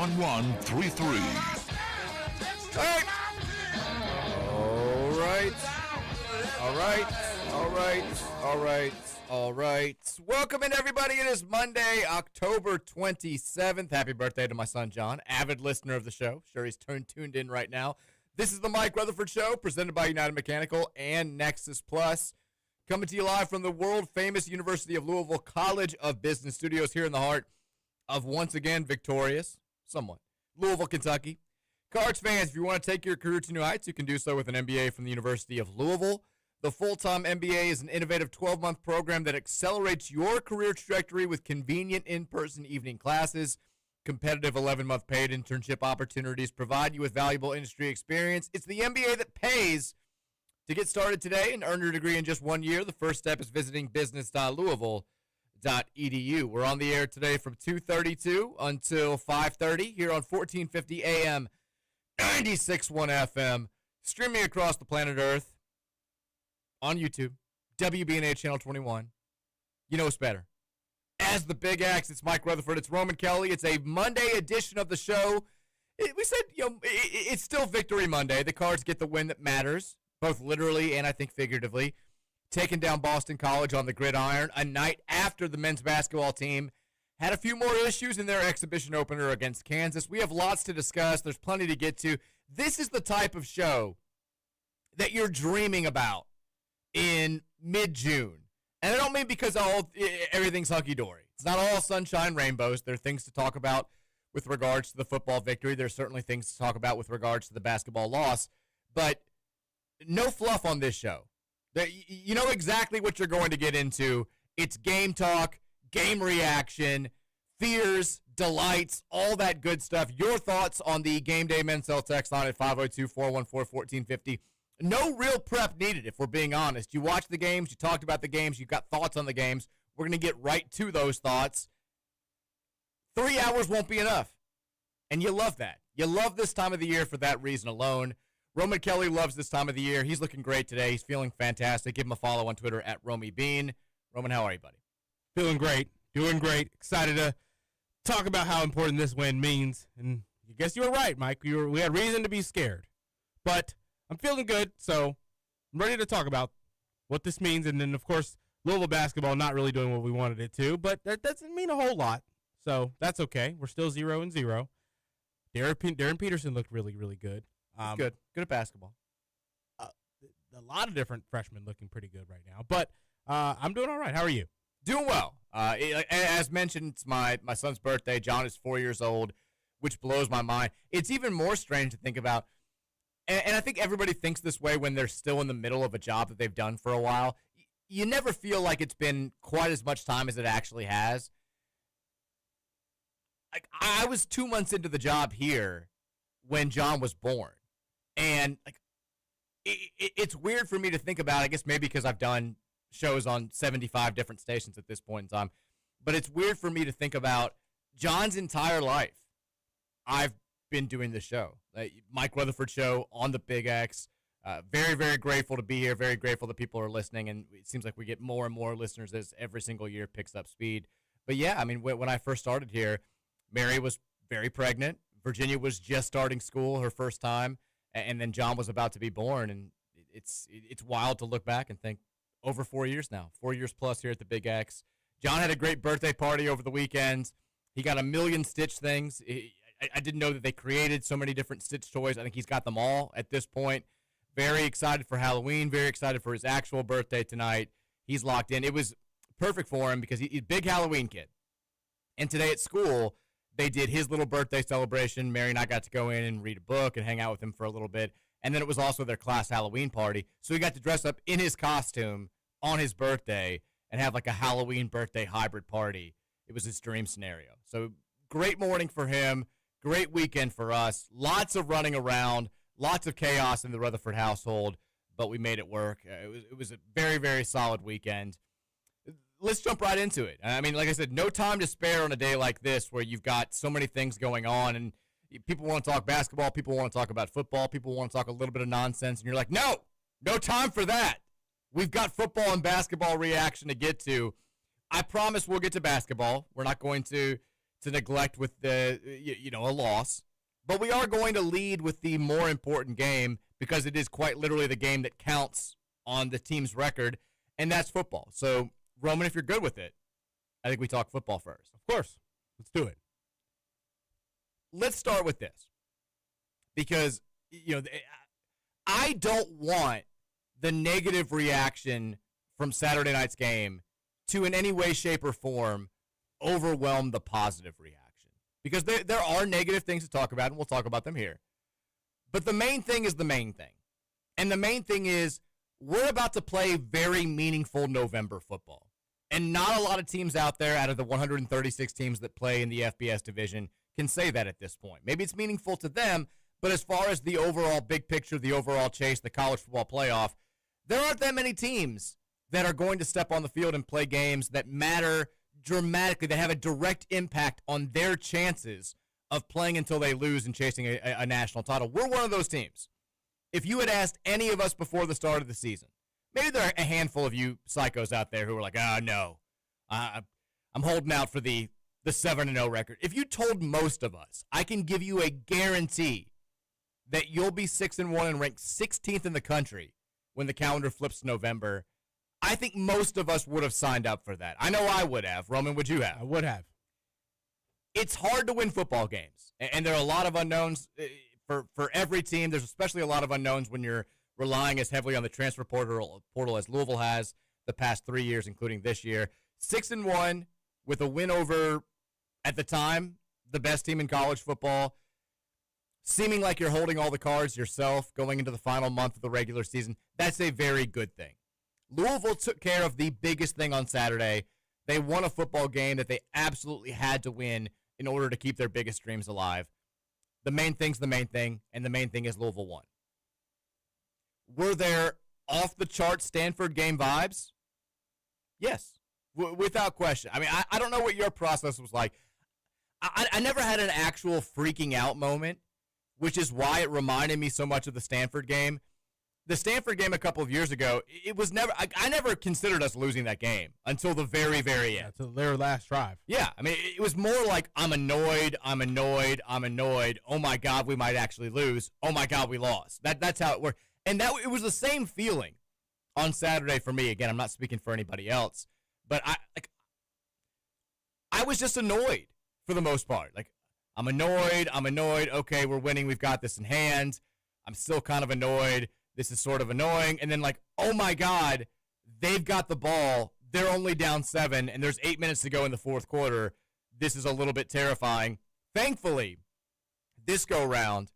1133. Hey! All right. Welcome in, everybody. It is Monday, October 27th. Happy birthday to my son, John, avid listener of the show. Sure, he's tuned in right now. This is the Mike Rutherford Show, presented by United Mechanical and Nexus Plus. Coming to you live from the world-famous University of Louisville College of Business Studios here in the heart of, once again, victorious, somewhat, Louisville, Kentucky. Cards fans, if you want to take your career to new heights, you can do so with an MBA from the University of Louisville. The full-time MBA is an innovative 12-month program that accelerates your career trajectory with convenient in-person evening classes. Competitive 11-month paid internship opportunities provide you with valuable industry experience. It's the MBA that pays. To get started today and earn your degree in just 1 year, the first step is visiting business.louisville.edu. We're on the air today from 2:32 until 5:30 here on 1450 AM, 96.1 FM, streaming across the planet Earth on YouTube, WBNA Channel 21. You know it's better. As the Big X, it's Mike Rutherford, it's Roman Kelly. It's a Monday edition of the show. We said, it's still Victory Monday. The Cards get the win that matters, both literally and I think figuratively, taking down Boston College on the gridiron a night after the men's basketball team had a few more issues in their exhibition opener against Kansas. We have lots to discuss. There's plenty to get to. This is the type of show that you're dreaming about in mid-June. And I don't mean because everything's hunky-dory. It's not all sunshine rainbows. There are things to talk about with regards to the football victory. There's certainly things to talk about with regards to the basketball loss. But no fluff on this show. You know exactly what you're going to get into. It's game talk, game reaction, fears, delights, all that good stuff. Your thoughts on the Game Day men's cell text line at 502-414-1450. No real prep needed, if we're being honest. You watch the games, you talked about the games, you've got thoughts on the games. We're going to get right to those thoughts. 3 hours won't be enough. And you love that. You love this time of the year for that reason alone. Roman Kelly loves this time of the year. He's looking great today. He's feeling fantastic. Give him a follow on Twitter at RomyBean. Roman, how are you, buddy? Feeling great. Doing great. Excited to talk about how important this win means. And I guess you were right, Mike. We had reason to be scared. But I'm feeling good, so I'm ready to talk about what this means. And then, of course, Louisville basketball not really doing what we wanted it to. But that doesn't mean a whole lot. So that's okay. We're still 0-0. Darren Peterson looked really, really good. Good at basketball. A lot of different freshmen looking pretty good right now. But I'm doing all right. How are you? Doing well. As mentioned, it's my son's birthday. John is 4 years old, which blows my mind. It's even more strange to think about. And I think everybody thinks this way when they're still in the middle of a job that they've done for a while. You never feel like it's been quite as much time as it actually has. I was 2 months into the job here when John was born. And it's weird for me to think about, I guess maybe because I've done shows on 75 different stations at this point in time. But it's weird for me to think about John's entire life. I've been doing this show. Mike Rutherford Show on the Big X. Very, very grateful to be here. Very grateful that people are listening. And it seems like we get more and more listeners as every single year picks up speed. But yeah, I mean, when I first started here, Mary was very pregnant. Virginia was just starting school, her first time. And then John was about to be born. And it's wild to look back and think, over 4 years now. 4 years plus here at the Big X. John had a great birthday party over the weekend. He got a million Stitch things. I didn't know that they created so many different Stitch toys. I think he's got them all at this point. Very excited for Halloween. Very excited for his actual birthday tonight. He's locked in. It was perfect for him because he's a big Halloween kid. And today at school, they did his little birthday celebration. Mary and I got to go in and read a book and hang out with him for a little bit. And then it was also their class Halloween party. So he got to dress up in his costume on his birthday and have like a Halloween birthday hybrid party. It was his dream scenario. So great morning for him. Great weekend for us. Lots of running around. Lots of chaos in the Rutherford household. But we made it work. It was a very, very solid weekend. Let's jump right into it. I mean, like I said, no time to spare on a day like this where you've got so many things going on and people want to talk basketball, people want to talk about football, people want to talk a little bit of nonsense, and you're like, no time for that. We've got football and basketball reaction to get to. I promise we'll get to basketball. We're not going to to neglect with a loss. But we are going to lead with the more important game because it is quite literally the game that counts on the team's record, and that's football. So, Roman, if you're good with it, I think we talk football first. Of course. Let's do it. Let's start with this because, I don't want the negative reaction from Saturday night's game to in any way, shape, or form overwhelm the positive reaction. Because there are negative things to talk about, and we'll talk about them here. But the main thing is the main thing. And the main thing is we're about to play very meaningful November football. And not a lot of teams out there out of the 136 teams that play in the FBS division can say that at this point. Maybe it's meaningful to them, but as far as the overall big picture, the overall chase, the college football playoff, there aren't that many teams that are going to step on the field and play games that matter dramatically, that have a direct impact on their chances of playing until they lose and chasing a national title. We're one of those teams. If you had asked any of us before the start of the season, maybe there are a handful of you psychos out there who are like, no, I'm holding out for the 7-0 record. If you told most of us, I can give you a guarantee that you'll be 6-1 and ranked 16th in the country when the calendar flips to November, I think most of us would have signed up for that. I know I would have. Roman, would you have? I would have. It's hard to win football games, and there are a lot of unknowns for every team. There's especially a lot of unknowns when you're relying as heavily on the transfer portal as Louisville has the past 3 years, including this year. 6-1 with a win over, at the time, the best team in college football, seeming like you're holding all the cards yourself going into the final month of the regular season. That's a very good thing. Louisville took care of the biggest thing on Saturday. They won a football game that they absolutely had to win in order to keep their biggest dreams alive. The main thing's the main thing, and the main thing is Louisville won. Were there off-the-chart Stanford game vibes? Yes, without question. I mean, I don't know what your process was like. I never had an actual freaking out moment, which is why it reminded me so much of the Stanford game. The Stanford game a couple of years ago, it was never. I never considered us losing that game until the very, very end. Until their last drive. Yeah, I mean, it was more like I'm annoyed. Oh my God, we might actually lose. Oh my God, we lost. That's how it worked, and it was the same feeling on Saturday for me. Again, I'm not speaking for anybody else, but I was just annoyed for the most part. Like I'm annoyed. Okay, we're winning. We've got this in hand. I'm still kind of annoyed. This is sort of annoying. And then like, oh my God, they've got the ball. They're only down 7, and there's 8 minutes to go in the fourth quarter. This is a little bit terrifying. Thankfully, this go round,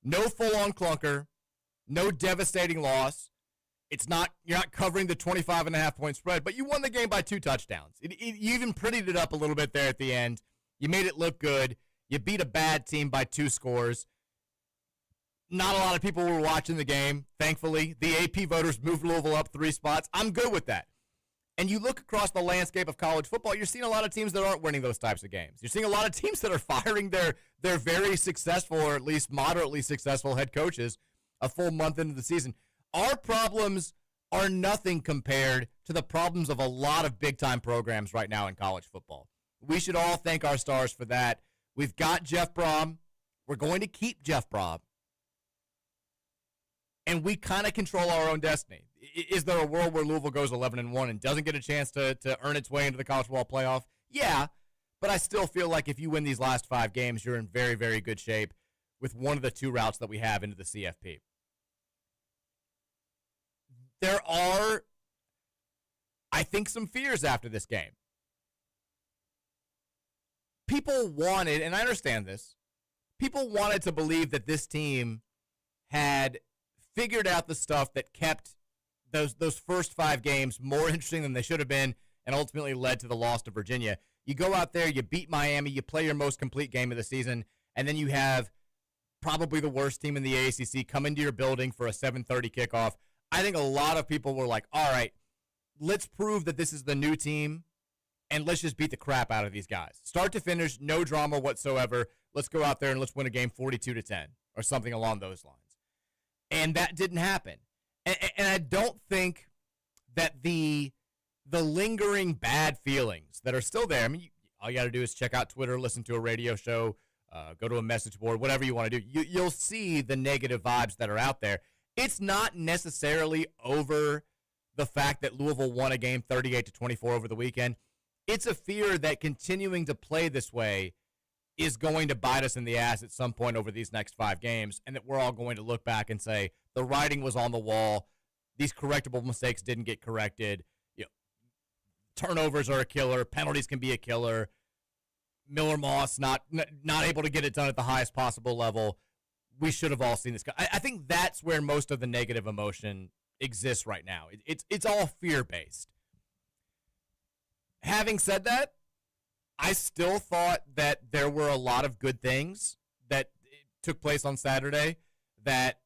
no full-on clunker, no devastating loss. You're not covering the 25.5-point spread, but you won the game by 2 touchdowns. You even prettied it up a little bit there at the end. You made it look good. You beat a bad team by 2 scores. Not a lot of people were watching the game, thankfully. The AP voters moved Louisville up 3 spots. I'm good with that. And you look across the landscape of college football, you're seeing a lot of teams that aren't winning those types of games. You're seeing a lot of teams that are firing their very successful, or at least moderately successful head coaches a full month into the season. Our problems are nothing compared to the problems of a lot of big-time programs right now in college football. We should all thank our stars for that. We've got Jeff Brom. We're going to keep Jeff Brom. And we kind of control our own destiny. Is there a world where Louisville goes 11-1 and doesn't get a chance to earn its way into the college football playoff? Yeah, but I still feel like if you win these last 5 games, you're in very, very good shape with one of the 2 routes that we have into the CFP. There are, I think, some fears after this game. People wanted, and I understand this, people wanted to believe that this team had figured out the stuff that kept those first 5 games more interesting than they should have been and ultimately led to the loss to Virginia. You go out there, you beat Miami, you play your most complete game of the season, and then you have probably the worst team in the AACC come into your building for a 7:30 kickoff. I think a lot of people were like, all right, let's prove that this is the new team, and let's just beat the crap out of these guys. Start to finish, no drama whatsoever. Let's go out there and let's win a game 42-10 or something along those lines. And that didn't happen. And I don't think that the lingering bad feelings that are still there, I mean, All you got to do is check out Twitter, listen to a radio show, go to a message board, whatever you want to do. You'll see the negative vibes that are out there. It's not necessarily over the fact that Louisville won a game 38-24 over the weekend. It's a fear that continuing to play this way is going to bite us in the ass at some point over these next 5 games, and that we're all going to look back and say the writing was on the wall. These correctable mistakes didn't get corrected. Turnovers are a killer. Penalties can be a killer. Miller Moss not able to get it done at the highest possible level. We should have all seen this. I think that's where most of the negative emotion exists right now. It's all fear-based. Having said that, I still thought that there were a lot of good things that took place on Saturday that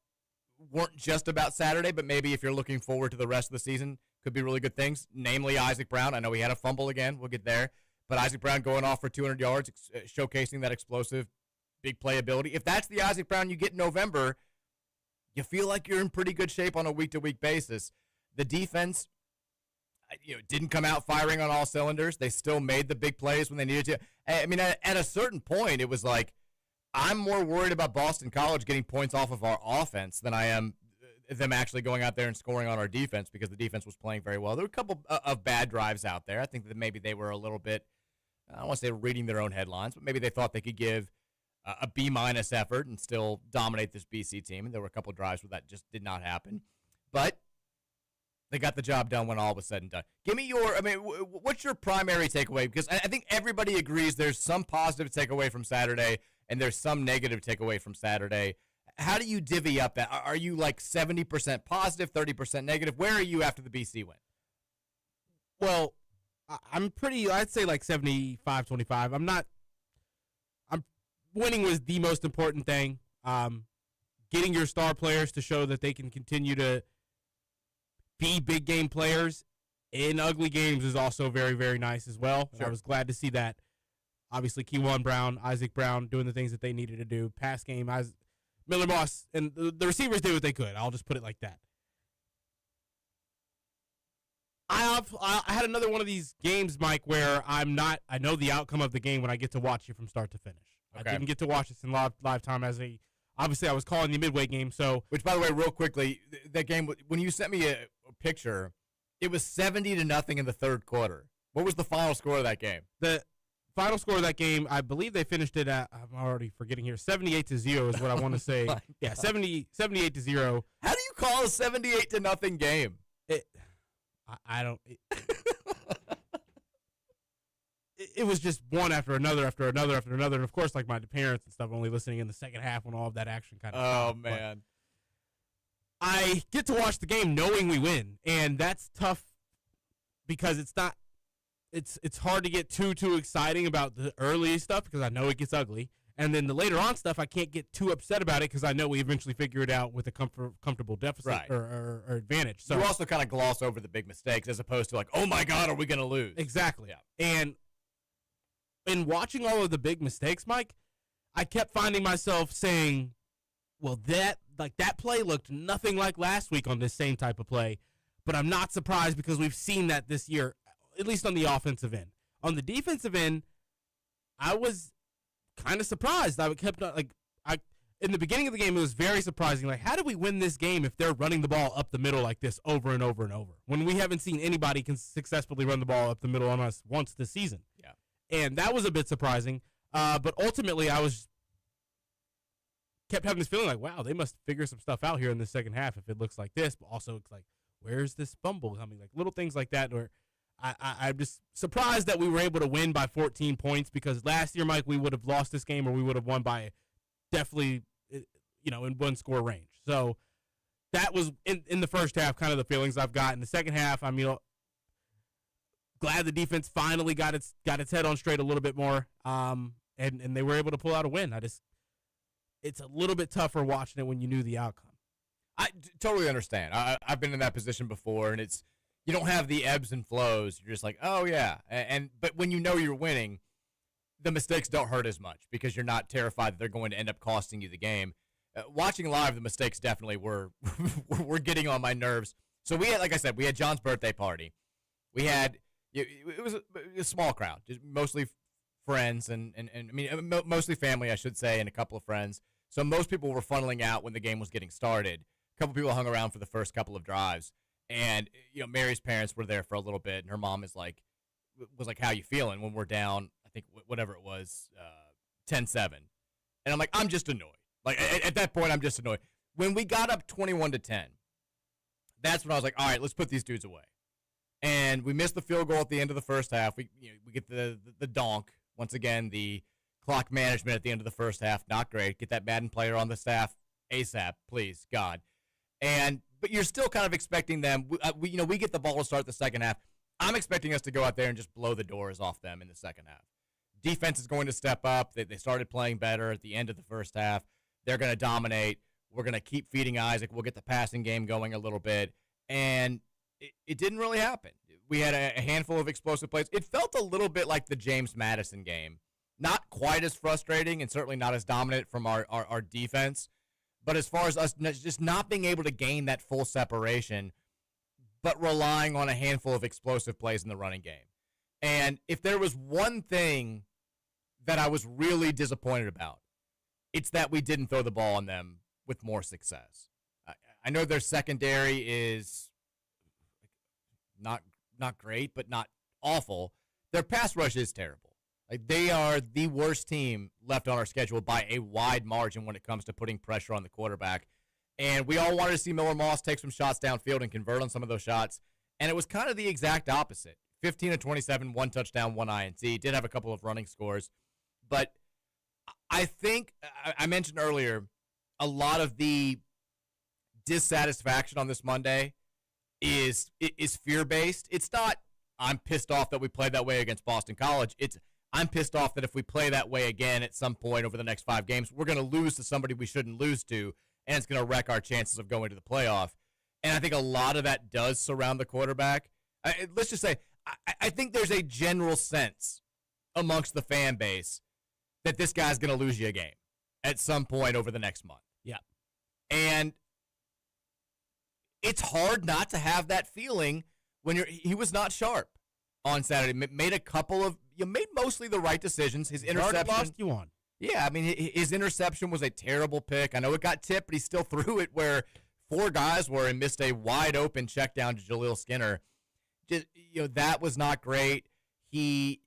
weren't just about Saturday, but maybe if you're looking forward to the rest of the season, could be really good things, namely Isaac Brown. I know he had a fumble again. We'll get there. But Isaac Brown going off for 200 yards, showcasing that explosive big playability. If that's the Isaac Brown you get in November, you feel like you're in pretty good shape on a week-to-week basis. The defense didn't come out firing on all cylinders. They still made the big plays when they needed to. I mean, at a certain point, it was like, I'm more worried about Boston College getting points off of our offense than I am them actually going out there and scoring on our defense, because the defense was playing very well. There were a couple of bad drives out there. I think that maybe they were a little bit, I don't want to say reading their own headlines, but maybe they thought they could give a B-minus effort and still dominate this BC team. And there were a couple of drives where that just did not happen. But they got the job done when all was said and done. Give me what's your primary takeaway? Because I think everybody agrees there's some positive takeaway from Saturday and there's some negative takeaway from Saturday. How do you divvy up that? Are you like 70% positive, 30% negative? Where are you after the BC win? Well, I'd say like 75-25. Winning was the most important thing. Getting your star players to show that they can continue to be big game players in ugly games is also very, very nice as well. Sure. I was glad to see that. Obviously, Kewan Brown, Isaac Brown doing the things that they needed to do. Pass game, Miller Moss, and the receivers did what they could. I'll just put it like that. I had another one of these games, Mike, where I know the outcome of the game when I get to watch it from start to finish. Okay. I didn't get to watch this in live time obviously I was calling the midway game. So, which, by the way, real quickly, that game, when you sent me a picture, it was 70-0 in the third quarter. What was the final score of that game? The final score of that game, I believe they finished it at, I'm already forgetting here, 78-0 is what I want to say. Yeah, 78-0. How do you call a 78-0 game? I don't. It was just one after another, and of course, like my parents and stuff, only listening in the second half when all of that action kind of. Oh man! But I get to watch the game knowing we win, and that's tough because it's not. It's hard to get too exciting about the early stuff because I know it gets ugly, and then the later on stuff I can't get too upset about it because I know we eventually figure it out with a comfortable deficit right. or advantage. So you also kind of gloss over the big mistakes as opposed to like, oh my God, are we going to lose? Exactly. Yeah. And in watching all of the big mistakes, Mike, I kept finding myself saying, well, that play looked nothing like last week on this same type of play, but I'm not surprised because we've seen that this year, at least on the offensive end. On the defensive end, I was kind of surprised. I kept in the beginning of the game, it was very surprising. Like, how do we win this game if they're running the ball up the middle like this over and over and over when we haven't seen anybody can successfully run the ball up the middle on us once this season? Yeah. And that was a bit surprising. But ultimately, I kept having this feeling like, wow, they must figure some stuff out here in the second half if it looks like this. But also, it's like, where's this fumble coming? Like little things like that. Where I'm just surprised that we were able to win by 14 points because last year, Mike, we would have lost this game or we would have won by definitely, in one score range. So that was in the first half kind of the feelings I've got. In the second half, glad the defense finally got its head on straight a little bit more, and they were able to pull out a win. It's a little bit tougher watching it when you knew the outcome. I totally understand. I've been in that position before, and you don't have the ebbs and flows. You're just like, oh yeah, but when you know you're winning, the mistakes don't hurt as much because you're not terrified that they're going to end up costing you the game. Watching live, the mistakes definitely were getting on my nerves. So we had, like I said, we had John's birthday party. We had. It was a small crowd, just mostly friends and I mean, mostly family, I should say, and a couple of friends. So most people were funneling out when the game was getting started. A couple people hung around for the first couple of drives. And, Mary's parents were there for a little bit, and her mom was like, how you feeling when we're down, I think, whatever it was, 10-7. And I'm like, I'm just annoyed. Like, at that point, I'm just annoyed. When we got up 21-10, that's when I was like, all right, let's put these dudes away. And we missed the field goal at the end of the first half. We get the donk. Once again, the clock management at the end of the first half, not great. Get that Madden player on the staff ASAP, please, God. But you're still kind of expecting them. We get the ball to start the second half. I'm expecting us to go out there and just blow the doors off them in the second half. Defense is going to step up. They started playing better at the end of the first half. They're going to dominate. We're going to keep feeding Isaac. We'll get the passing game going a little bit. And it didn't really happen. We had a handful of explosive plays. It felt a little bit like the James Madison game. Not quite as frustrating and certainly not as dominant from our defense. But as far as us just not being able to gain that full separation, but relying on a handful of explosive plays in the running game. And if there was one thing that I was really disappointed about, it's that we didn't throw the ball on them with more success. I know their secondary is not great, but not awful. Their pass rush is terrible. Like, they are the worst team left on our schedule by a wide margin when it comes to putting pressure on the quarterback. And we all wanted to see Miller Moss take some shots downfield and convert on some of those shots. And it was kind of the exact opposite. 15-27, 1 touchdown, 1 INT. Did have a couple of running scores. But I think, I mentioned earlier, a lot of the dissatisfaction on this Monday is fear-based. It's not, I'm pissed off that we played that way against Boston College. It's, I'm pissed off that if we play that way again at some point over the next 5 games, we're going to lose to somebody we shouldn't lose to, and it's going to wreck our chances of going to the playoff. And I think a lot of that does surround the quarterback. Let's just say, I think there's a general sense amongst the fan base that this guy's going to lose you a game at some point over the next month. Yeah. And it's hard not to have that feeling when he was not sharp on Saturday. Made mostly the right decisions. His interception lost you on. Yeah, I mean, his interception was a terrible pick. I know it got tipped, but he still threw it where 4 guys were and missed a wide open check down to Jaleel Skinner. Just, that was not great. He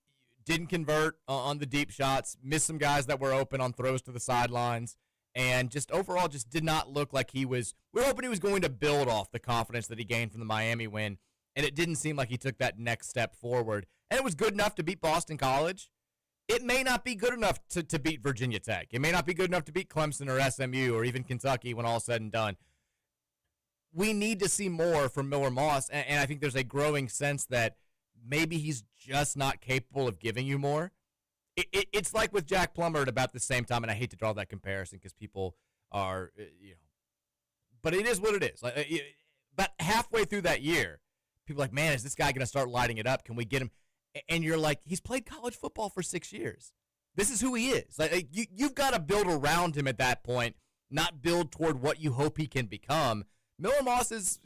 didn't convert on the deep shots, missed some guys that were open on throws to the sidelines, and just overall just did not look like we were hoping he was going to build off the confidence that he gained from the Miami win, and it didn't seem like he took that next step forward. And it was good enough to beat Boston College. It may not be good enough to beat Virginia Tech. It may not be good enough to beat Clemson or SMU or even Kentucky when all's said and done. We need to see more from Miller Moss, and I think there's a growing sense that maybe he's just not capable of giving you more. It's like with Jack Plummer at about the same time, and I hate to draw that comparison because people are, but it is what it is. About halfway through that year, people are like, man, is this guy going to start lighting it up? Can we get him? And you're like, he's played college football for 6 years. This is who he is. Like you've got to build around him at that point, not build toward what you hope he can become. Miller Moss is,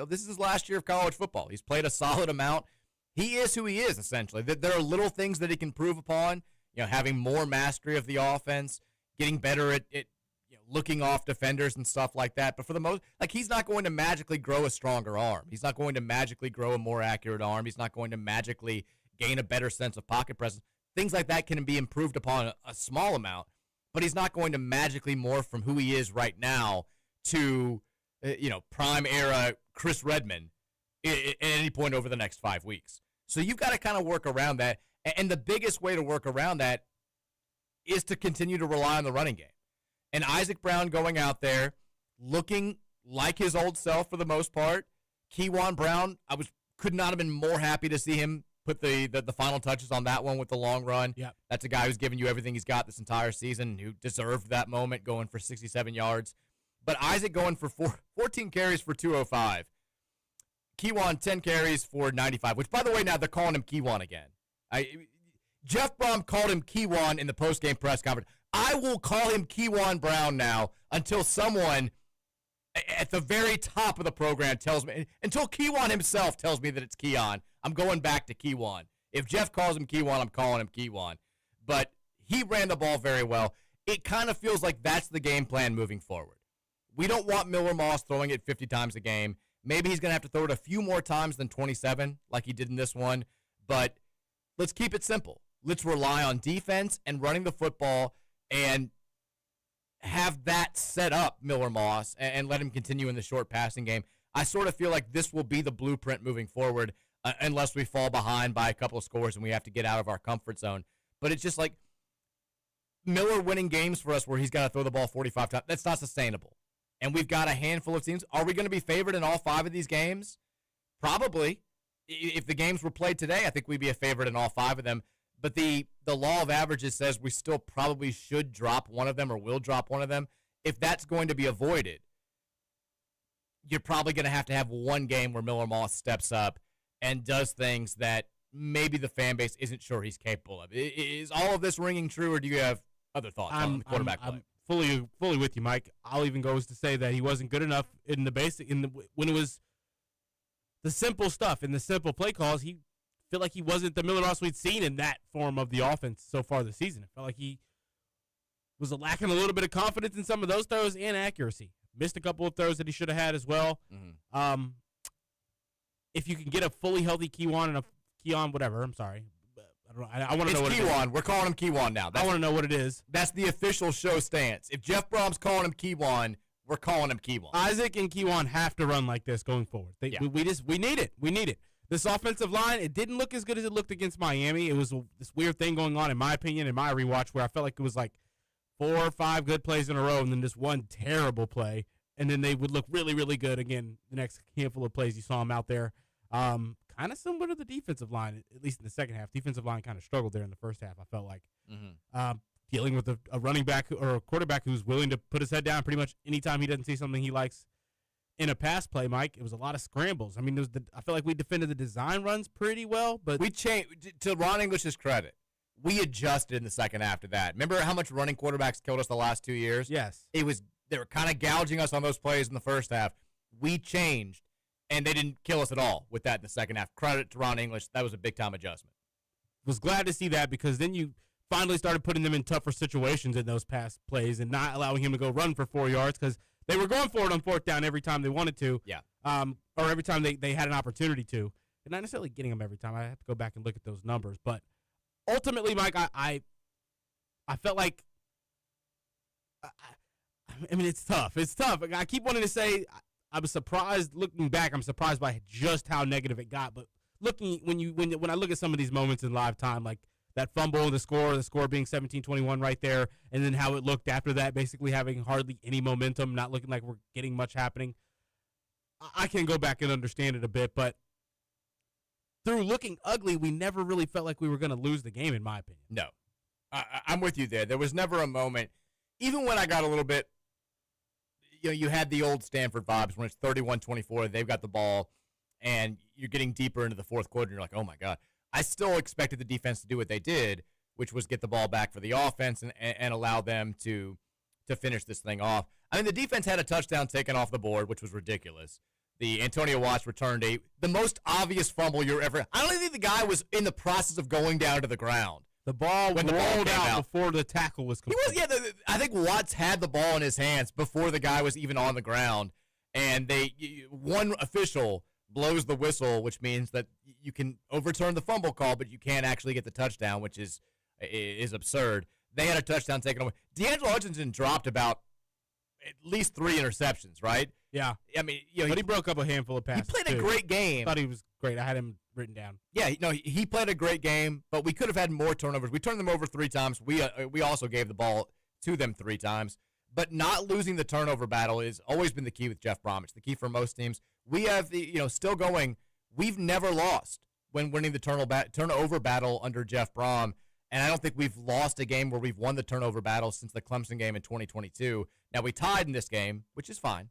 this is his last year of college football. He's played a solid amount. He is who he is, essentially. There are little things that he can improve upon, having more mastery of the offense, getting better at looking off defenders and stuff like that. But for the most, he's not going to magically grow a stronger arm. He's not going to magically grow a more accurate arm. He's not going to magically gain a better sense of pocket presence. Things like that can be improved upon a small amount, but he's not going to magically morph from who he is right now to, prime era Chris Redmond at any point over the next 5 weeks. So you've got to kind of work around that. And the biggest way to work around that is to continue to rely on the running game. And Isaac Brown going out there, looking like his old self for the most part. Keywan Brown, could not have been more happy to see him put the final touches on that one with the long run. Yep. That's a guy who's given you everything he's got this entire season, who deserved that moment, going for 67 yards. But Isaac going for 14 carries for 205. Keywan, 10 carries for 95, which, by the way, now they're calling him Keywan again. Jeff Brom called him Keywan in the postgame press conference. I will call him Keywan Brown now until someone at the very top of the program tells me, until Keywan himself tells me that it's Keon. I'm going back to Keywan. If Jeff calls him Keywan, I'm calling him Keywan. but he ran the ball very well. It kind of feels like that's the game plan moving forward. We don't want Miller Moss throwing it 50 times a game. Maybe he's going to have to throw it a few more times than 27 like he did in this one, but let's keep it simple. Let's rely on defense and running the football and have that set up Miller Moss and let him continue in the short passing game. I sort of feel like this will be the blueprint moving forward unless we fall behind by a couple of scores and we have to get out of our comfort zone. But it's just like Miller winning games for us where he's got to throw the ball 45 times. That's not sustainable. And we've got a handful of teams. Are we going to be favored in all 5 of these games? Probably. If the games were played today, I think we'd be a favorite in all 5 of them. But the law of averages says we still probably should drop one of them or will drop one of them. If that's going to be avoided, you're probably going to have one game where Miller Moss steps up and does things that maybe the fan base isn't sure he's capable of. Is all of this ringing true, or do you have other thoughts on the quarterback play? I'm fully with you, Mike. I'll even go as to say that he wasn't good enough in the basic when it was the simple stuff in the simple play calls. He feel like he wasn't the Miller Moss we'd seen in that form of the offense so far this season. It felt like he was lacking a little bit of confidence in some of those throws and accuracy. Missed a couple of throws that he should have had as well. Mm-hmm. If you can get a fully healthy Keywan and a Keon, whatever. I'm sorry. I want to know what it is. It's Keywan. We're calling him Keywan now. I want to know what it is. That's the official show stance. If Jeff Brom's calling him Keywan, we're calling him Keywan. Isaac and Keywan have to run like this going forward. We need it. We need it. This offensive line, it didn't look as good as it looked against Miami. It was this weird thing going on, in my opinion, in my rewatch, where I felt like it was like 4 or 5 good plays in a row and then just one terrible play, and then they would look really, really good again the next handful of plays you saw them out there. Kind of similar to the defensive line, at least in the second half. Defensive line kind of struggled there in the first half, I felt like. Mm-hmm. Dealing with a running back or a quarterback who's willing to put his head down pretty much anytime he doesn't see something he likes in a pass play, Mike. It was a lot of scrambles. I mean, I feel like we defended the design runs pretty well, but we changed. To Ron English's credit, we adjusted in the second half to that. Remember how much running quarterbacks killed us the last 2 years? Yes. They were kind of gouging us on those plays in the first half. We changed, and they didn't kill us at all with that in the second half. Credit to Ron English. That was a big-time adjustment. Was glad to see that, because then you finally started putting them in tougher situations in those pass plays and not allowing him to go run for 4 yards, because they were going for it on 4th down every time they wanted to. Yeah. Or every time they had an opportunity to. And not necessarily getting them every time. I have to go back and look at those numbers. But ultimately, Mike, I felt like I mean, it's tough. It's tough. I keep wanting to say I was surprised. Looking back, I'm surprised by just how negative it got. But when I look at some of these moments in live time, like that fumble, the score being 17-21 right there, and then how it looked after that, basically having hardly any momentum, not looking like we're getting much happening, I can go back and understand it a bit. But through looking ugly, we never really felt like we were going to lose the game, in my opinion. No. I'm with you there. There was never a moment, even when I got a little bit, you had the old Stanford vibes when it's 31-24, they've got the ball, and you're getting deeper into the fourth quarter, and you're like, oh, my God. I still expected the defense to do what they did, which was get the ball back for the offense and allow them to finish this thing off. I mean, the defense had a touchdown taken off the board, which was ridiculous. The Antonio Watts returned the most obvious fumble you're ever. I don't even think the guy was in the process of going down to the ground. The ball rolled out before the tackle was complete. I think Watts had the ball in his hands before the guy was even on the ground, and one official blows the whistle, which means that you can overturn the fumble call, but you can't actually get the touchdown, which is absurd. They had a touchdown taken away. D'Angelo Hutchinson dropped about at least 3 interceptions, right? Yeah. I mean, but he broke up a handful of passes. He played a great game. I thought he was great. I had him written down. Yeah, he played a great game, but we could have had more turnovers. We turned them over 3 times. We also gave the ball to them 3 times. But not losing the turnover battle has always been the key with Jeff Brom. It's the key for most teams. We have still going. We've never lost when winning the turnover battle under Jeff Brom, and I don't think we've lost a game where we've won the turnover battle since the Clemson game in 2022. Now, we tied in this game, which is fine,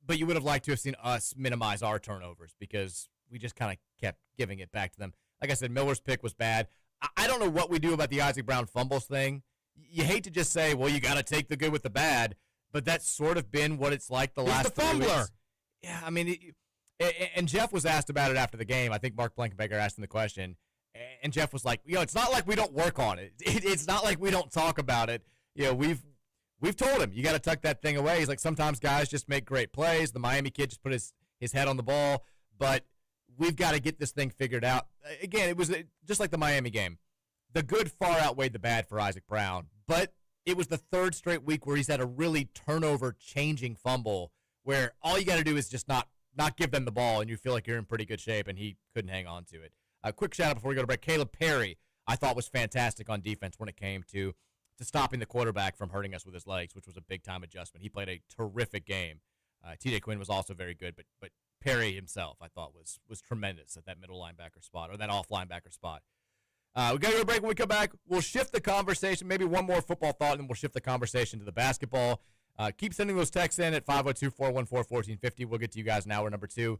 but you would have liked to have seen us minimize our turnovers because we just kind of kept giving it back to them. Like I said, Miller's pick was bad. I don't know what we do about the Isaac Brown fumbles thing. You hate to just say, well, you got to take the good with the bad, but that's sort of been what it's like the last 3 weeks. Fumbler. Yeah, I mean, and Jeff was asked about it after the game. I think Mark Blankenbaker asked him the question, And Jeff was like, it's not like we don't work on it. It's not like we don't talk about it. We've told him, you got to tuck that thing away. He's like, sometimes guys just make great plays. The Miami kid just put his head on the ball, but we've got to get this thing figured out. Again, it was just like the Miami game. The good far outweighed the bad for Isaac Brown, but it was the third straight week where he's had a really turnover-changing fumble where all you got to do is just not give them the ball, and you feel like you're in pretty good shape, and he couldn't hang on to it. A quick shout-out before we go to break. Caleb Perry, I thought, was fantastic on defense when it came to stopping the quarterback from hurting us with his legs, which was a big-time adjustment. He played a terrific game. T.J. Quinn was also very good, but Perry himself, I thought, was tremendous at that middle linebacker spot or that off linebacker spot. We got to go to break. When we come back, we'll shift the conversation, maybe one more football thought, and then we'll shift the conversation to the basketball. Keep sending those texts in at 502-414-1450. We'll get to you guys in hour number 2.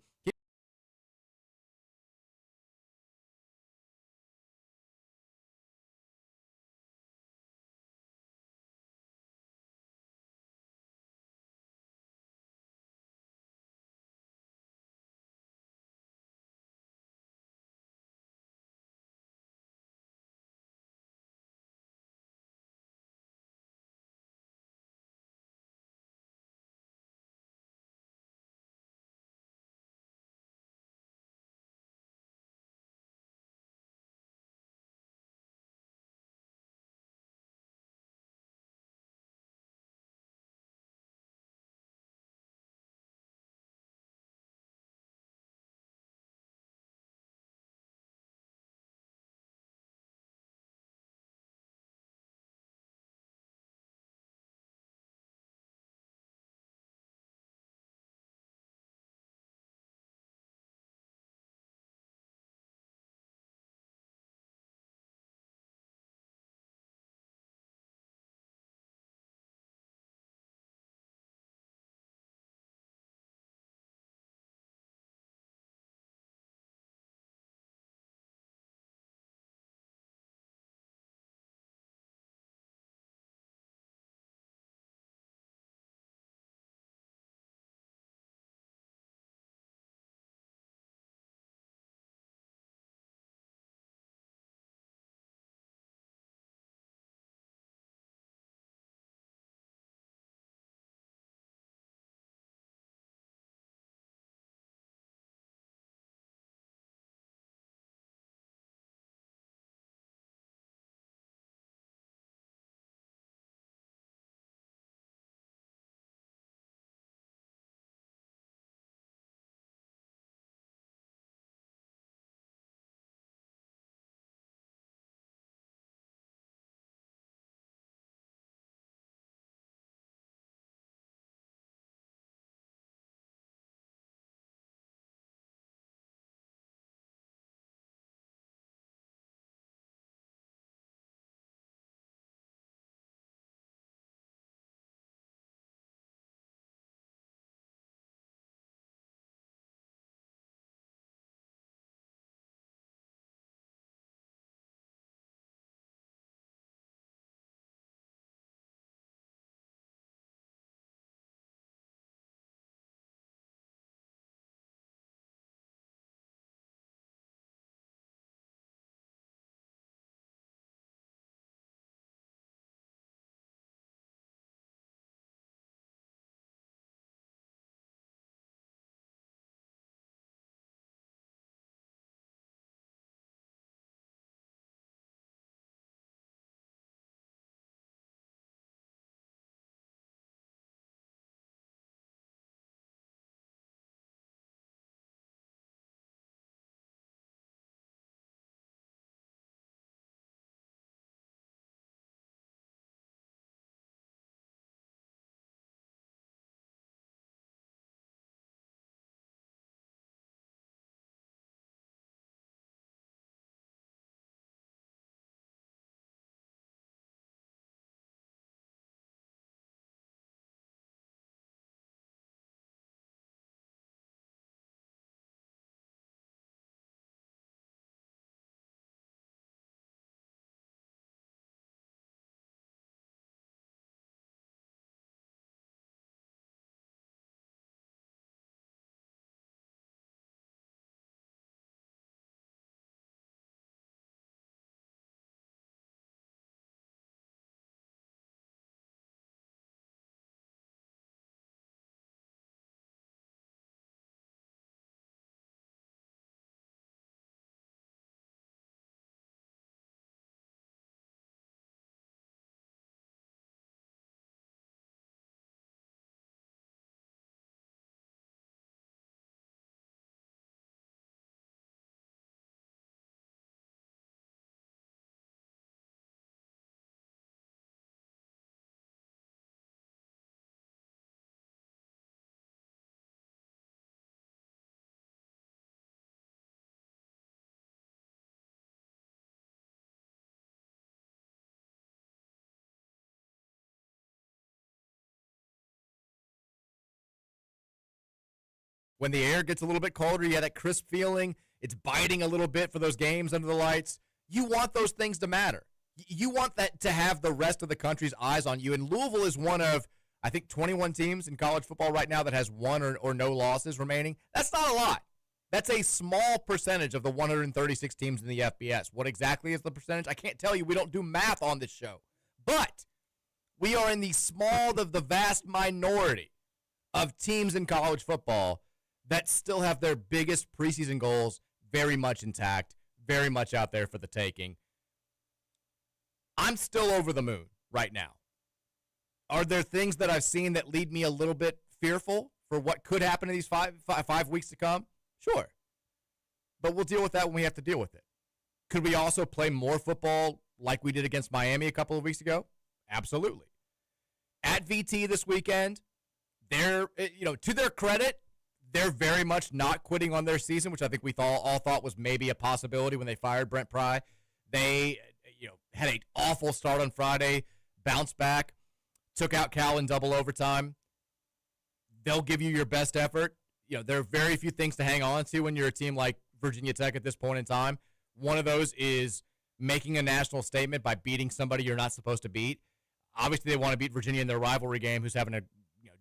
When the air gets a little bit colder, you have that crisp feeling. It's biting a little bit for those games under the lights. You want those things to matter. You want that to have the rest of the country's eyes on you. And Louisville is one of, I think, 21 teams in college football right now that has one or no losses remaining. That's not a lot. That's a small percentage of the 136 teams in the FBS. What exactly is the percentage? I can't tell you. We don't do math on this show. But we are in the vast minority of teams in college football that still have their biggest preseason goals very much intact, very much out there for the taking. I'm still over the moon right now. Are there things that I've seen that lead me a little bit fearful for what could happen in these five weeks to come? Sure. But we'll deal with that when we have to deal with it. Could we also play more football like we did against Miami a couple of weeks ago? Absolutely. At VT this weekend, they're, to their credit, they're very much not quitting on their season, which I think we all thought was maybe a possibility when they fired Brent Pry. They, had an awful start on Friday, bounced back, took out Cal in double overtime. They'll give you your best effort. There are very few things to hang on to when you're a team like Virginia Tech at this point in time. One of those is making a national statement by beating somebody you're not supposed to beat. Obviously, they want to beat Virginia in their rivalry game, who's having a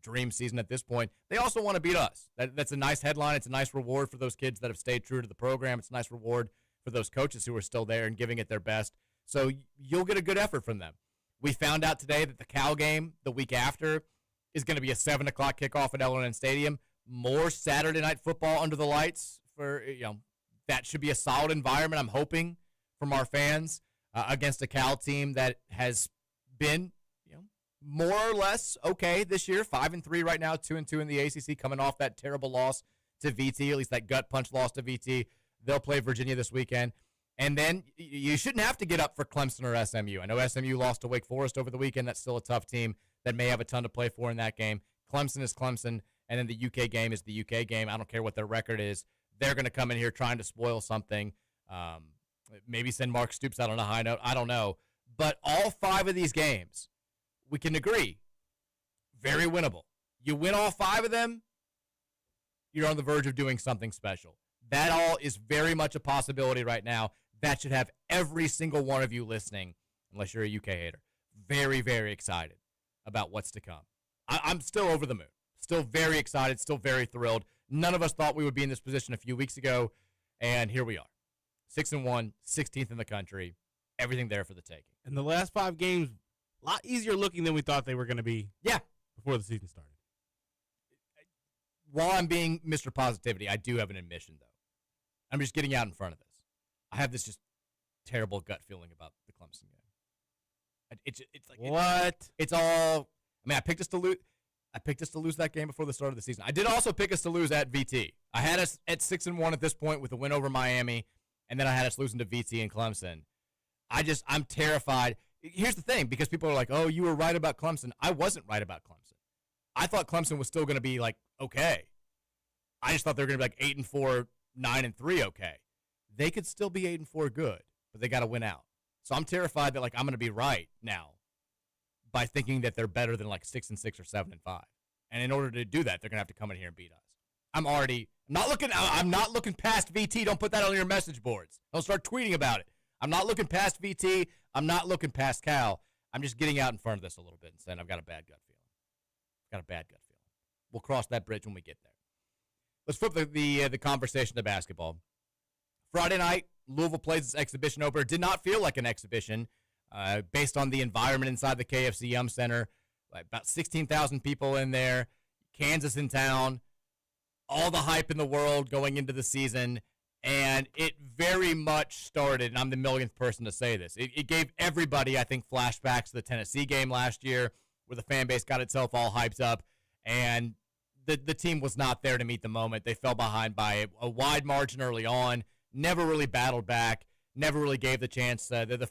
dream season at this point. They also want to beat us. That's a nice headline. It's a nice reward for those kids that have stayed true to the program. It's a nice reward for those coaches who are still there and giving it their best. So you'll get a good effort from them. We found out today that the Cal game the week after is going to be a 7 o'clock kickoff at L&N Stadium. More Saturday night football under the lights for, that should be a solid environment, I'm hoping, from our fans against a Cal team that has been, more or less okay this year. 5-3 right now, 2-2 in the ACC, coming off that terrible loss to VT, at least that gut punch loss to VT. They'll play Virginia this weekend. And then you shouldn't have to get up for Clemson or SMU. I know SMU lost to Wake Forest over the weekend. That's still a tough team that may have a ton to play for in that game. Clemson is Clemson, and then the UK game is the UK game. I don't care what their record is. They're going to come in here trying to spoil something, maybe send Mark Stoops out on a high note. I don't know. But all 5 of these games, we can agree, very winnable. You win all 5 of them, you're on the verge of doing something special. That all is very much a possibility right now. That should have every single one of you listening, unless you're a UK hater, very, very excited about what's to come. I'm still over the moon, still very excited, still very thrilled. None of us thought we would be in this position a few weeks ago, and here we are. 6-1, 16th in the country, everything there for the taking. And the last 5 games, a lot easier looking than we thought they were going to be. Yeah, before the season started. While I'm being Mr. Positivity, I do have an admission, though. I'm just getting out in front of this. I have this just terrible gut feeling about the Clemson game. It's like what? It's all. I mean, I picked us to lose. I picked us to lose that game before the start of the season. I did also pick us to lose at VT. I had us at 6-1 at this point with a win over Miami, and then I had us losing to VT and Clemson. I'm terrified. Here's the thing, because people are like, "Oh, you were right about Clemson." I wasn't right about Clemson. I thought Clemson was still going to be like okay. I just thought they were going to be like 8-4, 9-3, okay. They could still be 8-4 good, but they got to win out. So I'm terrified that I'm going to be right now by thinking that they're better than 6-6 or 7-5. And in order to do that, they're going to have to come in here and beat us. I'm not looking past VT. Don't put that on your message boards. Don't start tweeting about it. I'm not looking past VT. I'm not looking past Cal. I'm just getting out in front of this a little bit and saying I've got a bad gut feeling. We'll cross that bridge when we get there. Let's flip the conversation to basketball. Friday night, Louisville plays its exhibition opener. Did not feel like an exhibition based on the environment inside the KFC Yum Center. About 16,000 people in there. Kansas in town. All the hype in the world going into the season. And it very much started, and I'm the millionth person to say this, it gave everybody, I think, flashbacks to the Tennessee game last year where the fan base got itself all hyped up, and the team was not there to meet the moment. They fell behind by a wide margin early on, never really battled back, never really gave the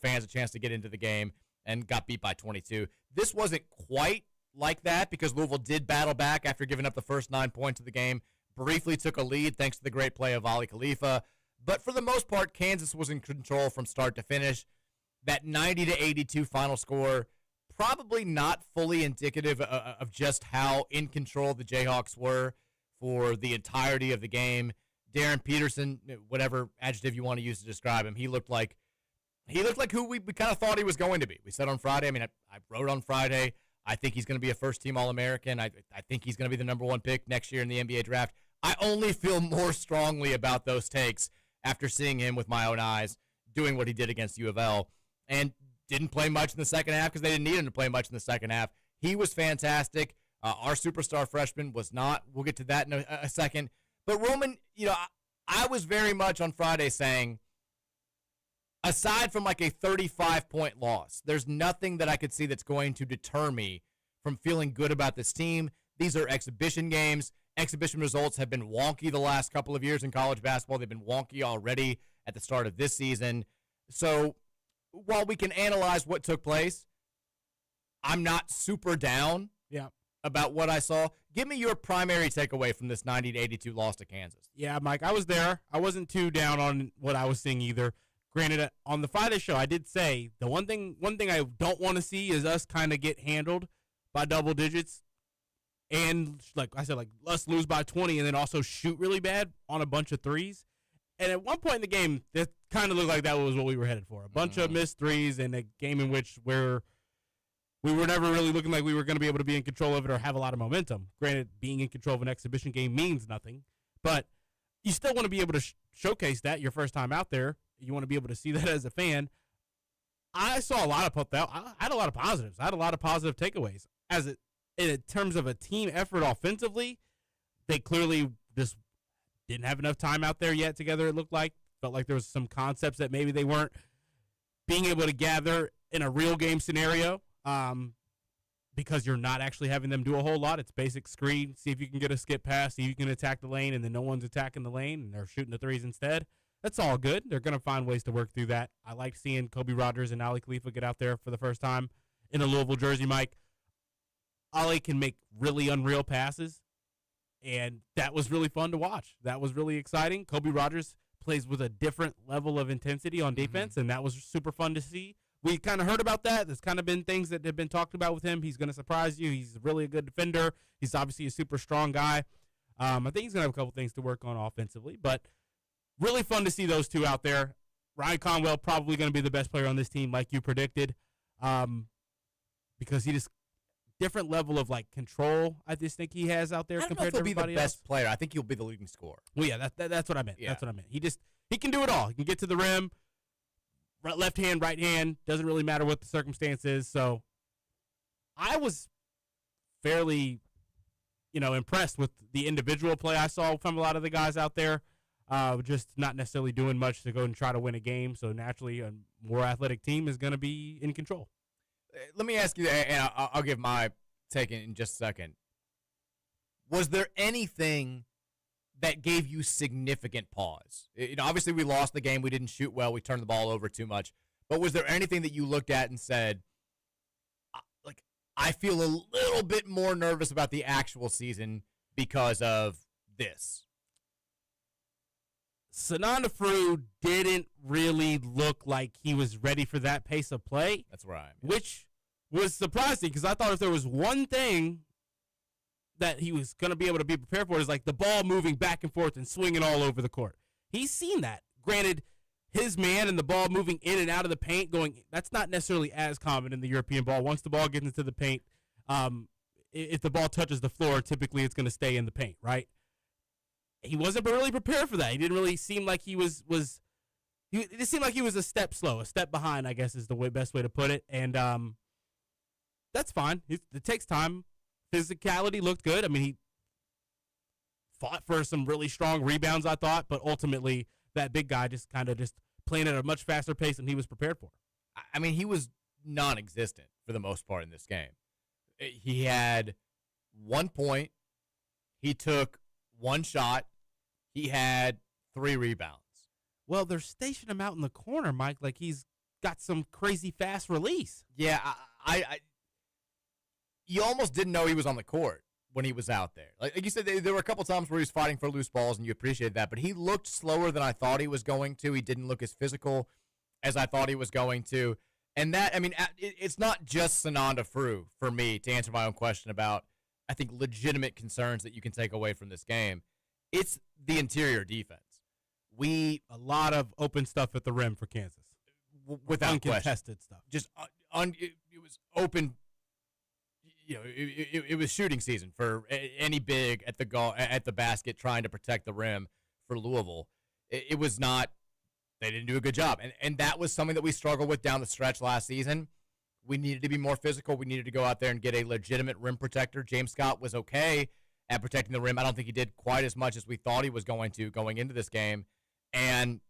fans a chance to get into the game, and got beat by 22. This wasn't quite like that because Louisville did battle back after giving up the first 9 points of the game. Briefly took a lead thanks to the great play of Ali Khalifa. But for the most part, Kansas was in control from start to finish. That 90-82 final score, probably not fully indicative of just how in control the Jayhawks were for the entirety of the game. Darren Peterson, whatever adjective you want to use to describe him, he looked like who we kind of thought he was going to be. We said on Friday, I wrote on Friday, I think he's going to be a first-team All-American. I think he's going to be the number one pick next year in the NBA draft. I only feel more strongly about those takes after seeing him with my own eyes doing what he did against U of L, and didn't play much in the second half because they didn't need him to play much in the second half. He was fantastic. Our superstar freshman was not. We'll get to that in a second. But Roman, I was very much on Friday saying, aside from like a 35-point loss, there's nothing that I could see that's going to deter me from feeling good about this team. These are exhibition games. Exhibition results have been wonky the last couple of years in college basketball. They've been wonky already at the start of this season. So while we can analyze what took place, I'm not super down about what I saw. Give me your primary takeaway from this 90-82 loss to Kansas. Yeah, Mike, I was there. I wasn't too down on what I was seeing either. Granted, on the Friday show, I did say the one thing I don't want to see is us kind of get handled by double digits. And like I said, like us lose by 20 and then also shoot really bad on a bunch of threes. And at one point in the game, that kind of looked like that was what we were headed for. A bunch of missed threes in a game in which we were never really looking like we were going to be able to be in control of it or have a lot of momentum. Granted, being in control of an exhibition game means nothing, but you still want to be able to showcase that your first time out there. You want to be able to see that as a fan. I saw a lot of I had a lot of positives. I had a lot of positive takeaways. In terms of a team effort offensively, they clearly just didn't have enough time out there yet together, it looked like. Felt like there was some concepts that maybe they weren't being able to gather in a real game scenario because you're not actually having them do a whole lot. It's basic screen, see if you can get a skip pass, see if you can attack the lane, and then no one's attacking the lane, and they're shooting the threes instead. That's all good. They're going to find ways to work through that. I like seeing Kobe Rogers and Ali Khalifa get out there for the first time in a Louisville jersey, Mike. Ali can make really unreal passes, and that was really fun to watch. That was really exciting. Kobe Rogers plays with a different level of intensity on defense, and that was super fun to see. We kind of heard about that. There's kind of been things that have been talked about with him. He's going to surprise you. He's really a good defender. He's obviously a super strong guy. I think he's going to have a couple things to work on offensively, but really fun to see those two out there. Ryan Conwell probably going to be the best player on this team, like you predicted, because he just different level of like control. I just think he has out there compared to everybody else. I don't know if he'll be the best player. I think he'll be the leading scorer. Well, yeah, that's what I meant. Yeah. That's what I meant. He can do it all. He can get to the rim, left hand, right hand. Doesn't really matter what the circumstance is. So I was fairly, impressed with the individual play I saw from a lot of the guys out there. Just not necessarily doing much to go and try to win a game. So naturally, a more athletic team is going to be in control. Let me ask you, and I'll give my take in just a second. Was there anything that gave you significant pause? Obviously, we lost the game. We didn't shoot well. We turned the ball over too much. But was there anything that you looked at and said, like, I feel a little bit more nervous about the actual season because of this? Sananda Frew didn't really look like he was ready for that pace of play. That's right. Which was surprising because I thought if there was one thing that he was going to be able to be prepared for is like the ball moving back and forth and swinging all over the court. He's seen that. Granted, his man and the ball moving in and out of the paint that's not necessarily as common in the European ball. Once the ball gets into the paint, if the ball touches the floor, typically it's going to stay in the paint, right? He wasn't really prepared for that. He didn't really seem like he was it seemed like he was a step slow, a step behind, I guess is the best way to put it. And that's fine. It takes time. Physicality looked good. I mean, he fought for some really strong rebounds, I thought, but ultimately that big guy just playing at a much faster pace than he was prepared for. I mean, he was non-existent for the most part in this game. He had 1 point. He took one shot. He had 3 rebounds. Well, they're stationing him out in the corner, Mike, like he's got some crazy fast release. Yeah, you almost didn't know he was on the court when he was out there. Like you said, there were a couple times where he was fighting for loose balls, and you appreciated that, but he looked slower than I thought he was going to. He didn't look as physical as I thought he was going to. And that, I mean, it's not just Sananda Frew for me to answer my own question about I think, legitimate concerns that you can take away from this game, it's the interior defense. A lot of open stuff at the rim for Kansas. Without uncontested question. Stuff. Just it was open. It was shooting season for any big at the basket trying to protect the rim for Louisville. It was not. They didn't do a good job, and that was something that we struggled with down the stretch last season. We needed to be more physical. We needed to go out there and get a legitimate rim protector. James Scott was okay at protecting the rim. I don't think he did quite as much as we thought he was going to going into this game, and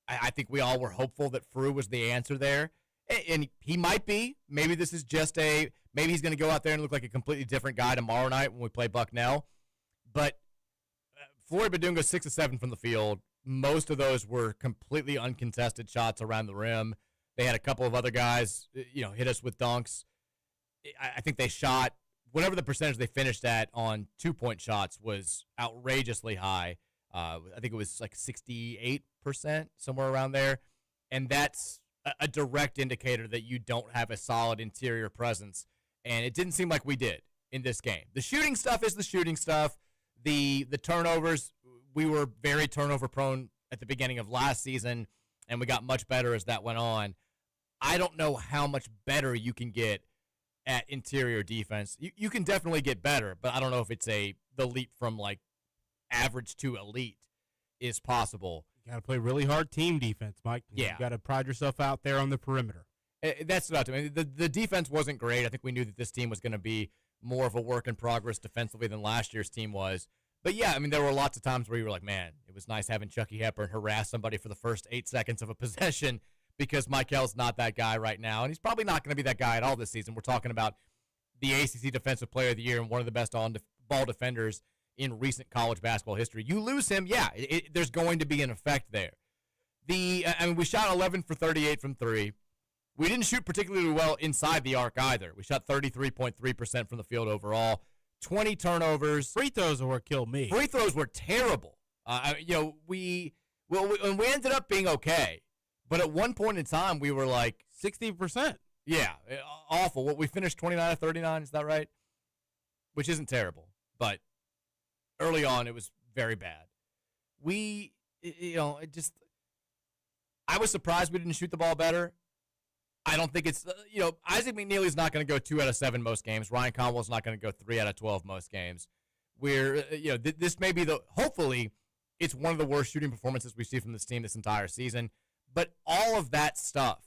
I think we all were hopeful that Frew was the answer there. And he might be. Maybe this is just maybe he's going to go out there and look like a completely different guy tomorrow night when we play Bucknell. But Floyd Badunga, 6 of 7 from the field. Most of those were completely uncontested shots around the rim. They had a couple of other guys, hit us with dunks. I think they shot, whatever the percentage they finished at on 2-point shots was outrageously high. I think it was like 68%, somewhere around there. And that's a direct indicator that you don't have a solid interior presence. And it didn't seem like we did in this game. The shooting stuff is the shooting stuff. The turnovers, we were very turnover prone at the beginning of last season, and we got much better as that went on. I don't know how much better you can get at interior defense. You can definitely get better, but I don't know if it's the leap from like average to elite is possible. You got to play really hard team defense, Mike. Yeah. You got to pride yourself out there on the perimeter. That's about to me. The defense wasn't great. I think we knew that this team was going to be more of a work in progress defensively than last year's team was. But yeah, I mean, there were lots of times where you were like, man, it was nice having Chucky Hepburn harass somebody for the first 8 seconds of a possession because Michael's not that guy right now. And he's probably not going to be that guy at all this season. We're talking about the ACC Defensive Player of the Year and one of the best on-ball defenders in recent college basketball history. You lose him, yeah, there's going to be an effect there. We shot 11 for 38 from 3. We didn't shoot particularly well inside the arc either. We shot 33.3% from the field overall. 20 turnovers. Free throws are what killed me. Free throws were terrible. We ended up being okay, but at one point in time we were like 60%. Yeah, awful. We finished 29 of 39. Is that right? Which isn't terrible, but early on it was very bad. I was surprised we didn't shoot the ball better. I don't think it's, Isaac McNeely's not going to go 2 out of 7 most games. Ryan Conwell's not going to go 3 out of 12 most games. This may be hopefully it's one of the worst shooting performances we see from this team this entire season. But all of that stuff,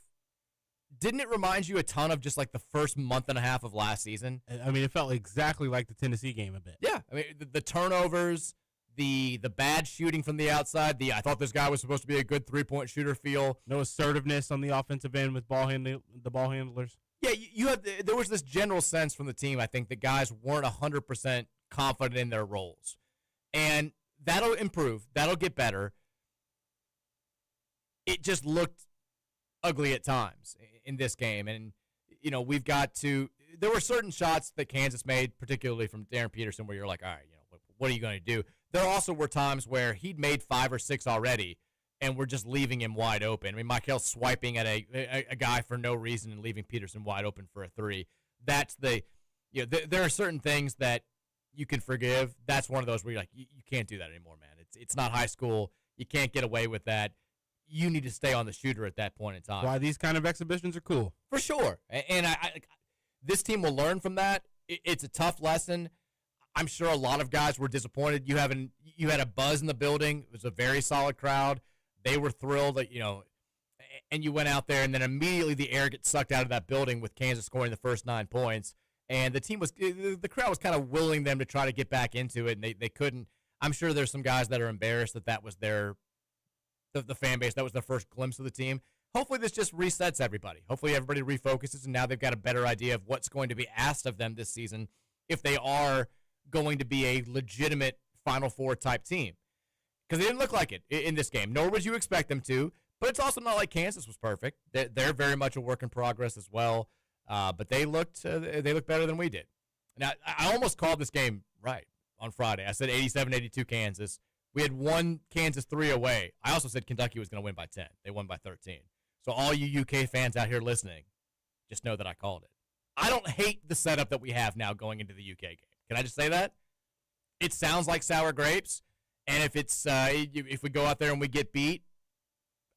didn't it remind you a ton of just like the first month and a half of last season? I mean, it felt exactly like the Tennessee game a bit. Yeah. I mean, the turnovers, the bad shooting from the outside, I thought this guy was supposed to be a good 3-point shooter feel. No assertiveness on the offensive end with the ball handlers. Yeah, there was this general sense from the team, I think, that guys weren't 100% confident in their roles. And that'll improve. That'll get better. It just looked ugly at times in this game. And, we've got to – there were certain shots that Kansas made, particularly from Darren Peterson, where you're like, all right, what are you going to do? There also were times where he'd made 5 or 6 already, and we're just leaving him wide open. I mean, Michael's swiping at a guy for no reason and leaving Peterson wide open for a 3. That's there are certain things that you can forgive. That's one of those where you're like, you can't do that anymore, man. It's not high school. You can't get away with that. You need to stay on the shooter at that point in time. Why these kind of exhibitions are cool. For sure. And this team will learn from that. It's a tough lesson. I'm sure a lot of guys were disappointed. You had a buzz in the building. It was a very solid crowd. They were thrilled that, and you went out there, and then immediately the air gets sucked out of that building with Kansas scoring the first 9 points. And the crowd was kind of willing them to try to get back into it, and they couldn't. I'm sure there's some guys that are embarrassed that was the fan base. That was their first glimpse of the team. Hopefully this just resets everybody. Hopefully everybody refocuses, and now they've got a better idea of what's going to be asked of them this season if they are going to be a legitimate Final Four type team. Because they didn't look like it in this game, nor would you expect them to. But it's also not like Kansas was perfect. They're very much a work in progress as well. But they looked better than we did. Now, I almost called this game right on Friday. I said 87-82 Kansas. We had one Kansas 3 away. I also said Kentucky was going to win by 10. They won by 13. So all you UK fans out here listening, just know that I called it. I don't hate the setup that we have now going into the UK game. Can I just say that? It sounds like sour grapes, and if we go out there and we get beat,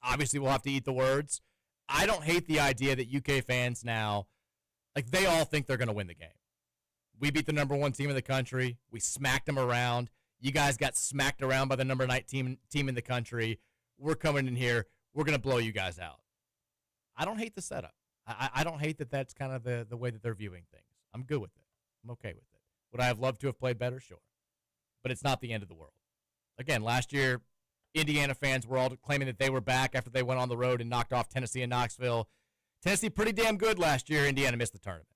obviously we'll have to eat the words. I don't hate the idea that UK fans now, like, they all think they're going to win the game. We beat the number 1 team in the country. We smacked them around. You guys got smacked around by the number 9 team in the country. We're coming in here. We're going to blow you guys out. I don't hate the setup. I don't hate that that's kind of the way that they're viewing things. I'm good with it. I'm okay with it. Would I have loved to have played better? Sure. But it's not the end of the world. Again, last year, Indiana fans were all claiming that they were back after they went on the road and knocked off Tennessee and Knoxville. Tennessee pretty damn good last year. Indiana missed the tournament.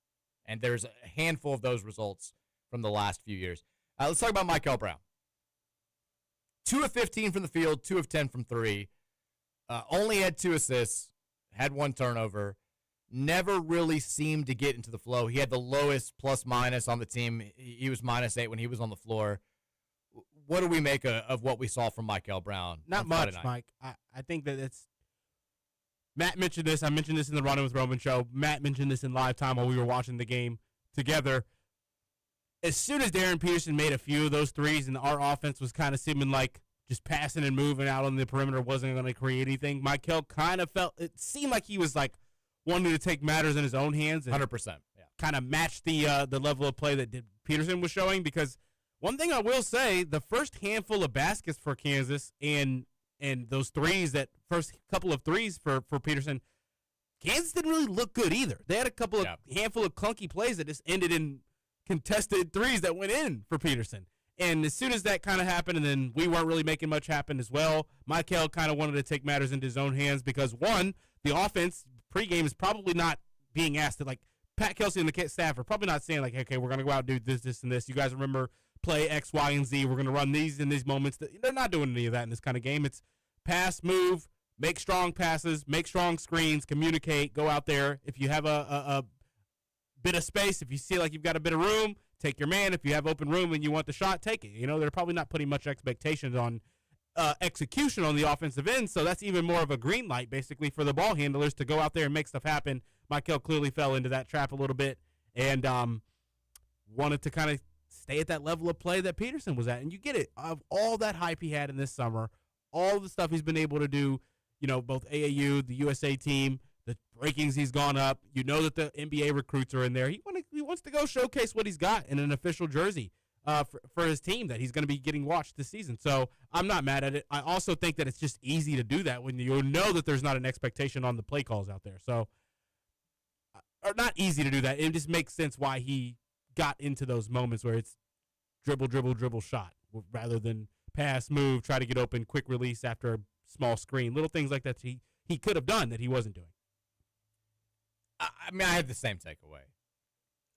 And there's a handful of those results from the last few years. Let's talk about Michael Brown. 2 of 15 from the field, 2 of 10 from 3. Only had 2 assists, had 1 turnover. Never really seemed to get into the flow. He had the lowest plus-minus on the team. He was -8 when he was on the floor. What do we make of what we saw from Michael Brown? Not much, Mike. I think that it's – Matt mentioned this. I mentioned this in the Running with Roman show. Matt mentioned this in live time while we were watching the game together. As soon as Darren Peterson made a few of those threes and our offense was kind of seeming like just passing and moving out on the perimeter wasn't going to create anything, Michael kind of felt – it seemed like he was like wanting to take matters in his own hands and 100%, yeah. Kind of match the level of play that Peterson was showing, because – one thing I will say, the first handful of baskets for Kansas and those threes, that first couple of threes for Peterson, Kansas didn't really look good either. They had a couple of handful of clunky plays that just ended in contested threes that went in for Peterson. And as soon as that kind of happened, and then we weren't really making much happen as well, Michael kind of wanted to take matters into his own hands because, one, the offense pregame is probably not being asked to, like, Pat Kelsey and the staff are probably not saying, like, okay, we're going to go out and do this, this, and this. You guys remember play X, Y, and Z. We're going to run these in these moments. They're not doing any of that in this kind of game. It's pass, move, make strong passes, make strong screens, communicate, go out there. If you have a bit of space, if you see like you've got a bit of room, take your man. If you have open room and you want the shot, take it. You know, they're probably not putting much expectations on execution on the offensive end, so that's even more of a green light, basically, for the ball handlers to go out there and make stuff happen. Michael clearly fell into that trap a little bit and wanted to kind of stay at that level of play that Peterson was at. And you get it. Of all that hype he had in this summer, all the stuff he's been able to do, you know, both AAU, the USA team, the rankings he's gone up. You know that the NBA recruits are in there. He wants to go showcase what he's got in an official jersey for his team that he's going to be getting watched this season. So I'm not mad at it. I also think that it's just easy to do that when you know that there's not an expectation on the play calls out there. So, or not easy to do that. It just makes sense why he got into those moments where it's dribble, dribble, dribble, shot, rather than pass, move, try to get open, quick release after a small screen. Little things like that he could have done that he wasn't doing. I mean, I had the same takeaway.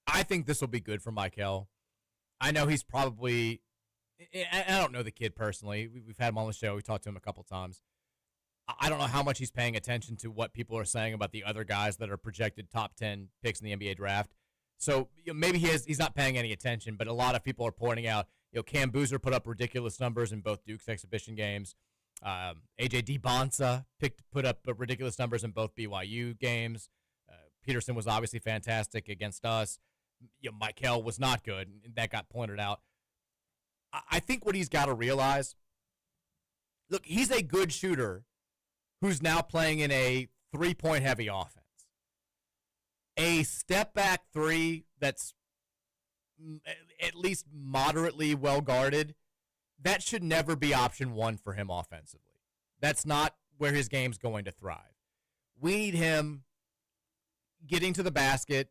I think this will be good for Michael. I know he's probably – I don't know the kid personally. We've had him on the show. We talked to him a couple times. I don't know how much he's paying attention to what people are saying about the other guys that are projected top 10 picks in the NBA draft. So maybe he's not paying any attention, but a lot of people are pointing out, Cam Boozer put up ridiculous numbers in both Duke's exhibition games. A.J. DeBonsa put up ridiculous numbers in both BYU games. Peterson was obviously fantastic against us. Michael was not good, and that got pointed out. I think what he's got to realize, look, he's a good shooter who's now playing in a three-point heavy offense. A step-back three that's at least moderately well-guarded, that should never be option one for him offensively. That's not where his game's going to thrive. We need him getting to the basket.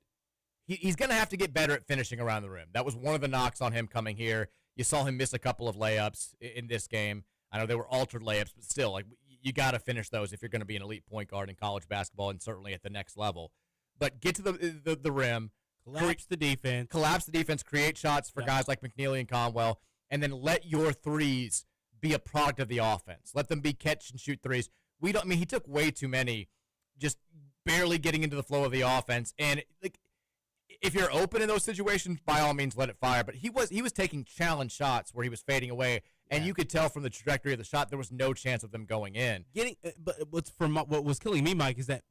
He's going to have to get better at finishing around the rim. That was one of the knocks on him coming here. You saw him miss a couple of layups in this game. I know they were altered layups, but still, like, you got to finish those if you're going to be an elite point guard in college basketball and certainly at the next level. But get to the rim. Collapse the defense. Create shots for guys like McNeely and Conwell, and then let your threes be a product of the offense. Let them be catch and shoot threes. He took way too many, just barely getting into the flow of the offense. And like, if you're open in those situations, by all means, let it fire. But he was taking challenge shots where he was fading away, and you could tell from the trajectory of the shot there was no chance of them going in. But what was killing me, Mike, is that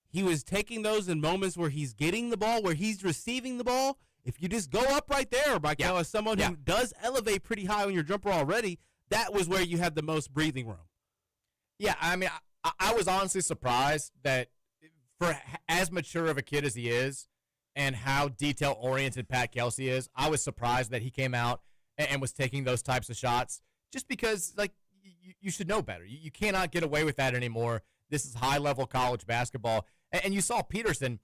he was taking those in moments where he's getting the ball, where he's receiving the ball. If you just go up right there, Michael, as someone who does elevate pretty high on your jumper already, that was where you had the most breathing room. Yeah, I mean, I was honestly surprised that for as mature of a kid as he is and how detail-oriented Pat Kelsey is, I was surprised that he came out and was taking those types of shots just because, like, you should know better. You cannot get away with that anymore. This is high-level college basketball. And you saw Peterson,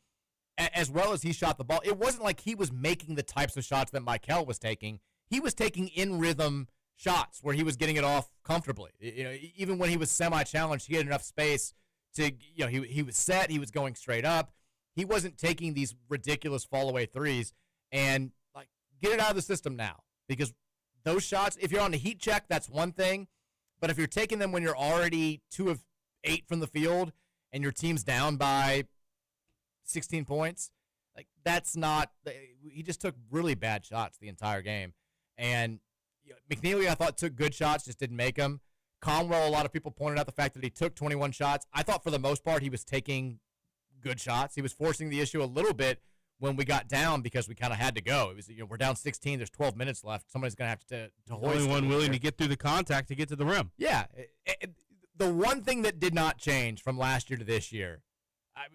as well as he shot the ball, it wasn't like he was making the types of shots that Michael was taking. He was taking in-rhythm shots where he was getting it off comfortably. You know, even when he was semi-challenged, he had enough space to, you know, he was set, he was going straight up. He wasn't taking these ridiculous fall-away threes. And, like, get it out of the system now, because those shots, if you're on the heat check, that's one thing. But if you're taking them when you're already 2 of 8 from the field and your team's down by 16 points, like, that's not – he just took really bad shots the entire game. And you know, McNeely, I thought, took good shots, just didn't make them. Conwell, a lot of people pointed out the fact that he took 21 shots. I thought for the most part he was taking good shots. He was forcing the issue a little bit when we got down because we kind of had to go. It was, you know, we're down 16. There's 12 minutes left. Somebody's going to have to hoist. Only one willing to get through the contact to get to the rim. Yeah. The one thing that did not change from last year to this year,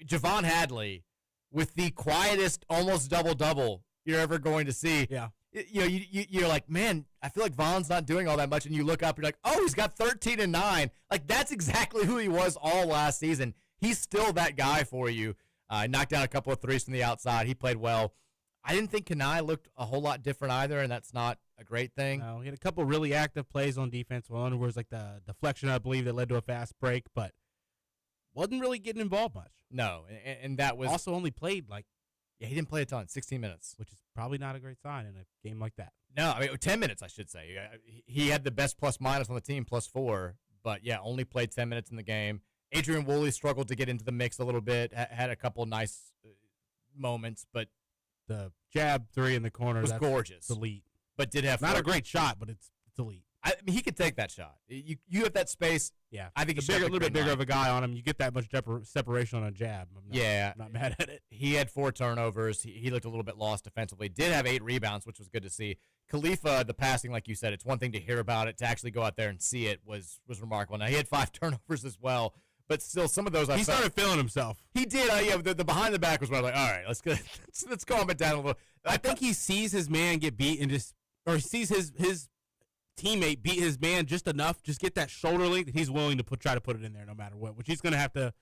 Javon Hadley with the quietest almost double-double you're ever going to see. Yeah. You know, you're like, man, I feel like Von's not doing all that much. And you look up, you're like, oh, he's got 13 and 9. Like, that's exactly who he was all last season. He's still that guy for you. Knocked down a couple of threes from the outside. He played well. I didn't think Kenai looked a whole lot different either, and that's not a great thing. No, he had a couple really active plays on defense. One was like the deflection, I believe, that led to a fast break, but wasn't really getting involved much. No, and that was also only played like. Yeah, he didn't play a ton, 16 minutes. Which is probably not a great sign in a game like that. No, I mean, 10 minutes, I should say. He had the best plus-minus on the team, +4. But, yeah, only played 10 minutes in the game. Adrian Woolley struggled to get into the mix a little bit, had a couple nice moments. But the jab three in the corner was gorgeous. Elite. But did have not a great shot, but it's elite. I mean, he could take that shot. You have that space. Yeah, I think a little bit bigger of a guy on him. You get that much separation on a jab. I'm not mad at it. He had 4 turnovers. He looked a little bit lost defensively. Did have 8 rebounds, which was good to see. Khalifa, the passing, like you said, it's one thing to hear about it. To actually go out there and see it was remarkable. Now, he had 5 turnovers as well, but still, some of those he started feeling himself. He did. Yeah, the behind the back was where I was like, all right, let's calm it down a little. I think he sees his man get beat or sees his teammate beat his man just enough, just get that shoulder length, he's willing to try to put it in there no matter what, which he's going to have to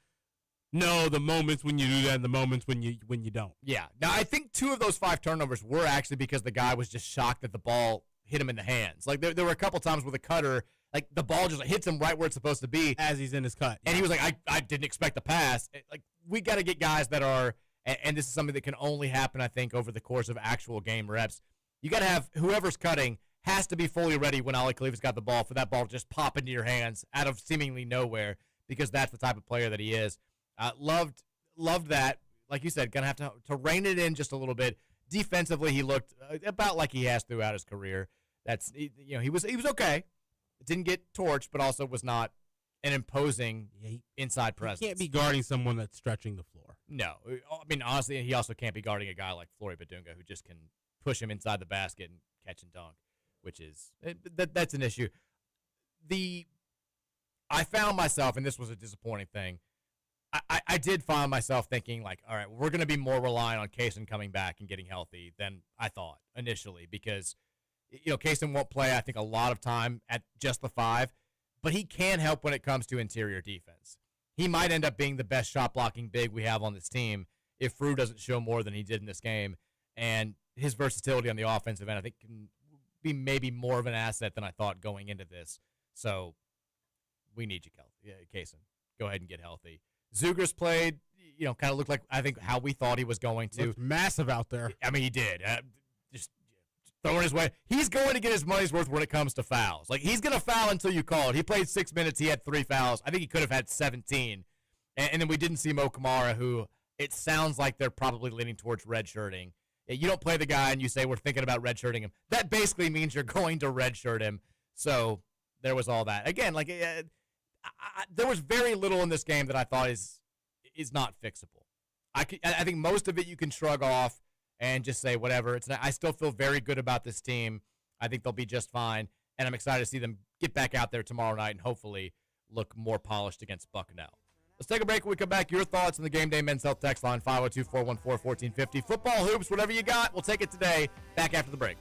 know the moments when you do that and the moments when you don't. Yeah. Now, I think 2 of those 5 turnovers were actually because the guy was just shocked that the ball hit him in the hands. Like, there were a couple times with a cutter, like, the ball just hits him right where it's supposed to be. As he's in his cut. And he was like, I didn't expect the pass. Like, we got to get guys that are, and this is something that can only happen, I think, over the course of actual game reps. You got to have whoever's cutting has to be fully ready when Ali Khalifa's got the ball for that ball to just pop into your hands out of seemingly nowhere, because that's the type of player that he is. Loved that. Like you said, going to have to rein it in just a little bit. Defensively, he looked about like he has throughout his career. He was okay. Didn't get torched, but also was not an imposing inside presence. He can't be guarding someone that's stretching the floor. No. I mean, honestly, he also can't be guarding a guy like Flory Badunga, who just can push him inside the basket and catch and dunk, which is that's an issue. I found myself, and this was a disappointing thing, I did find myself thinking, like, all right, we're going to be more reliant on Kaysen coming back and getting healthy than I thought initially, because, you know, Kaysen won't play, I think, a lot of time at just the 5, but he can help when it comes to interior defense. He might end up being the best shot-blocking big we have on this team if Frew doesn't show more than he did in this game, and his versatility on the offensive end, I think, can be maybe more of an asset than I thought going into this. So we need you, Kaysen. Go ahead and get healthy. Zugras played, you know, kind of looked like, I think, how we thought he was going to. Looked massive out there. I mean, he did. Just throwing his way. He's going to get his money's worth when it comes to fouls. Like, he's going to foul until you call it. He played 6 minutes. He had 3 fouls. I think he could have had 17. And then we didn't see Mo Kamara, who it sounds like they're probably leaning towards redshirting. You don't play the guy and you say we're thinking about redshirting him. That basically means you're going to redshirt him. So there was all that. Again, like, there was very little in this game that I thought is is not fixable. I think most of it you can shrug off and just say whatever. I still feel very good about this team. I think they'll be just fine, and I'm excited to see them get back out there tomorrow night and hopefully look more polished against Bucknell. Let's take a break. When we come back, your thoughts on the Game Day Men's Health text line, 502-414-1450. Football, hoops, whatever you got, we'll take it today. Back after the break.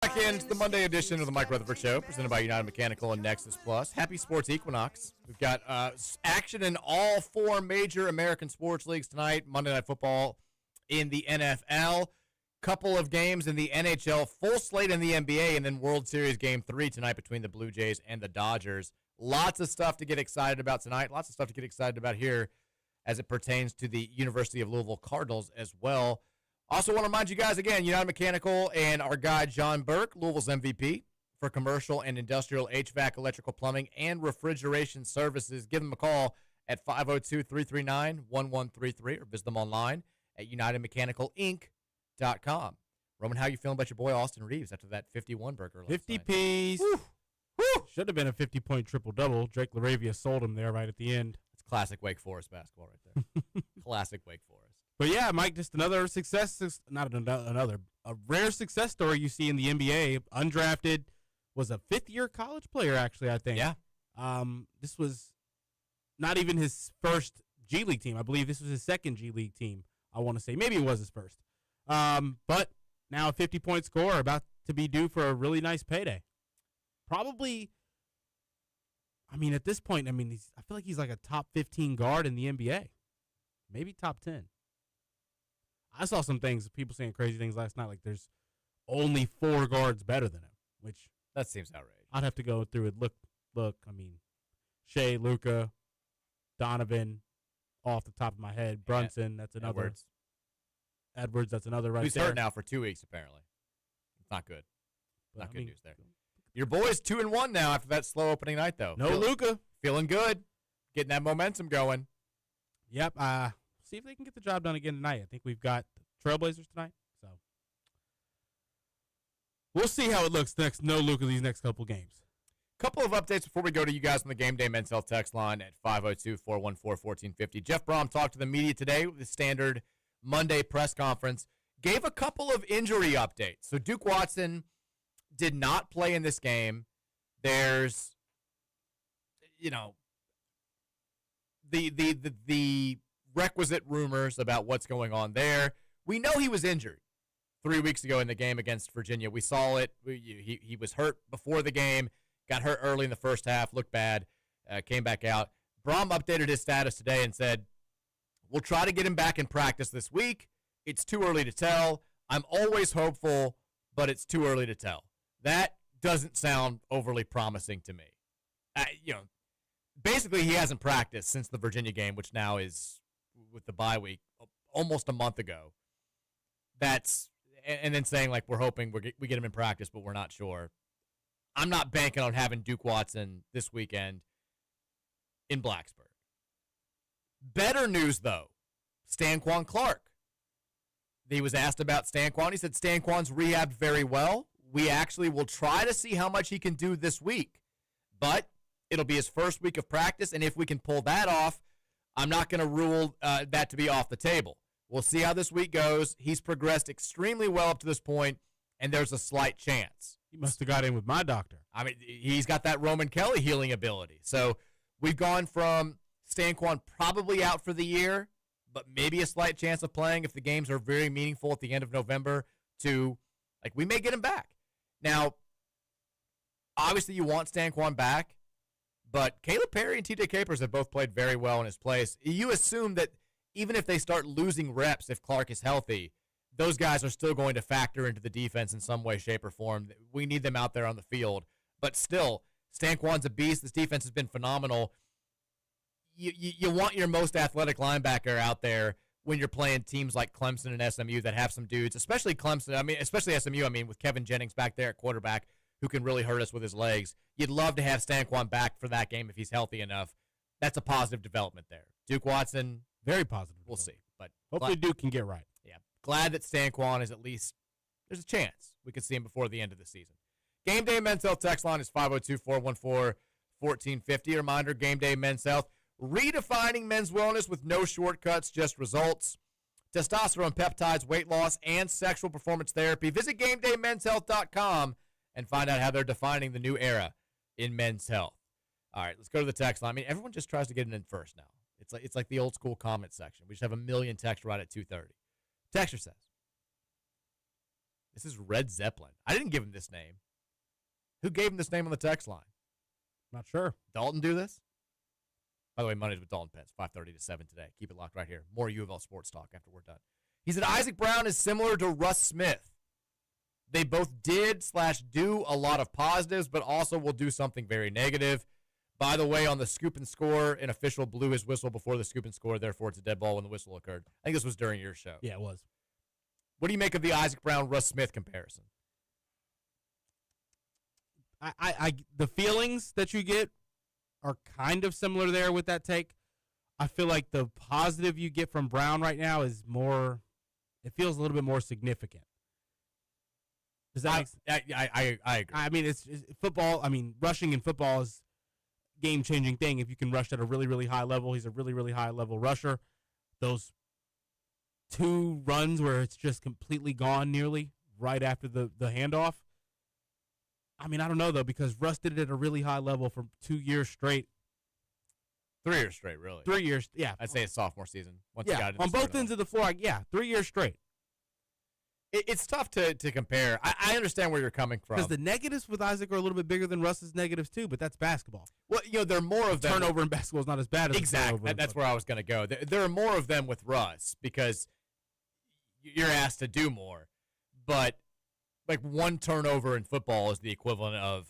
Back into the Monday edition of the Mike Rutherford Show, presented by United Mechanical and Nexus Plus. Happy Sports Equinox. We've got action in all four major American sports leagues tonight. Monday Night Football in the NFL. Couple of games in the NHL. Full slate in the NBA. And then World Series Game 3 tonight between the Blue Jays and the Dodgers. Lots of stuff to get excited about tonight. Lots of stuff to get excited about here as it pertains to the University of Louisville Cardinals as well. Also want to remind you guys again, United Mechanical and our guy John Burke, Louisville's MVP for commercial and industrial HVAC, electrical plumbing, and refrigeration services. Give them a call at 502-339-1133 or visit them online at UnitedMechanicalInc.com. Roman, how you feeling about your boy Austin Reeves after that 51 burger? 50 piece. Should have been a 50-point triple-double. Drake LaRavia sold him there right at the end. It's classic Wake Forest basketball right there. Classic Wake Forest. But yeah, Mike, just another success, a rare success story you see in the NBA. Undrafted, was a fifth-year college player, actually, I think. Yeah. This was not even his first G League team. I believe this was his second G League team, I want to say. Maybe it was his first. But now a 50-point scorer about to be due for a really nice payday. Probably, I mean, at this point, I feel like he's like a top 15 guard in the NBA, maybe top 10. I saw some things, people saying crazy things last night, like there's only 4 guards better than him, which that seems outrageous. I'd have to go through and look. I mean, Shea, Luka, Donovan, off the top of my head. Brunson, that's another. Edwards, that's another right Who's there. hurt now for 2 weeks, apparently. It's not good. Not good news there. Your boy's 2-1 now after that slow opening night, though. No Luka. Feeling good. Getting that momentum going. Yep. See if they can get the job done again tonight. I think we've got Trailblazers tonight. So we'll see how it looks next. No Luka these next couple games. Couple of updates before we go to you guys on the Game Day Men's Health text line at 502-414-1450. Jeff Brom talked to the media today with the standard Monday press conference. Gave a couple of injury updates. So Duke Watson did not play in this game. There's, the requisite rumors about what's going on there. We know he was injured 3 weeks ago in the game against Virginia. We saw it. He was hurt before the game, got hurt early in the first half, looked bad, came back out. Brom updated his status today and said, we'll try to get him back in practice this week. It's too early to tell. I'm always hopeful, but it's too early to tell. That doesn't sound overly promising to me. Basically he hasn't practiced since the Virginia game, which now is with the bye week, almost a month ago. And then saying like we're hoping we get him in practice, but we're not sure. I'm not banking on having Duke Watson this weekend in Blacksburg. Better news though, Stanquan Clark. He was asked about Stanquan. He said Stanquan's rehabbed very well. We actually will try to see how much he can do this week, but it'll be his first week of practice, and if we can pull that off, I'm not going to rule that to be off the table. We'll see how this week goes. He's progressed extremely well up to this point, and there's a slight chance. He must have got in with my doctor. I mean, he's got that Roman Kelly healing ability. So we've gone from Stanquan probably out for the year, but maybe a slight chance of playing if the games are very meaningful at the end of November to, like, we may get him back. Now, obviously you want Stanquan back, but Caleb Perry and TJ Capers have both played very well in his place. You assume that even if they start losing reps, if Clark is healthy, those guys are still going to factor into the defense in some way, shape, or form. We need them out there on the field. But still, Stanquan's a beast. This defense has been phenomenal. You want your most athletic linebacker out there when you're playing teams like Clemson and SMU that have some dudes, especially Clemson. Especially SMU. With Kevin Jennings back there at quarterback who can really hurt us with his legs. You'd love to have Stanquan back for that game if he's healthy enough. That's a positive development there. Duke Watson, very positive. We'll see. But hopefully Duke can get right. Yeah. Glad that Stanquan is at least, there's a chance we could see him before the end of the season. Game Day Men's Health text line is 502-414-1450. Reminder, Game Day Men's Health, redefining men's wellness with no shortcuts, just results. Testosterone, peptides, weight loss, and sexual performance therapy. Visit GameDayMen'sHealth.com and find out how they're defining the new era in men's health. All right, let's go to the text line. Everyone just tries to get it in first now. It's like the old school comment section. We just have a million texts right at 2:30. Texter says, this is Red Zeppelin. I didn't give him this name. Who gave him this name on the text line? Not sure. Dalton do this? By the way, Mondays with Dalton Pence, 5:30 to 7 today. Keep it locked right here. More U of L sports talk after we're done. He said Isaac Brown is similar to Russ Smith. They both did/do a lot of positives, but also will do something very negative. By the way, on the scoop and score, an official blew his whistle before the scoop and score. Therefore, it's a dead ball when the whistle occurred. I think this was during your show. Yeah, it was. What do you make of the Isaac Brown-Russ Smith comparison? The feelings that you get are kind of similar there with that take. I feel like the positive you get from Brown right now is more, it feels a little bit more significant. Does that make sense? I agree. It's football. Rushing in football is a game-changing thing. If you can rush at a really, really high level, he's a really, really high-level rusher. Those two runs where it's just completely gone nearly right after the handoff. I don't know, though, because Russ did it at a really high level for 2 years straight. 3 years straight, really. 3 years, yeah. I'd say it's sophomore season. On both ends of the floor, 3 years straight. It's tough to compare. I understand where you're coming from. Because the negatives with Isaac are a little bit bigger than Russ's negatives, too, but that's basketball. Well, there are more of them. Turnover in basketball is not as bad as exactly. That's where I was going to go. There are more of them with Russ because you're asked to do more. But, like, 1 turnover in football is the equivalent of,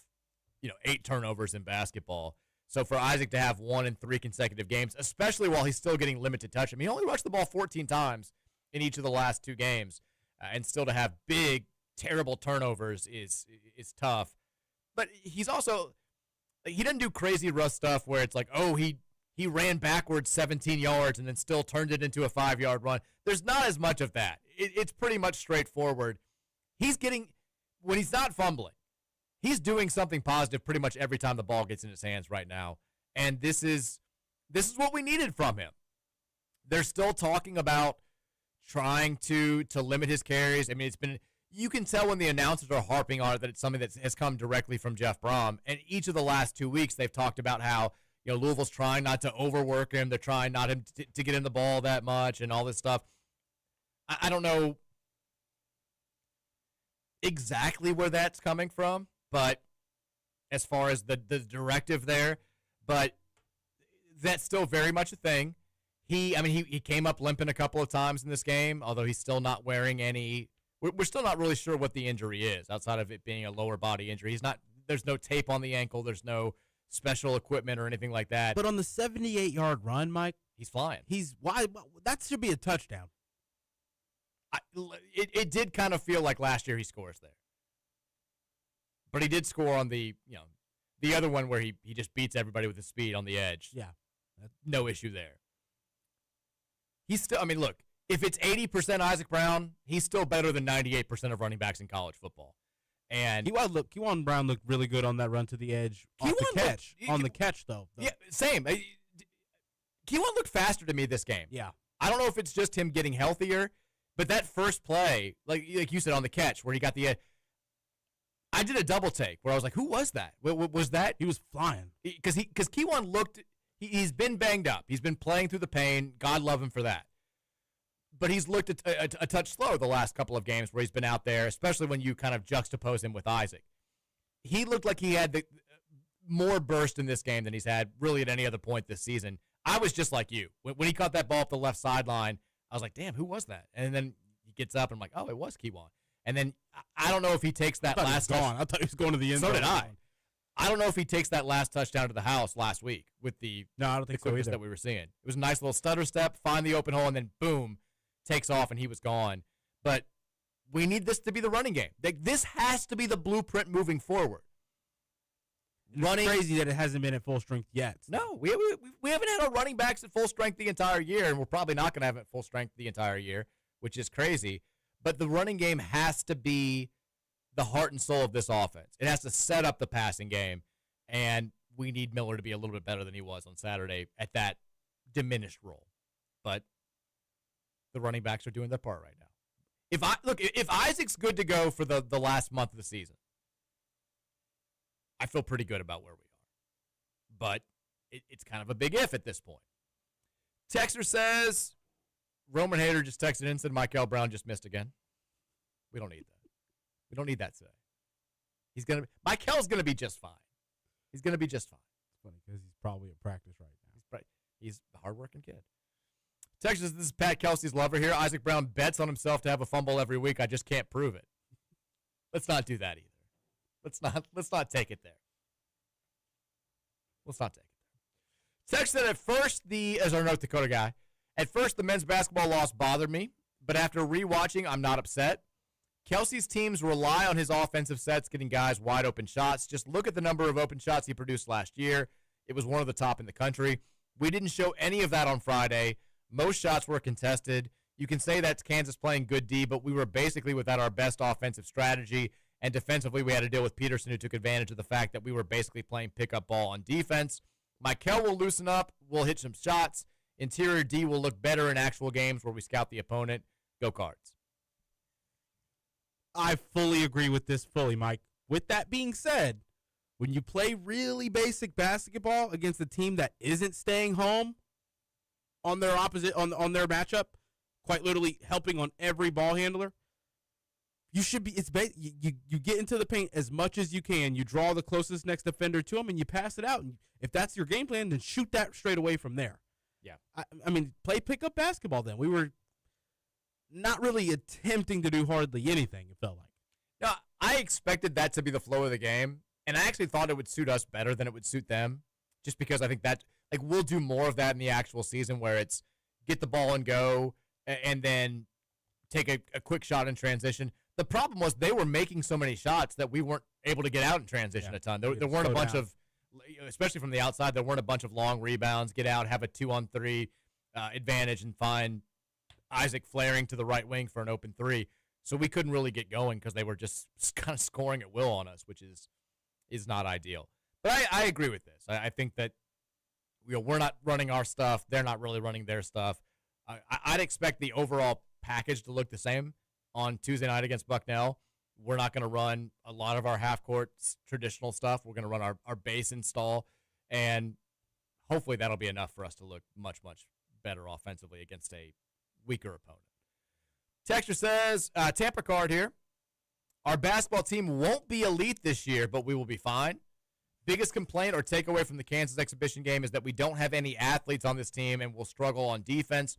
8 turnovers in basketball. So for Isaac to have 1 in 3 consecutive games, especially while he's still getting limited touch. I mean, he only rushed the ball 14 times in each of the last 2 games. And still to have big, terrible turnovers is tough. But he's also he doesn't do crazy Russ stuff where it's like, oh, he ran backwards 17 yards and then still turned it into a 5-yard run. There's not as much of that. It's pretty much straightforward. When he's not fumbling, he's doing something positive pretty much every time the ball gets in his hands right now. And this is what we needed from him. They're still talking about trying to limit his carries. I mean, you can tell when the announcers are harping on it that it's something that has come directly from Jeff Brom. And each of the last 2 weeks, they've talked about how, Louisville's trying not to overwork him. They're trying not him to get in the ball that much and all this stuff. I don't know exactly where that's coming from, but as far as the directive there, but that's still very much a thing. He came up limping a couple of times in this game, although he's still not wearing any. We're still not really sure what the injury is outside of it being a lower body injury. There's no tape on the ankle. There's no special equipment or anything like that. But on the 78-yard run, Mike, he's flying. That should be a touchdown. It did kind of feel like last year he scores there, but he did score on the other one where he just beats everybody with his speed on the edge. Yeah, no issue there. He's still, look, if it's 80% Isaac Brown, he's still better than 98% of running backs in college football. And Kewan Brown looked really good on that run to the edge. On the catch, though. Yeah, same. Kewan looked faster to me this game. Yeah. I don't know if it's just him getting healthier, but that first play, like you said on the catch where he got the edge, I did a double take where I was like, who was that? Was that? He was flying. Because Kewan looked. He's been banged up. He's been playing through the pain. God love him for that. But he's looked a touch slow the last couple of games where he's been out there, especially when you kind of juxtapose him with Isaac. He looked like he had the more burst in this game than he's had really at any other point this season. I was just like you. When he caught that ball up the left sideline, I was like, damn, who was that? And then he gets up, and I'm like, oh, it was Kewan. And then I don't know if he takes that last touchdown. I thought he was going to the end zone. So did I. I don't know if he takes that last touchdown to the house last week with I don't think quickness that we were seeing. It was a nice little stutter step, find the open hole, and then boom, takes off, and he was gone. But we need this to be the running game. This has to be the blueprint moving forward. It's crazy that it hasn't been at full strength yet. No, we haven't had our running backs at full strength the entire year, and we're probably not going to have it at full strength the entire year, which is crazy. But the running game has to be the heart and soul of this offense. It has to set up the passing game, and we need Miller to be a little bit better than he was on Saturday at that diminished role. But the running backs are doing their part right now. If Isaac's good to go for the last month of the season, I feel pretty good about where we are. But it's kind of a big if at this point. Texter says, Roman Hader just texted in and said Michael Brown just missed again. We don't need that. We don't need that today. Michael's gonna be just fine. He's gonna be just fine. It's funny because he's probably at practice right now. He's a hardworking kid. Texas, this is Pat Kelsey's lover here. Isaac Brown bets on himself to have a fumble every week. I just can't prove it. Let's not do that either. Let's not take it there. Let's not take it there. Text said at first as our North Dakota guy, at first the men's basketball loss bothered me, but after rewatching, I'm not upset. Kelsey's teams rely on his offensive sets getting guys wide open shots. Just look at the number of open shots he produced last year. It was one of the top in the country. We didn't show any of that on Friday. Most shots were contested. You can say that's Kansas playing good D, but we were basically without our best offensive strategy. And defensively, we had to deal with Peterson, who took advantage of the fact that we were basically playing pickup ball on defense. Michael will loosen up. We'll hit some shots. Interior D will look better in actual games where we scout the opponent. Go Cards. I fully agree with this Mike. With that being said, when you play really basic basketball against a team that isn't staying home on their opposite on their matchup, quite literally helping on every ball handler, you should be. You get into the paint as much as you can. You draw the closest next defender to him, and you pass it out. And if that's your game plan, then shoot that straight away from there. Yeah. I mean, play pickup basketball. Then we were not really attempting to do hardly anything. It felt like. No, I expected that to be the flow of the game, and I actually thought it would suit us better than it would suit them, just because I think that we'll do more of that in the actual season, where it's get the ball and go, and then take a quick shot in transition. The problem was they were making so many shots that we weren't able to get out in transition a ton. There weren't a bunch of, especially from the outside, there weren't a bunch of long rebounds, get out, have a 2-on-3 advantage, and find Isaac flaring to the right wing for an open three. So we couldn't really get going because they were just kind of scoring at will on us, which is not ideal. But I agree with this. I think that we're not running our stuff. They're not really running their stuff. I'd expect the overall package to look the same on Tuesday night against Bucknell. We're not going to run a lot of our half-court traditional stuff. We're going to run our base install, and hopefully that'll be enough for us to look much, much better offensively against a weaker opponent. Texture says, Tampa card here. Our basketball team won't be elite this year, but we will be fine. Biggest complaint or takeaway from the Kansas exhibition game is that we don't have any athletes on this team and will struggle on defense.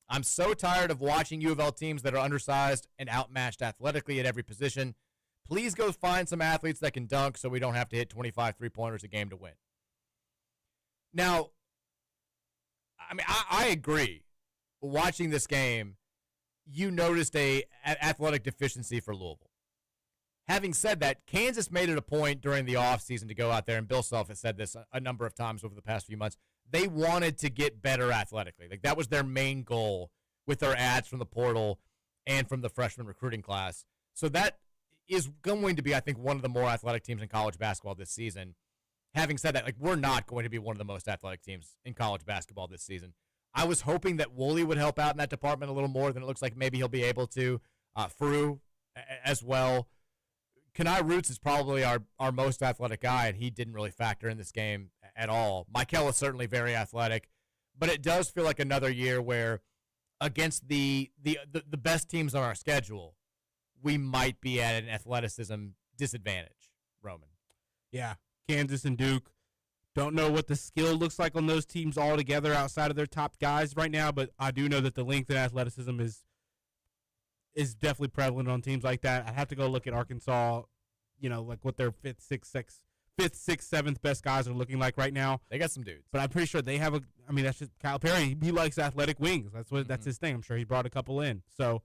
I'm so tired of watching U of L teams that are undersized and outmatched athletically at every position. Please go find some athletes that can dunk so we don't have to hit 25 three-pointers a game to win. Now, I mean, I agree. Watching this game, you noticed a athletic deficiency for Louisville. Having said that, Kansas made it a point during the offseason to go out there, and Bill Self has said this a number of times over the past few months. They wanted to get better athletically. Like, that was their main goal with their ads from the portal and from the freshman recruiting class. So that is going to be, I think, one of the more athletic teams in college basketball this season. Having said that, we're not going to be one of the most athletic teams in college basketball this season. I was hoping that Woolley would help out in that department a little more than it looks like maybe he'll be able to. Frew as well. Kenai Roots is probably our most athletic guy, and he didn't really factor in this game at all. Michael is certainly very athletic, but it does feel like another year where against the best teams on our schedule, we might be at an athleticism disadvantage, Roman. Yeah, Kansas and Duke. Don't know what the skill looks like on those teams altogether outside of their top guys right now, but I do know that the length and athleticism is definitely prevalent on teams like that. I'd have to go look at Arkansas, what their fifth, sixth, seventh best guys are looking like right now. They got some dudes. But I'm pretty sure they have that's just Kyle Perry. He likes athletic wings. That's his thing. I'm sure he brought a couple in. So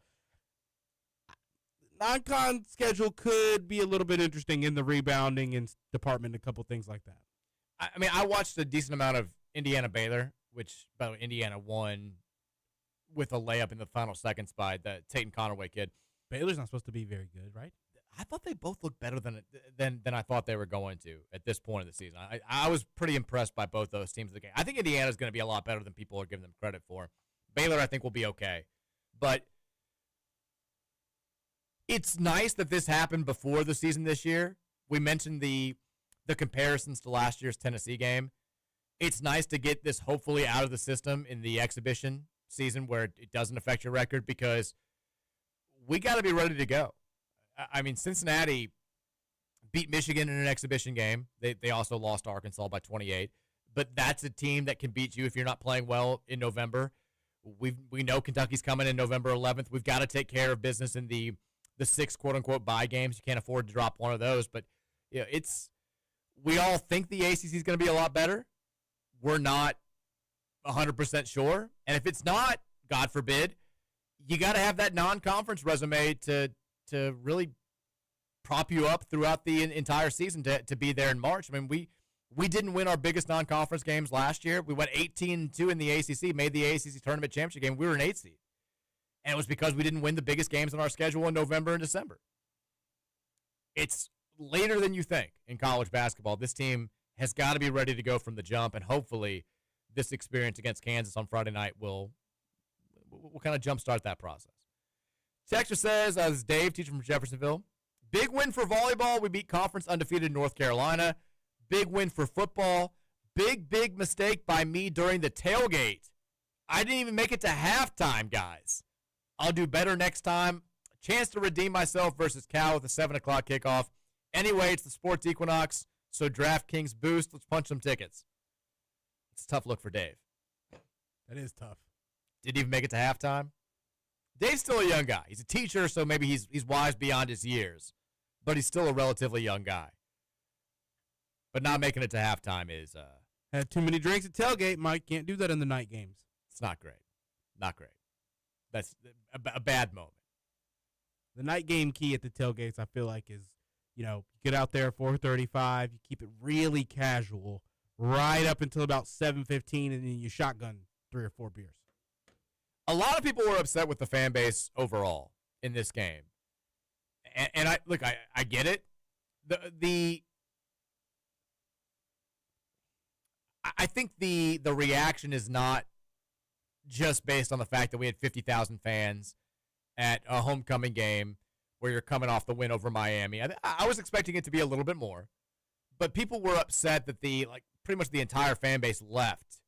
non-con schedule could be a little bit interesting in the rebounding and department, a couple things like that. I mean, I watched a decent amount of Indiana-Baylor, which, by the way, Indiana won with a layup in the final seconds by the Tate Conaway kid. Baylor's not supposed to be very good, right? I thought they both looked better than I thought they were going to at this point of the season. I was pretty impressed by both those teams in the game. I think Indiana's going to be a lot better than people are giving them credit for. Baylor, I think, will be okay. But it's nice that this happened before the season this year. We mentioned the comparisons to last year's Tennessee game. It's nice to get this hopefully out of the system in the exhibition season where it doesn't affect your record, because we got to be ready to go. I mean, Cincinnati beat Michigan in an exhibition game. They also lost to Arkansas by 28. But that's a team that can beat you if you're not playing well in November. We know Kentucky's coming in November 11th. We've got to take care of business in the 6 quote-unquote bye games. You can't afford to drop one of those. But we all think the ACC is going to be a lot better. We're not 100% sure. And if it's not, God forbid, you got to have that non-conference resume to really prop you up throughout the entire season to be there in March. I mean, we didn't win our biggest non-conference games last year. We went 18-2 in the ACC, made the ACC tournament championship game. We were an 8 seed. And it was because we didn't win the biggest games on our schedule in November and December. It's later than you think in college basketball. This team has got to be ready to go from the jump, and hopefully this experience against Kansas on Friday night will kind of jumpstart that process. Texture says, this is Dave, teacher from Jeffersonville. Big win for volleyball. We beat conference undefeated North Carolina. Big win for football. Big mistake by me during the tailgate. I didn't even make it to halftime, guys. I'll do better next time. chance to redeem myself versus Cal with a 7 o'clock kickoff. Anyway, it's the sports equinox, so DraftKings boost. Let's punch some tickets. It's a tough look for Dave. That is tough. Didn't even make it to halftime. Dave's still a young guy. He's a teacher, so maybe he's wise beyond his years. But he's still a relatively young guy. But not making it to halftime is... Had too many drinks at tailgate, Mike. Can't do that in the night games. It's not great. Not great. That's a bad moment. The night game key at the tailgates, I feel like, is, you get out there at 4:35, you keep it really casual right up until about 7:15, and then you shotgun 3 or 4 beers. A lot of people were upset with the fan base overall in this game. And I get it. I think the reaction is not just based on the fact that we had 50,000 fans at a homecoming game where you're coming off the win over Miami. I was expecting it to be a little bit more, but people were upset that pretty much the entire fan base left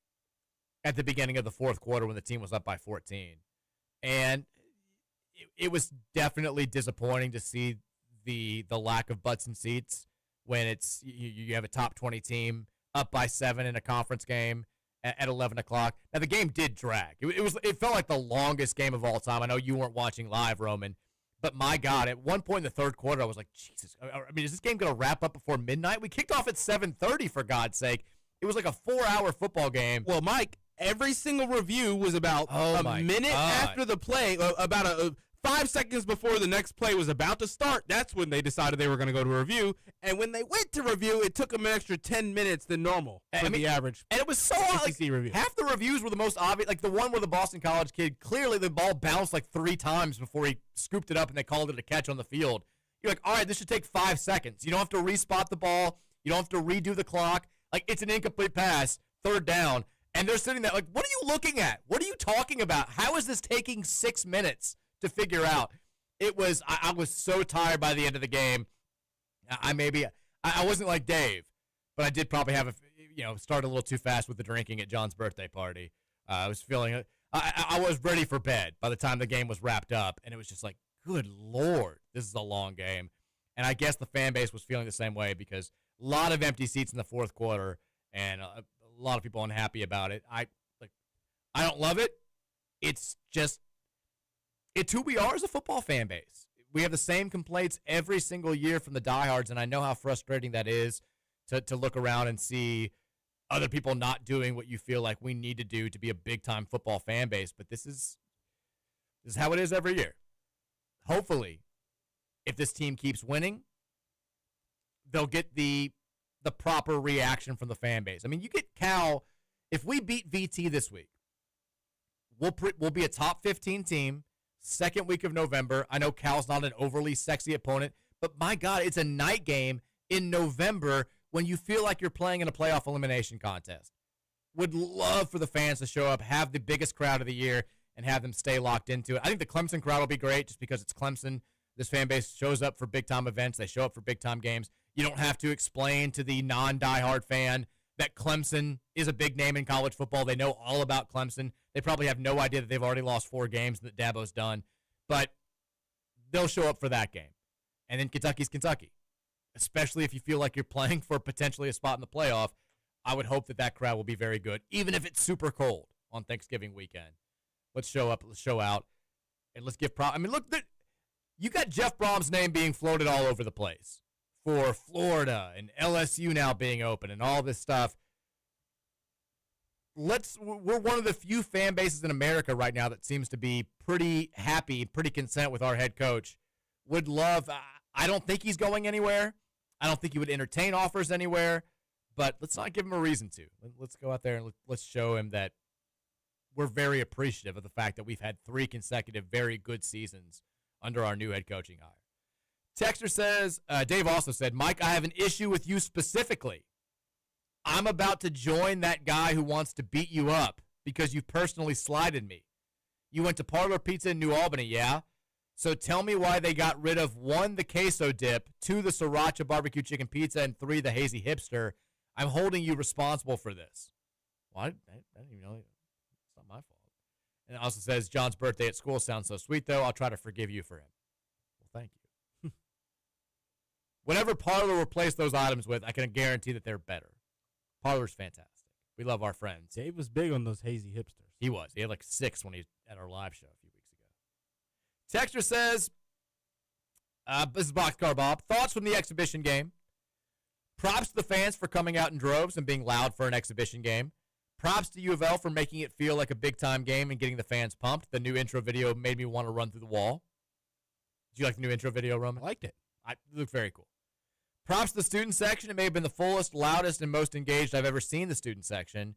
at the beginning of the fourth quarter when the team was up by 14. And it was definitely disappointing to see the lack of butts and seats when it's you have a top 20 team up by 7 in a conference game at 11 o'clock. Now, the game did drag. It felt like the longest game of all time. I know you weren't watching live, Roman, but my God, at one point in the third quarter, I was like, Jesus. I mean, is this game going to wrap up before midnight? We kicked off at 7:30, for God's sake. It was like a 4-hour football game. Well, Mike, every single review was about a minute after the play, about 5 seconds before the next play was about to start. That's when they decided they were going to go to a review. And when they went to review, it took them an extra 10 minutes than normal for the average. And it was so odd. Review. Half the reviews were the most obvious. Like the one where the Boston College kid, clearly the ball bounced like 3 times before he scooped it up and they called it a catch on the field. You're like, all right, this should take 5 seconds. You don't have to respot the ball. You don't have to redo the clock. Like, it's an incomplete pass, 3rd down. And they're sitting there like, what are you looking at? What are you talking about? How is this taking 6 minutes to figure out? I was so tired by the end of the game. I wasn't like Dave, but I did probably have start a little too fast with the drinking at John's birthday party. I was feeling I was ready for bed by the time the game was wrapped up, and it was just like, good Lord, this is a long game. And I guess the fan base was feeling the same way because a lot of empty seats in the fourth quarter, and a lot of people unhappy about it. I don't love it. It's who we are as a football fan base. We have the same complaints every single year from the diehards, and I know how frustrating that is to look around and see other people not doing what you feel like we need to do to be a big-time football fan base. But this is how it is every year. Hopefully, if this team keeps winning, they'll get the proper reaction from the fan base. I mean, you get Cal. If we beat VT this week, we'll be a top 15 team. Second week of November. I know Cal's not an overly sexy opponent, but my God, it's a night game in November when you feel like you're playing in a playoff elimination contest. Would love for the fans to show up, have the biggest crowd of the year, and have them stay locked into it. I think the Clemson crowd will be great just because it's Clemson. This fan base shows up for big-time events. They show up for big-time games. You don't have to explain to the non-diehard fan that Clemson is a big name in college football. They know all about Clemson. They probably have no idea that they've already lost 4 games that Dabo's done. But they'll show up for that game. And then Kentucky's Kentucky. Especially if you feel like you're playing for potentially a spot in the playoff, I would hope that crowd will be very good, even if it's super cold on Thanksgiving weekend. Let's show up, let's show out, and let's give props. I mean, look, you got Jeff Brom's name being floated all over the place for Florida and LSU now being open and all this stuff. We're one of the few fan bases in America right now that seems to be pretty happy, pretty content with our head coach. Would love, I don't think he's going anywhere. I don't think he would entertain offers anywhere, but let's not give him a reason to. Let's go out there and let's show him that we're very appreciative of the fact that we've had 3 consecutive very good seasons under our new head coaching hire. Texter says, Dave also said, Mike, I have an issue with you specifically. I'm about to join that guy who wants to beat you up because you personally slighted me. You went to Parlor Pizza in New Albany, yeah? So tell me why they got rid of 1, the queso dip, 2, the sriracha barbecue chicken pizza, and 3, the hazy hipster. I'm holding you responsible for this. Well, I didn't even know. It's not my fault. And it also says, John's birthday at school sounds so sweet, though. I'll try to forgive you for him. Thank you. Whatever Parlor replaced those items with, I can guarantee that they're better. Parlor's fantastic. We love our friends. Dave was big on those hazy hipsters. He was. He had like 6 when he was at our live show a few weeks ago. Texter says, this is Boxcar Bob. Thoughts from the exhibition game. Props to the fans for coming out in droves and being loud for an exhibition game. Props to U of L for making it feel like a big-time game and getting the fans pumped. The new intro video made me want to run through the wall. Did you like the new intro video, Roman? I liked it. It looked very cool. Props to the student section. It may have been the fullest, loudest, and most engaged I've ever seen the student section.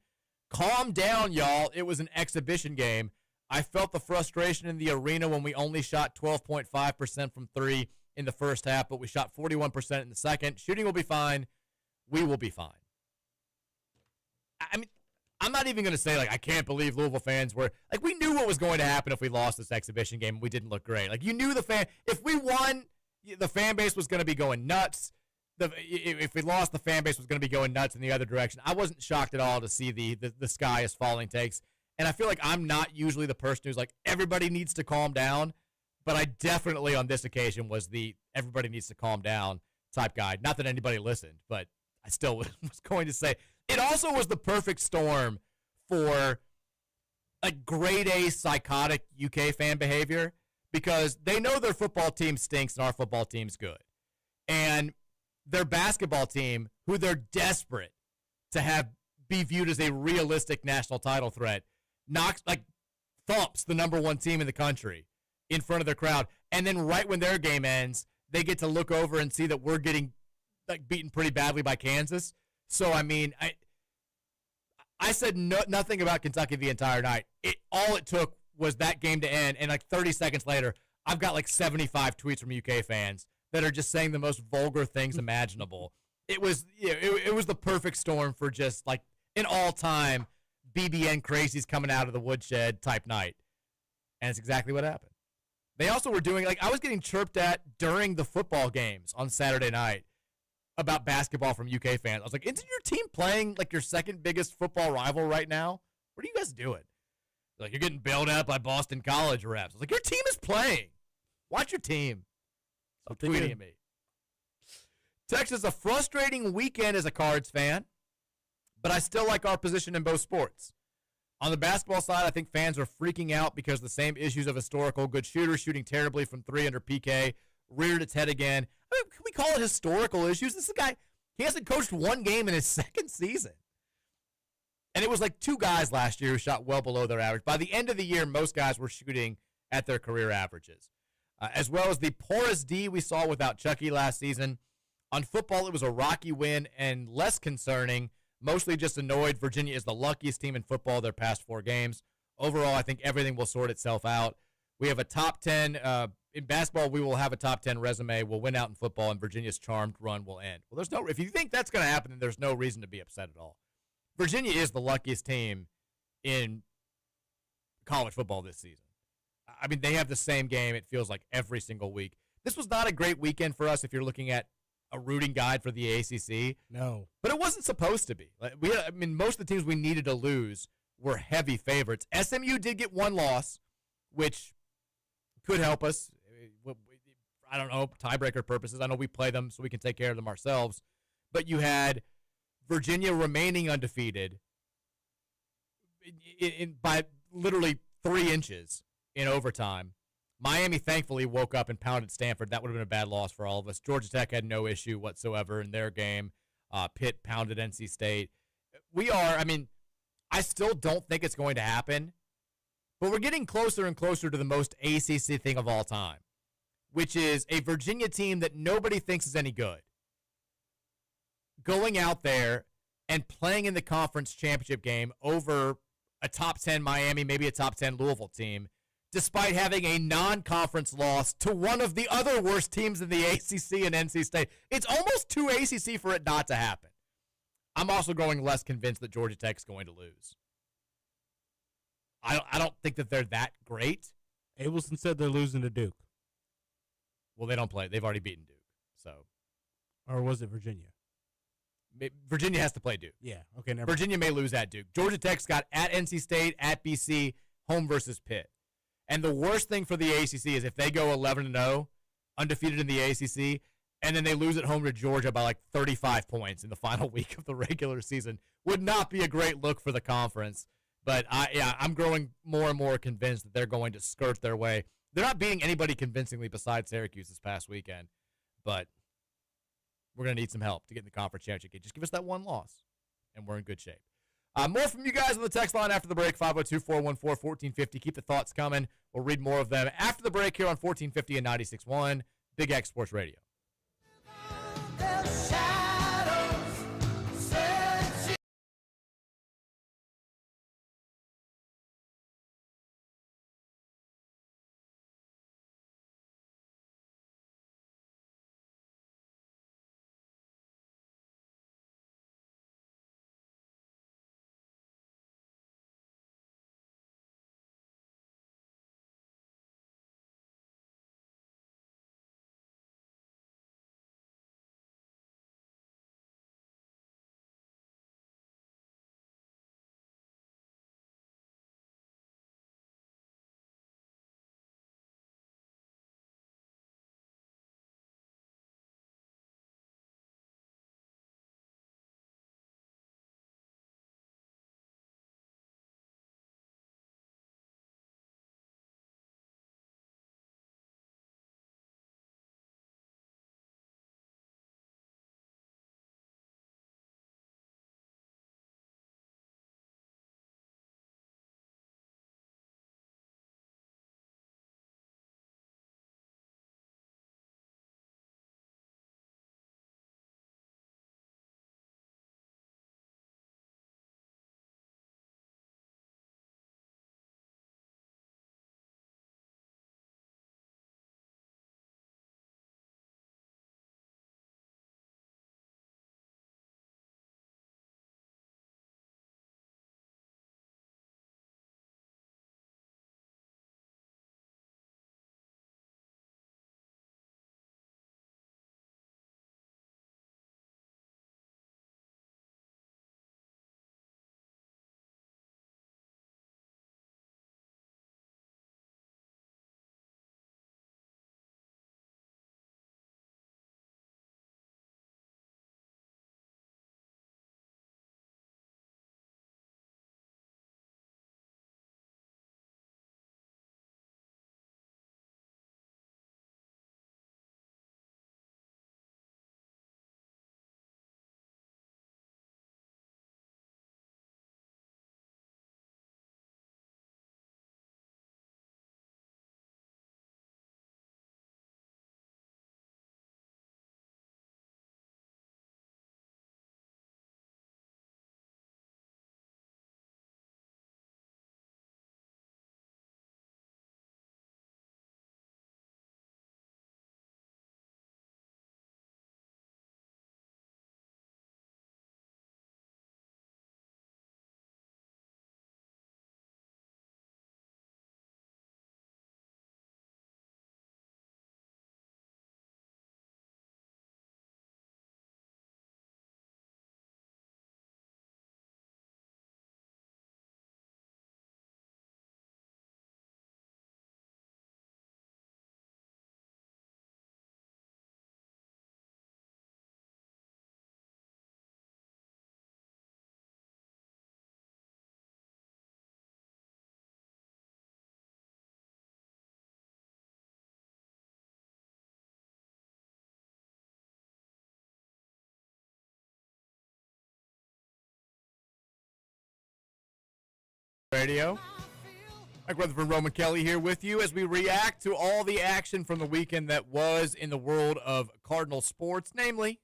Calm down, y'all. It was an exhibition game. I felt the frustration in the arena when we only shot 12.5% from 3 in the first half, but we shot 41% in the second. Shooting will be fine. We will be fine. I mean, I'm not even going to say, like, I can't believe Louisville fans were, like, we knew what was going to happen if we lost this exhibition game and we didn't look great. Like, you knew if we won, the fan base was going to be going nuts. If we lost, the fan base was going to be going nuts in the other direction. I wasn't shocked at all to see the sky is falling takes. And I feel like I'm not usually the person who's like, everybody needs to calm down. But I definitely on this occasion was the everybody needs to calm down type guy. Not that anybody listened, but I still was going to say. It also was the perfect storm for like grade A psychotic UK fan behavior because they know their football team stinks and our football team's good. And their basketball team, who they're desperate to have be viewed as a realistic national title threat, thumps the number 1 team in the country in front of their crowd. And then right when their game ends, they get to look over and see that we're getting like beaten pretty badly by Kansas. So, I mean, I said nothing about Kentucky the entire night. All it took was that game to end, and like 30 seconds later, I've got like 75 tweets from UK fans that are just saying the most vulgar things imaginable. It was the perfect storm for just like an all-time BBN crazies coming out of the woodshed type night. And it's exactly what happened. They also were doing, like, I was getting chirped at during the football games on Saturday night about basketball from UK fans. I was like, isn't your team playing like your second biggest football rival right now? What are you guys doing? They're like, you're getting bailed out by Boston College reps. I was like, your team is playing. Watch your team. Stop tweeting at me. Texas, a frustrating weekend as a Cards fan, but I still like our position in both sports. On the basketball side, I think fans are freaking out because the same issues of historical good shooters shooting terribly from 3 under PK reared its head again. I mean, can we call it historical issues? This is a guy, he hasn't coached 1 game in his 2nd season. And it was like 2 guys last year who shot well below their average. By the end of the year, most guys were shooting at their career averages. As well as the porous D we saw without Chucky last season. On football, it was a rocky win and less concerning. Mostly just annoyed. Virginia is the luckiest team in football their past 4 games. Overall, I think everything will sort itself out. We have a top 10. In basketball, we will have a top 10 resume. We'll win out in football, and Virginia's charmed run will end. Well, if you think that's going to happen, then there's no reason to be upset at all. Virginia is the luckiest team in college football this season. I mean, they have the same game, it feels like, every single week. This was not a great weekend for us if you're looking at a rooting guide for the ACC. No. But it wasn't supposed to be. Most of the teams we needed to lose were heavy favorites. SMU did get 1 loss, which could help us. I don't know, tiebreaker purposes. I know we play them so we can take care of them ourselves. But you had Virginia remaining undefeated by literally 3 inches in overtime. Miami thankfully woke up and pounded Stanford. That would have been a bad loss for all of us. Georgia Tech had no issue whatsoever in their game. Pitt pounded NC State. I still don't think it's going to happen, but we're getting closer and closer to the most ACC thing of all time, which is a Virginia team that nobody thinks is any good going out there and playing in the conference championship game over a top 10 Miami, maybe a top 10 Louisville team, despite having a non-conference loss to one of the other worst teams in the ACC and NC State. It's almost too ACC for it not to happen. I'm also growing less convinced that Georgia Tech's going to lose. I don't think that they're that great. Abelson said they're losing to Duke. Well, they don't play. They've already beaten Duke. So, or was it Virginia? Virginia has to play Duke. Yeah. Okay. Virginia may lose at Duke. Georgia Tech's got at NC State, at BC, home versus Pitt. And the worst thing for the ACC is if they go 11-0, undefeated in the ACC, and then they lose at home to Georgia by like 35 points in the final week of the regular season. Would not be a great look for the conference. But I'm growing more and more convinced that they're going to skirt their way. They're not beating anybody convincingly besides Syracuse this past weekend, but we're going to need some help to get in the conference championship game. Just give us that one loss, and we're in good shape. More from you guys on the text line after the break, 502-414-1450. Keep the thoughts coming. We'll read more of them after the break here on 1450 and 96.1 Big X Sports Radio. Radio. Mike Rutherford, Roman Kelly here with you as we react to all the action from the weekend that was in the world of Cardinal sports, namely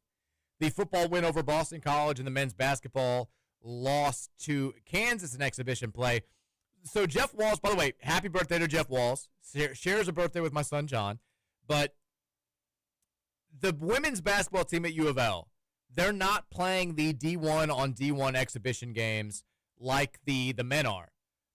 the football win over Boston College and the men's basketball loss to Kansas in exhibition play. So Jeff Walls, by the way, happy birthday to Jeff Walls. Shares a birthday with my son John. But the women's basketball team at U of L, they're not playing the D1 on D1 exhibition games like the men are.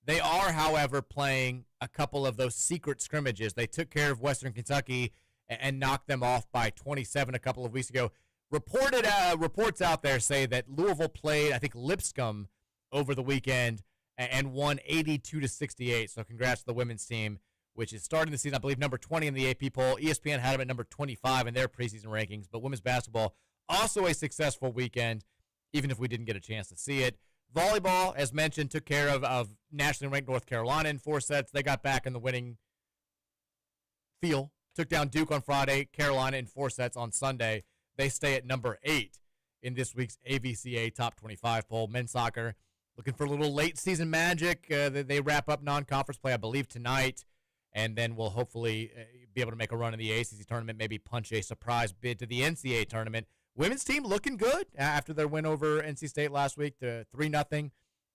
They are, however, playing a couple of those secret scrimmages. They took care of Western Kentucky and knocked them off by 27 a couple of weeks ago. Reports out there say that Louisville played, I think, Lipscomb over the weekend and won 82-68. So congrats to the women's team which is starting the season, I believe, number 20 in the AP poll. ESPN had them at number 25 in their preseason rankings. But women's basketball, also a successful weekend, even if we didn't get a chance to see it. Volleyball, as mentioned, took care of nationally ranked North Carolina in 4 sets. They got back in the winning field. Took down Duke on Friday, Carolina in 4 sets on Sunday. They stay at number 8 in this week's AVCA Top 25 poll. Men's soccer looking for a little late season magic. They wrap up non-conference play, I believe, tonight, and then we'll hopefully be able to make a run in the ACC tournament, maybe punch a surprise bid to the NCAA tournament. Women's team looking good after their win over NC State last week, the 3-0.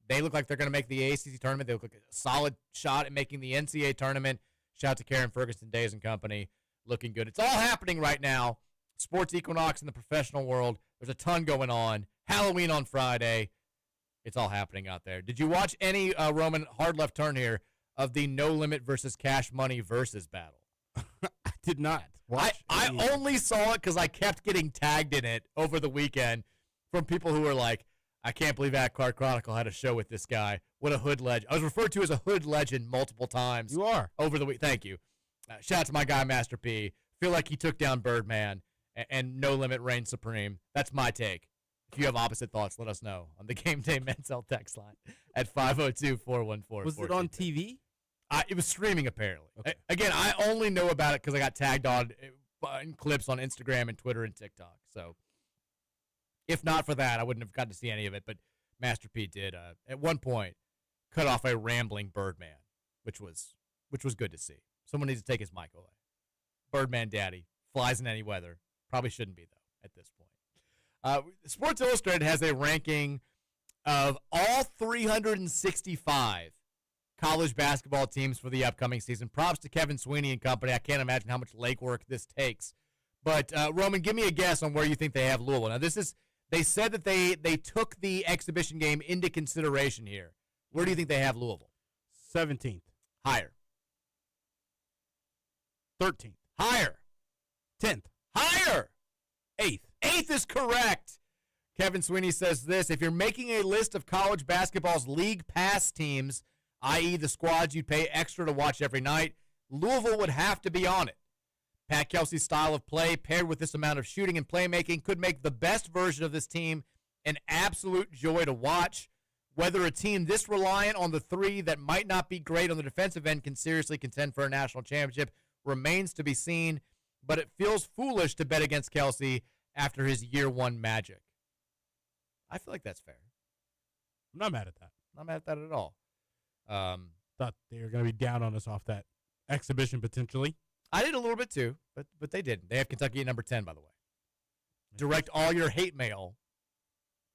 They look like they're going to make the ACC tournament. They look like a solid shot at making the NCAA tournament. Shout out to Karen Ferguson, Days and Company. Looking good. It's all happening right now. Sports equinox in the professional world. There's a ton going on. Halloween on Friday. It's all happening out there. Did you watch any, Roman, hard left turn here, of the No Limit versus Cash Money versus battle? I did not watch. I only saw it because I kept getting tagged in it over the weekend from people who were like, I can't believe At Card Chronicle had a show with this guy. What a hood legend. I was referred to as a hood legend multiple times. You are. Over the week. Thank you. Shout out to my guy, Master P. Feel like he took down Birdman and No Limit reigns supreme. That's my take. If you have opposite thoughts, let us know on the Game Day Men's Health text line at 502-414-1450. Was it on TV? It was streaming, apparently. Okay. Again, I only know about it because I got tagged on in clips on Instagram and Twitter and TikTok. So if not for that, I wouldn't have gotten to see any of it. But Master P did, at one point, cut off a rambling Birdman, which was good to see. Someone needs to take his mic away. Birdman Daddy flies in any weather. Probably shouldn't be, though, at this point. Sports Illustrated has a ranking of all 365 college basketball teams for the upcoming season. Props to Kevin Sweeney and company. I can't imagine how much legwork this takes. But, Roman, give me a guess on where you think they have Louisville. Now, they said that they took the exhibition game into consideration here. Where do you think they have Louisville? 17th. Higher. 13th. Higher. 10th. Higher. 8th. 8th is correct. Kevin Sweeney says this: if you're making a list of college basketball's league pass teams, i.e. the squads you'd pay extra to watch every night, Louisville would have to be on it. Pat Kelsey's style of play, paired with this amount of shooting and playmaking, could make the best version of this team an absolute joy to watch. Whether a team this reliant on the three that might not be great on the defensive end can seriously contend for a national championship remains to be seen, but it feels foolish to bet against Kelsey after his year one magic. I feel like that's fair. I'm not mad at that. Not mad at that at all. Thought they were going to be down on us off that exhibition potentially. I did a little bit too, but they didn't. They have Kentucky at number 10, by the way. Direct all your hate mail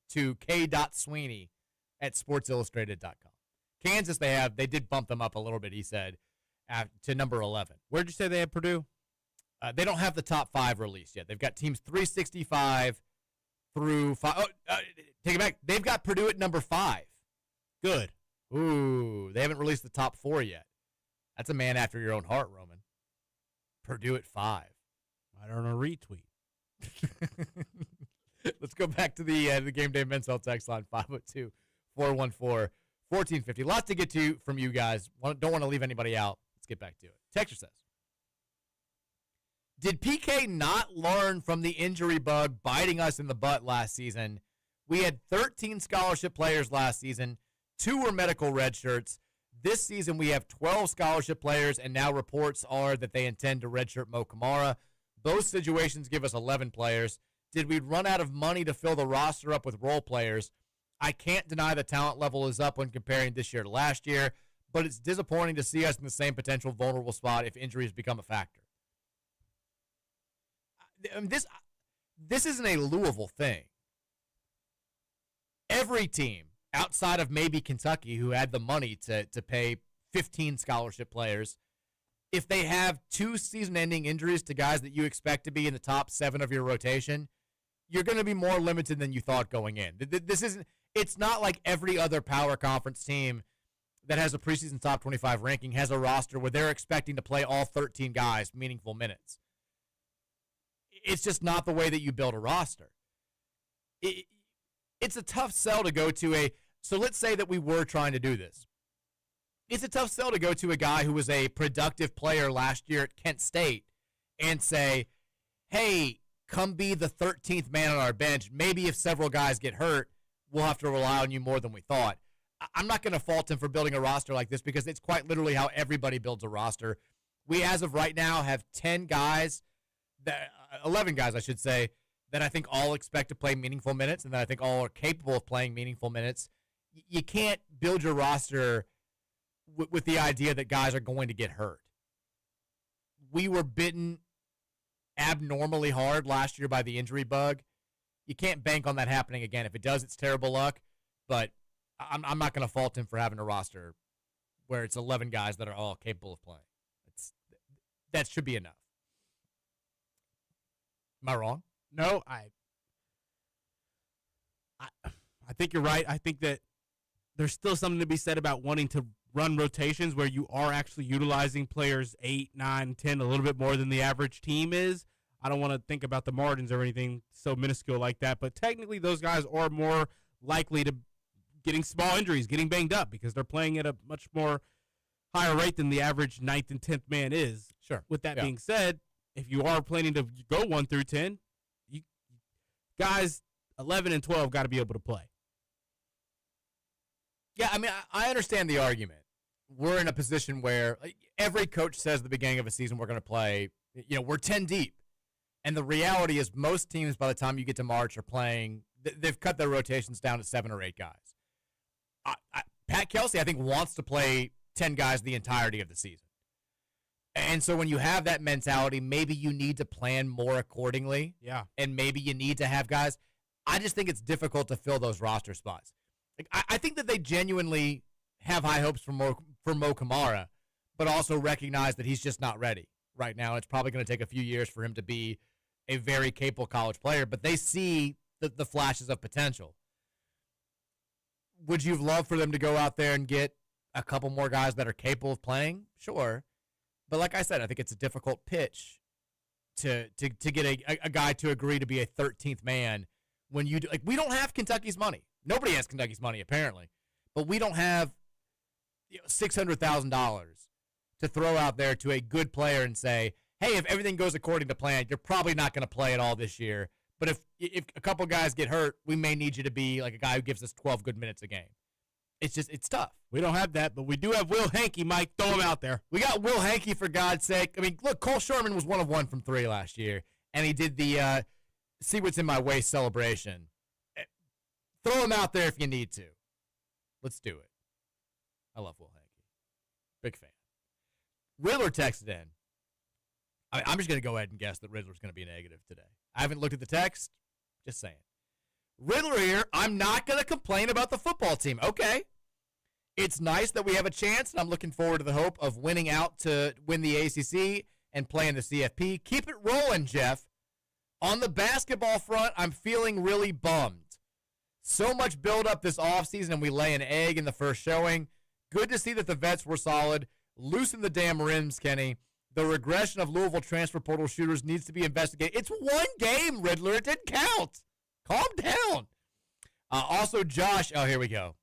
to k.sweeney at sportsillustrated.com. Kansas, they did bump them up a little bit, he said, to number 11. Where'd you say they had Purdue? They don't have the top 5 released yet. They've got teams 365 through 5. Take it back. They've got Purdue at number 5. Good. Ooh, they haven't released the top 4 yet. That's a man after your own heart, Roman. Purdue at 5. I don't know, retweet. Let's go back to the Game Day Men's Health text line, 502-414-1450. Lots to get to from you guys. Don't want to leave anybody out. Let's get back to it. Texter says, did PK not learn from the injury bug biting us in the butt last season? We had 13 scholarship players last season. 2 were medical redshirts. This season we have 12 scholarship players, and now reports are that they intend to redshirt Mo Kamara. Those situations give us 11 players. Did we run out of money to fill the roster up with role players? I can't deny the talent level is up when comparing this year to last year, but it's disappointing to see us in the same potential vulnerable spot if injuries become a factor. This isn't a Louisville thing. Every team outside of maybe Kentucky, who had the money to pay 15 scholarship players, if they have 2 season-ending injuries to guys that you expect to be in the top 7 of your rotation, you're going to be more limited than you thought going in. It's not like every other power conference team that has a preseason top 25 ranking has a roster where they're expecting to play all 13 guys meaningful minutes. It's just not the way that you build a roster. It's a tough sell to go to so let's say that we were trying to do this. it's a tough sell to go to a guy who was a productive player last year at Kent State and say, hey, come be the 13th man on our bench. Maybe if several guys get hurt, we'll have to rely on you more than we thought. I'm not going to fault him for building a roster like this because it's quite literally how everybody builds a roster. We, as of right now, have 11 guys, I should say, that I think all expect to play meaningful minutes and that I think all are capable of playing meaningful minutes. You can't build your roster with the idea that guys are going to get hurt. We were bitten abnormally hard last year by the injury bug. You can't bank on that happening again. If it does, it's terrible luck, but I'm not going to fault him for having a roster where it's 11 guys that are all capable of playing. That should be enough. Am I wrong? No, I think you're right. I think that there's still something to be said about wanting to run rotations where you are actually utilizing players 8, 9, 10, a little bit more than the average team is. I don't want to think about the margins or anything so minuscule like that, but technically those guys are more likely to getting small injuries, getting banged up because they're playing at a much more higher rate than the average 9th and 10th man is. Sure. With that being said, if you are planning to go 1 through 10, you guys 11 and 12 got to be able to play. Yeah, I mean, I understand the argument. We're in a position where every coach says at the beginning of a season we're going to play, we're 10 deep. And the reality is most teams by the time you get to March are playing, they've cut their rotations down to 7 or 8 guys. Pat Kelsey, I think, wants to play 10 guys the entirety of the season. And so when you have that mentality, maybe you need to plan more accordingly. Yeah. And maybe you need to have guys. I just think it's difficult to fill those roster spots. I think that they genuinely have high hopes for Mo Kamara, but also recognize that he's just not ready right now. It's probably going to take a few years for him to be a very capable college player, but they see the flashes of potential. Would you have loved for them to go out there and get a couple more guys that are capable of playing? Sure. But like I said, I think it's a difficult pitch to get a guy to agree to be a 13th man when you do, we don't have Kentucky's money. Nobody has Kentucky's money, apparently. But we don't have $600,000 to throw out there to a good player and say, hey, if everything goes according to plan, you're probably not going to play at all this year. But if a couple guys get hurt, we may need you to be like a guy who gives us 12 good minutes a game. It's tough. We don't have that, but we do have Will Hankey, Mike. Throw him out there. We got Will Hankey, for God's sake. I mean, look, Cole Sherman was 1 of 1 from 3 last year, and he did the see what's in my waist celebration. Throw him out there if you need to. Let's do it. I love Will Hankey. Big fan. Riddler texted in. I'm just going to go ahead and guess that Riddler's going to be negative today. I haven't looked at the text. Just saying. Riddler here. I'm not going to complain about the football team. Okay. It's nice that we have a chance, and I'm looking forward to the hope of winning out to win the ACC and playing the CFP. Keep it rolling, Jeff. On the basketball front, I'm feeling really bummed. So much build-up this offseason, and we lay an egg in the first showing. Good to see that the vets were solid. Loosen the damn rims, Kenny. The regression of Louisville transfer portal shooters needs to be investigated. It's 1 game, Riddler. It didn't count. Calm down. Also, Josh, here we go.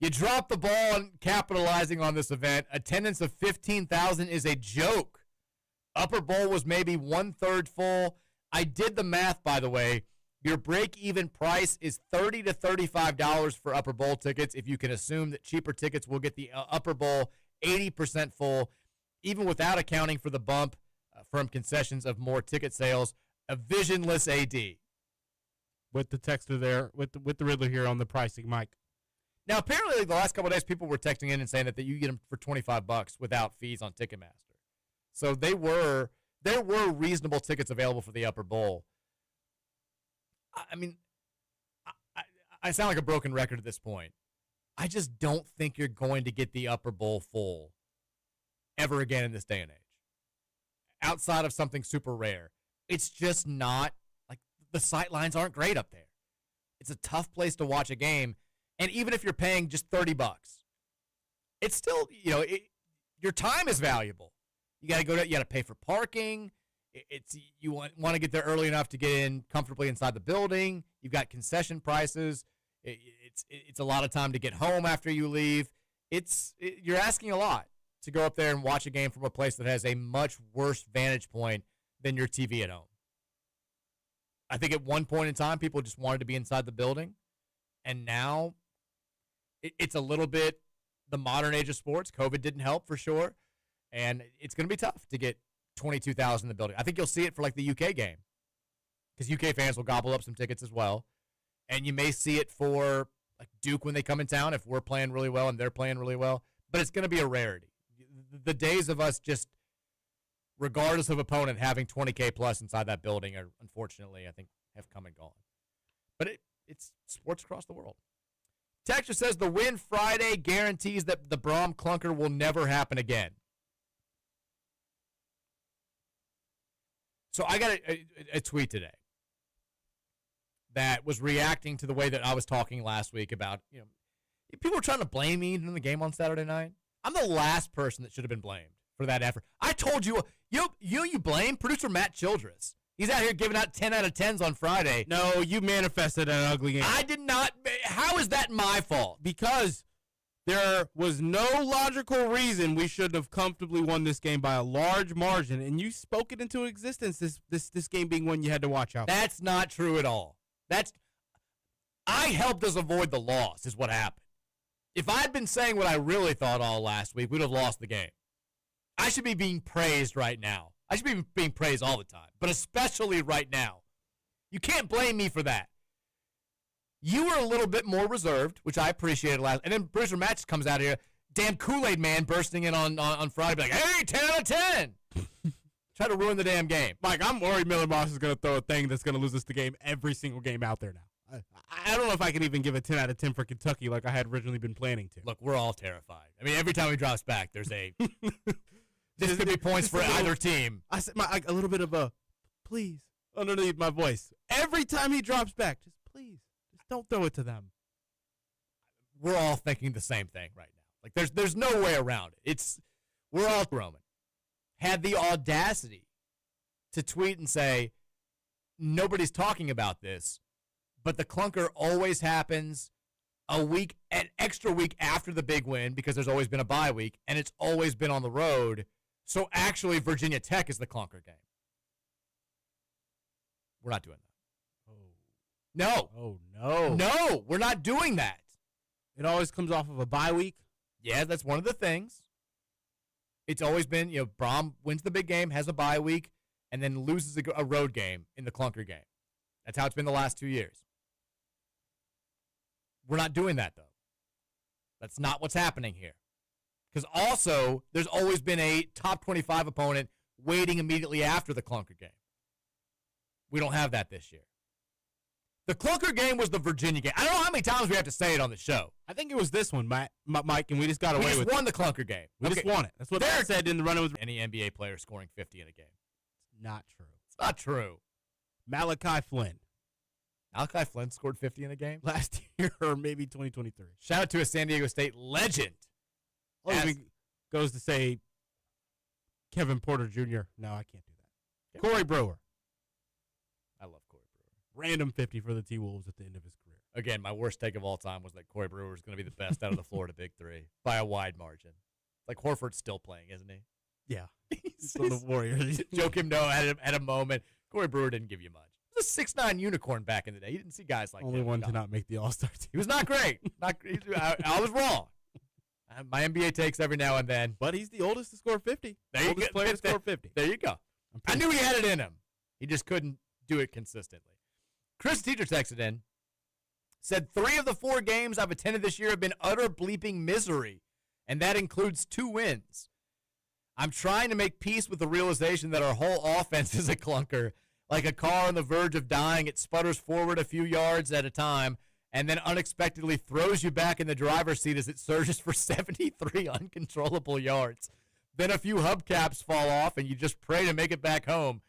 You dropped the ball on capitalizing on this event. Attendance of 15,000 is a joke. Upper Bowl was maybe 1/3 full. I did the math, by the way. Your break-even price is $30 to $35 for Upper Bowl tickets if you can assume that cheaper tickets will get the Upper Bowl 80% full, even without accounting for the bump from concessions of more ticket sales. A visionless AD. With the texter there, with the Riddler here on the pricing, Mike. Now, apparently, the last couple of days, people were texting in and saying that you get them for $25 without fees on Ticketmaster. So there were reasonable tickets available for the Upper Bowl. I mean, I sound like a broken record at this point. I just don't think you're going to get the Upper Bowl full ever again in this day and age. Outside of something super rare. It's just not, the sight lines aren't great up there. It's a tough place to watch a game. And even if you're paying just $30, it's still, your time is valuable. You got to pay for parking. You want to get there early enough to get in comfortably inside the building. You've got concession prices. It's a lot of time to get home after you leave. you're asking a lot to go up there and watch a game from a place that has a much worse vantage point than your TV at home. I think at one point in time, people just wanted to be inside the building, and now it's a little bit the modern age of sports. COVID didn't help for sure, and it's going to be tough to get 22,000 in the building. I think you'll see it for like the UK game because UK fans will gobble up some tickets as well, and you may see it for like Duke when they come in town if we're playing really well and they're playing really well, but it's going to be a rarity. The days of us just, regardless of opponent, having 20K plus inside that building are, unfortunately, I think, have come and gone. But it's sports across the world. Texture says the win Friday guarantees that the Brom clunker will never happen again. So I got a tweet today that was reacting to the way that I was talking last week about, people were trying to blame me in the game on Saturday night. I'm the last person that should have been blamed for that effort. I told you, you blame producer Matt Childress. He's out here giving out 10 out of 10s on Friday. No, you manifested an ugly game. I did not. How is that my fault? Because there was no logical reason we shouldn't have comfortably won this game by a large margin, and you spoke it into existence, this game being one you had to watch out for. That's not true at all. I helped us avoid the loss is what happened. If I'd been saying what I really thought all last week, we'd have lost the game. I should be being praised right now. I should be being praised all the time, but especially right now. You can't blame me for that. You were a little bit more reserved, which I appreciated last. And then Bruiser Match comes out here, damn Kool-Aid man bursting in on Friday, be like, hey, 10 out of 10. Try to ruin the damn game. Mike, I'm worried Miller Moss is going to throw a thing that's going to lose us the game every single game out there now. I don't know if I can even give a 10 out of 10 for Kentucky like I had originally been planning to. Look, we're all terrified. I mean, every time he drops back, there's a this could be points for either team. I said a little bit of a please underneath my voice. Every time he drops back, just please, just don't throw it to them. We're all thinking the same thing right now. Like there's no way around it. We're all Roman. Had the audacity to tweet and say, nobody's talking about this, but the clunker always happens an extra week after the big win because there's always been a bye week, and it's always been on the road. So actually, Virginia Tech is the clunker game. We're not doing that. No. Oh, no. No, we're not doing that. It always comes off of a bye week? Yeah, that's one of the things. It's always been, Brom wins the big game, has a bye week, and then loses a road game in the clunker game. That's how it's been the last 2 years. We're not doing that, though. That's not what's happening here. Because also, there's always been a top 25 opponent waiting immediately after the clunker game. We don't have that this year. The clunker game was the Virginia game. I don't know how many times we have to say it on the show. I think it was this one, Mike, and we just got away with it. We won the clunker game. We just won it. That's what Matt said in the run. With any NBA player scoring 50 in a game. It's not true. It's not true. Malachi Flynn. Malachi Flynn scored 50 in a game? Last year or maybe 2023. Shout out to a San Diego State legend. Goes to say Kevin Porter Jr. No, I can't do that. Corey Brewer. I love Corey Brewer. Random 50 for the T-Wolves at the end of his career. Again, my worst take of all time was that Corey Brewer is going to be the best out of the Florida Big Three by a wide margin. Like Horford's still playing, isn't he? Yeah. He's on the Warriors. Joakim Noah had a moment. Corey Brewer didn't give you much. He was a 6'9" unicorn back in the day. You didn't see guys like that. Only one to not make the All-Star team. He was not great. I was wrong. My NBA takes every now and then. But he's the oldest to score 50. There you go. Player to score 50. There you go. I knew he had it in him. He just couldn't do it consistently. Chris Teacher texted in, said 3 of the 4 games I've attended this year have been utter bleeping misery, and that includes 2 wins. I'm trying to make peace with the realization that our whole offense is a clunker. Like a car on the verge of dying, it sputters forward a few yards at a time and then unexpectedly throws you back in the driver's seat as it surges for 73 uncontrollable yards. Then a few hubcaps fall off, and you just pray to make it back home.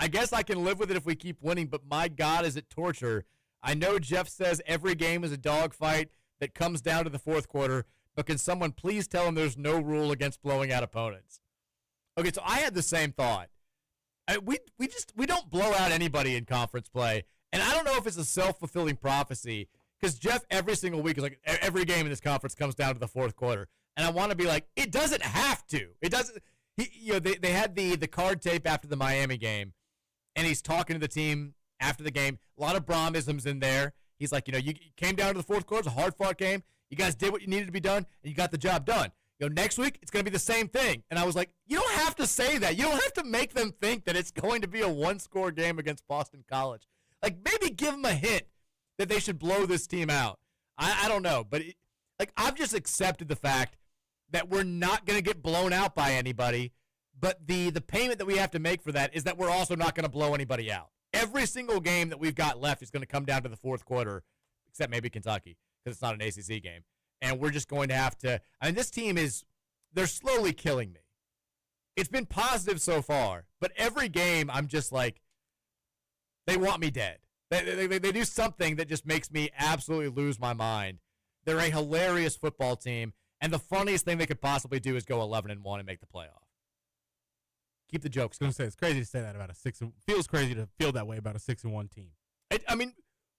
I guess I can live with it if we keep winning, but my God, is it torture. I know Jeff says every game is a dogfight that comes down to the fourth quarter, but can someone please tell him there's no rule against blowing out opponents? Okay, so I had the same thought. We don't blow out anybody in conference play, and I don't know if it's a self-fulfilling prophecy, because Jeff every single week is like, every game in this conference comes down to the fourth quarter. And I want to be like, it doesn't have to. It doesn't. They had the card tape after the Miami game, and he's talking to the team after the game. A lot of Brahmisms in there. He's like, you came down to the fourth quarter. It's a hard-fought game. You guys did what you needed to be done, and you got the job done. Next week, it's going to be the same thing. And I was like, you don't have to say that. You don't have to make them think that it's going to be a one-score game against Boston College. Like, maybe give them a hint that they should blow this team out. I don't know. But, I've just accepted the fact that we're not going to get blown out by anybody. But the payment that we have to make for that is that we're also not going to blow anybody out. Every single game that we've got left is going to come down to the fourth quarter, except maybe Kentucky, because it's not an ACC game. And we're just going to have to – I mean, this team is – they're slowly killing me. It's been positive so far, but every game I'm just like, they want me dead. They do something that just makes me absolutely lose my mind. They're a hilarious football team, and the funniest thing they could possibly do is go 11-1 and make the playoff. Keep the jokes going. I was going to say, it's crazy to say that about feels crazy to feel that way about a 6-1 team. I mean,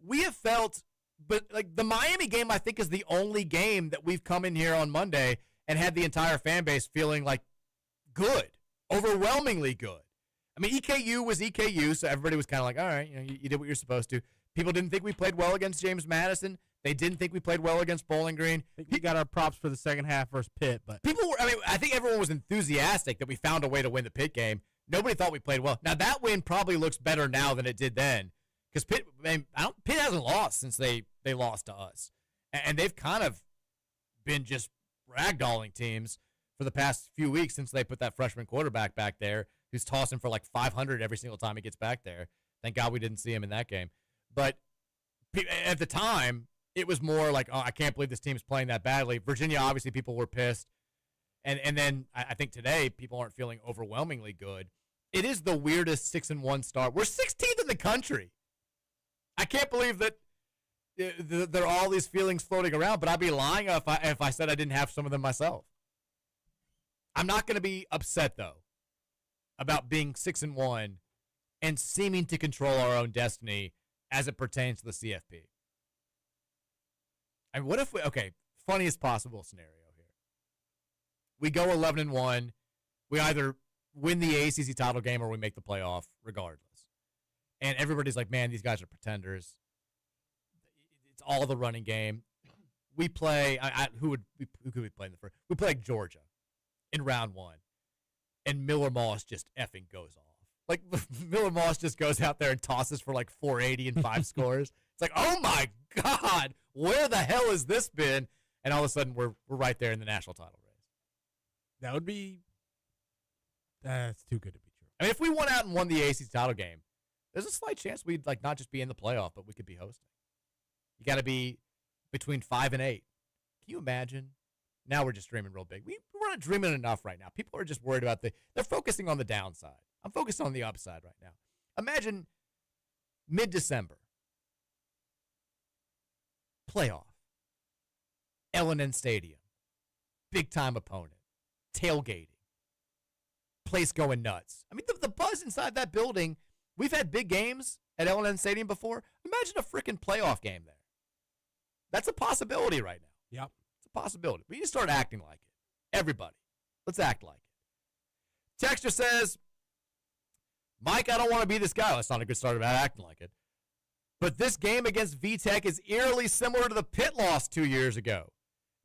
we have felt – but, the Miami game, I think, is the only game that we've come in here on Monday and had the entire fan base feeling like good, overwhelmingly good. I mean, EKU was EKU, so everybody was kind of like, all right, you did what you're supposed to. People didn't think we played well against James Madison. They didn't think we played well against Bowling Green. I think we got our props for the second half versus Pitt. But I think everyone was enthusiastic that we found a way to win the Pitt game. Nobody thought we played well. Now, that win probably looks better now than it did then. Because Pitt hasn't lost since they lost to us. And they've kind of been just ragdolling teams for the past few weeks since they put that freshman quarterback back there who's tossing for like 500 every single time he gets back there. Thank God we didn't see him in that game. But at the time, it was more like, oh, I can't believe this team's playing that badly. Virginia, obviously, people were pissed. And then I think today people aren't feeling overwhelmingly good. It is the weirdest 6-1 start. We're 16th in the country. I can't believe that there are all these feelings floating around, but I'd be lying if I said I didn't have some of them myself. I'm not going to be upset, though, about being 6-1 and seeming to control our own destiny as it pertains to the CFP. And what if funniest possible scenario here. We go 11-1. We either win the ACC title game or we make the playoff regardless. And everybody's like, man, these guys are pretenders. It's all the running game. We play who could we play in the first? We play like Georgia in round 1. And Miller Moss just effing goes off. Like, Miller Moss just goes out there and tosses for like 480 and 5 scores. It's like, oh my God, where the hell has this been? And all of a sudden we're right there in the national title race. That would be that's too good to be true. I mean, if we went out and won the ACC title game, there's a slight chance we'd like not just be in the playoff, but we could be hosting. You got to be between 5 and 8. Can you imagine? Now we're just dreaming real big. We're not dreaming enough right now. People are just worried about they're focusing on the downside. I'm focused on the upside right now. Imagine mid-December. Playoff. L&N Stadium. Big-time opponent. Tailgating. Place going nuts. I mean, the buzz inside that building. We've had big games at L&N Stadium before. Imagine a freaking playoff game there. That's a possibility right now. Yep. It's a possibility. We need to start acting like it. Everybody. Let's act like it. Texture says, Mike, I don't want to be this guy. That's not a good start about acting like it. But this game against VTech is eerily similar to the Pitt loss 2 years ago.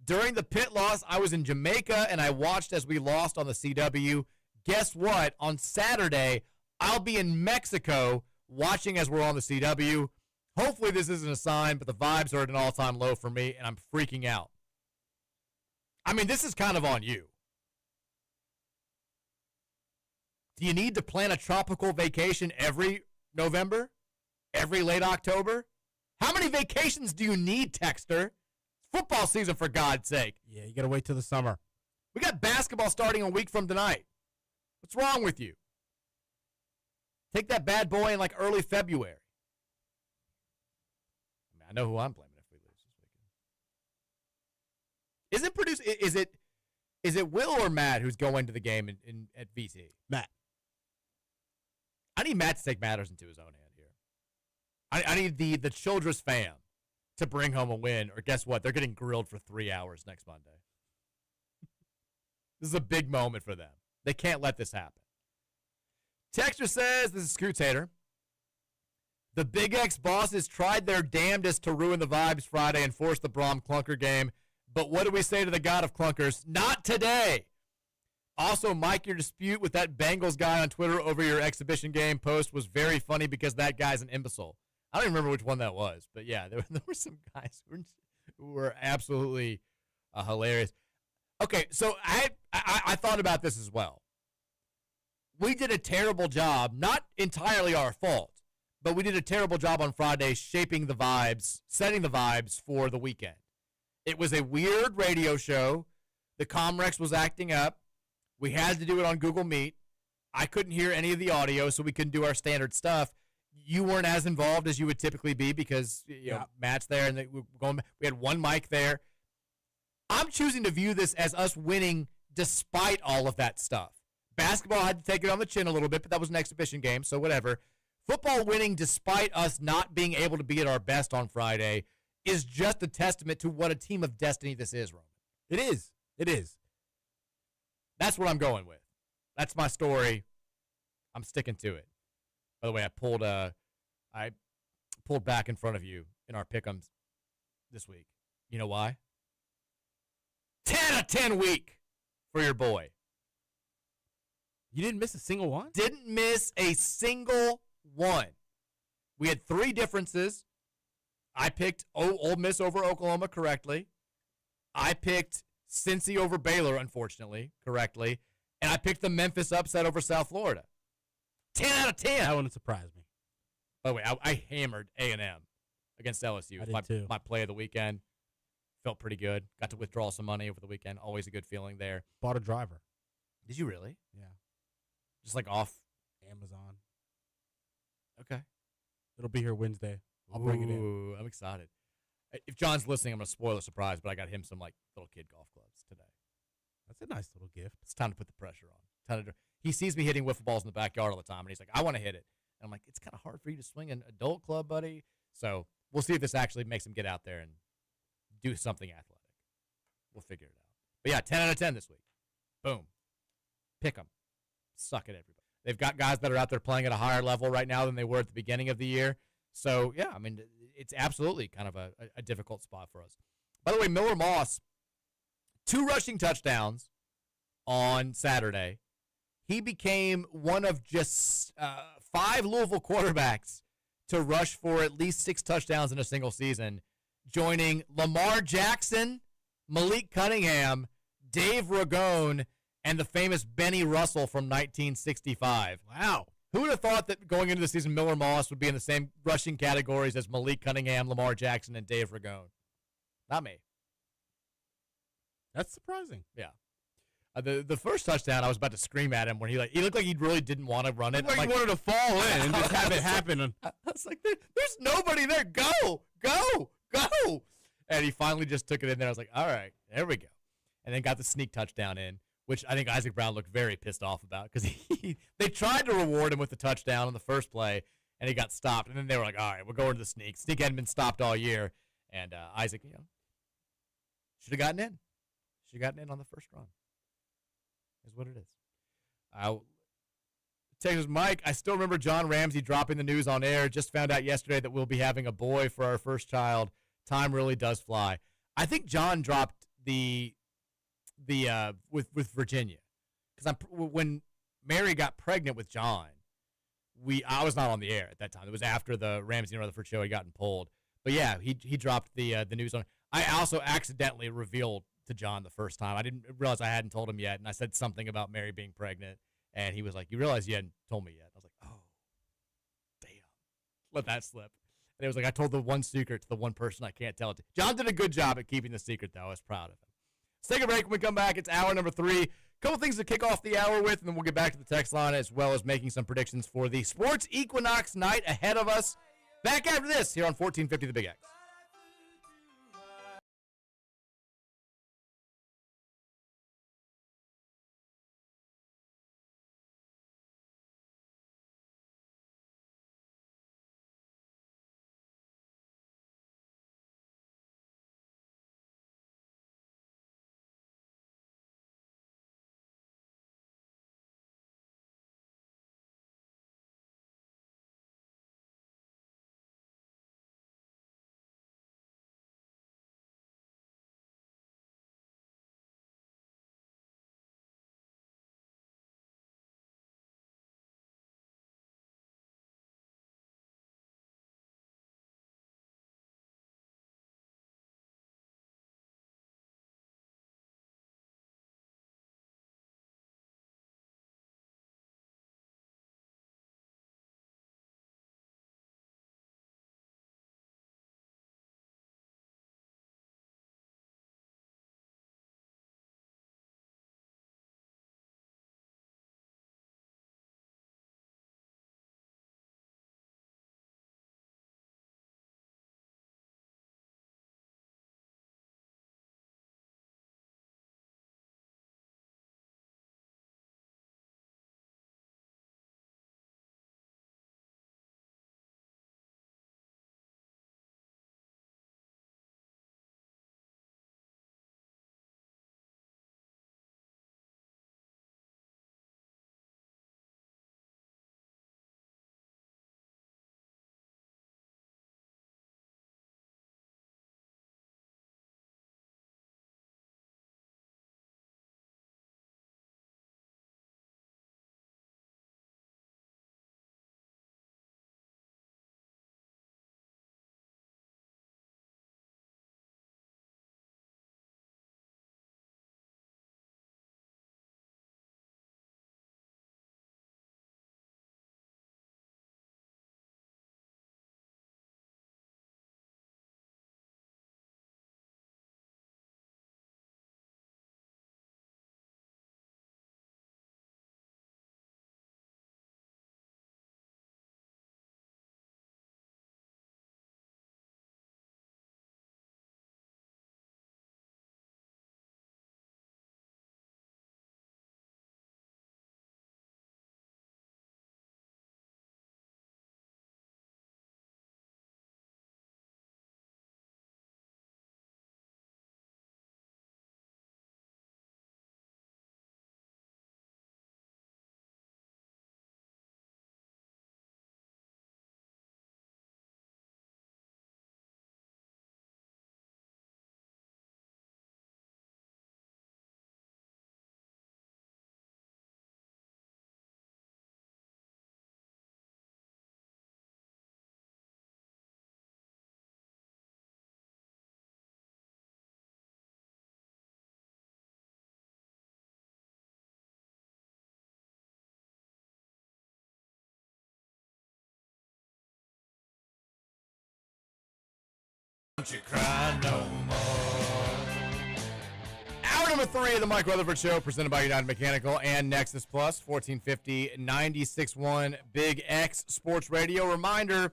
During the Pitt loss, I was in Jamaica, and I watched as we lost on the CW. Guess what? On Saturday, I'll be in Mexico watching as we're on the CW. Hopefully this isn't a sign, but the vibes are at an all-time low for me, and I'm freaking out. I mean, this is kind of on you. Do you need to plan a tropical vacation every November? Every late October? How many vacations do you need, Texter? Football season, for God's sake. Yeah, you got to wait till the summer. We got basketball starting a week from tonight. What's wrong with you? Take that bad boy in like early February. I mean, I know who I'm blaming if we lose this weekend. Is it Will or Matt who's going to the game at VT? Matt. I need Matt to take matters into his own hand here. I need the Childress fam to bring home a win, or guess what? They're getting grilled for 3 hours next Monday. This is a big moment for them. They can't let this happen. Texture says, this is Scootator. The Big X bosses tried their damnedest to ruin the vibes Friday and force the Brom Clunker game. But what do we say to the god of clunkers? Not today. Also, Mike, your dispute with that Bengals guy on Twitter over your exhibition game post was very funny because that guy's an imbecile. I don't even remember which one that was. But, yeah, there were some guys who were absolutely hilarious. Okay, so I thought about this as well. We did a terrible job, not entirely our fault, but we did a terrible job on Friday shaping the vibes, setting the vibes for the weekend. It was a weird radio show. The Comrex was acting up. We had to do it on Google Meet. I couldn't hear any of the audio, so we couldn't do our standard stuff. You weren't as involved as you would typically be because know, Matt's there, and we had one mic there. I'm choosing to view this as us winning despite all of that stuff. Basketball had to take it on the chin a little bit, but that was an exhibition game, so whatever. Football winning despite us not being able to be at our best on Friday is just a testament to what a team of destiny this is, Roman. It is. It is. That's what I'm going with. That's my story. I'm sticking to it. By the way, I pulled back in front of you in our pick'ems this week. You know why? 10 out of 10 week for your boy. You didn't miss a single one? Didn't miss a single one. We had 3 differences. I picked Ole Miss over Oklahoma correctly. I picked Cincy over Baylor, unfortunately, correctly. And I picked the Memphis upset over South Florida. 10 out of 10. That wouldn't surprise me. By the way, I hammered A&M against LSU. I did too. My play of the weekend. Felt pretty good. Got to withdraw some money over the weekend. Always a good feeling there. Bought a driver. Did you really? Yeah. Just like off Amazon. Okay. It'll be here Wednesday. I'll bring it in. Ooh, I'm excited. If John's listening, I'm going to spoil a surprise, but I got him some like little kid golf clubs today. That's a nice little gift. It's time to put the pressure on. He sees me hitting wiffle balls in the backyard all the time, and he's like, I want to hit it. And I'm like, it's kind of hard for you to swing an adult club, buddy. So we'll see if this actually makes him get out there and do something athletic. We'll figure it out. But yeah, 10 out of 10 this week. Boom. Pick them. Suck it, everybody. They've got guys that are out there playing at a higher level right now than they were at the beginning of the year. So, yeah, I mean, it's absolutely kind of a difficult spot for us. By the way, Miller Moss, 2 rushing touchdowns on Saturday. He became one of just 5 Louisville quarterbacks to rush for at least 6 touchdowns in a single season, joining Lamar Jackson, Malik Cunningham, Dave Ragone, and the famous Benny Russell from 1965. Wow. Who would have thought that going into the season, Miller Moss would be in the same rushing categories as Malik Cunningham, Lamar Jackson, and Dave Ragone? Not me. That's surprising. Yeah. The first touchdown, I was about to scream at him when he looked like he really didn't want to run it. Like he wanted to fall in and just have it happen. I was like, there's nobody there. Go. And he finally just took it in there. I was like, all right, there we go. And then got the sneak touchdown in, which I think Isaac Brown looked very pissed off about because they tried to reward him with the touchdown on the first play, and he got stopped. And then they were like, all right, we're going to the sneak. Sneak hadn't been stopped all year. And Isaac, should have gotten in. Should have gotten in on the first run. Is what it is. Texas Mike, I still remember John Ramsey dropping the news on air. Just found out yesterday that we'll be having a boy for our first child. Time really does fly. I think John dropped the with Virginia because when Mary got pregnant with John, I was not on the air at that time. It was after the Ramsey and Rutherford show had gotten pulled. But yeah, he dropped the news on. I also accidentally revealed to John the first time. I didn't realize I hadn't told him yet, and I said something about Mary being pregnant, and he was like, "You realize you hadn't told me yet?" I was like, "Oh, damn, let that slip." And it was like I told the one secret to the one person I can't tell it to. John did a good job at keeping the secret, though. I was proud of him. Let's take a break. When we come back, it's hour number 3. A couple things to kick off the hour with, and then we'll get back to the text line as well as making some predictions for the sports equinox night ahead of us. Back after this here on 1450 The Big X. Don't you cry no more. Hour number 3 of the Mike Rutherford Show, presented by United Mechanical and Nexus Plus, 1450 96.1 Big X Sports Radio. Reminder,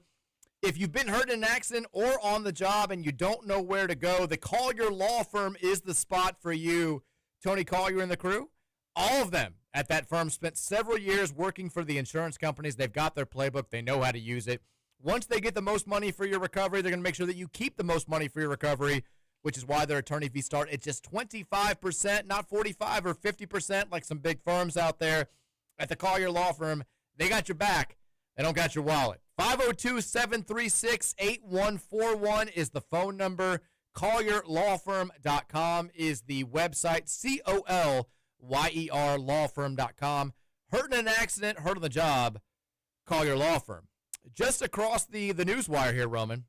if you've been hurt in an accident or on the job and you don't know where to go, the Collier Law Firm is the spot for you. Tony Collier and the crew, all of them at that firm spent several years working for the insurance companies. They've got their playbook. They know how to use it. Once they get the most money for your recovery, they're going to make sure that you keep the most money for your recovery, which is why their attorney fees start at just 25%, not 45 or 50% like some big firms out there. At the Collier Law Firm, they got your back. They don't got your wallet. 502-736-8141 is the phone number. CollierLawFirm.com is the website. COLYER lawfirm.com. Hurt in an accident, hurt on the job, Collier Law Firm. Just across the newswire here, Roman,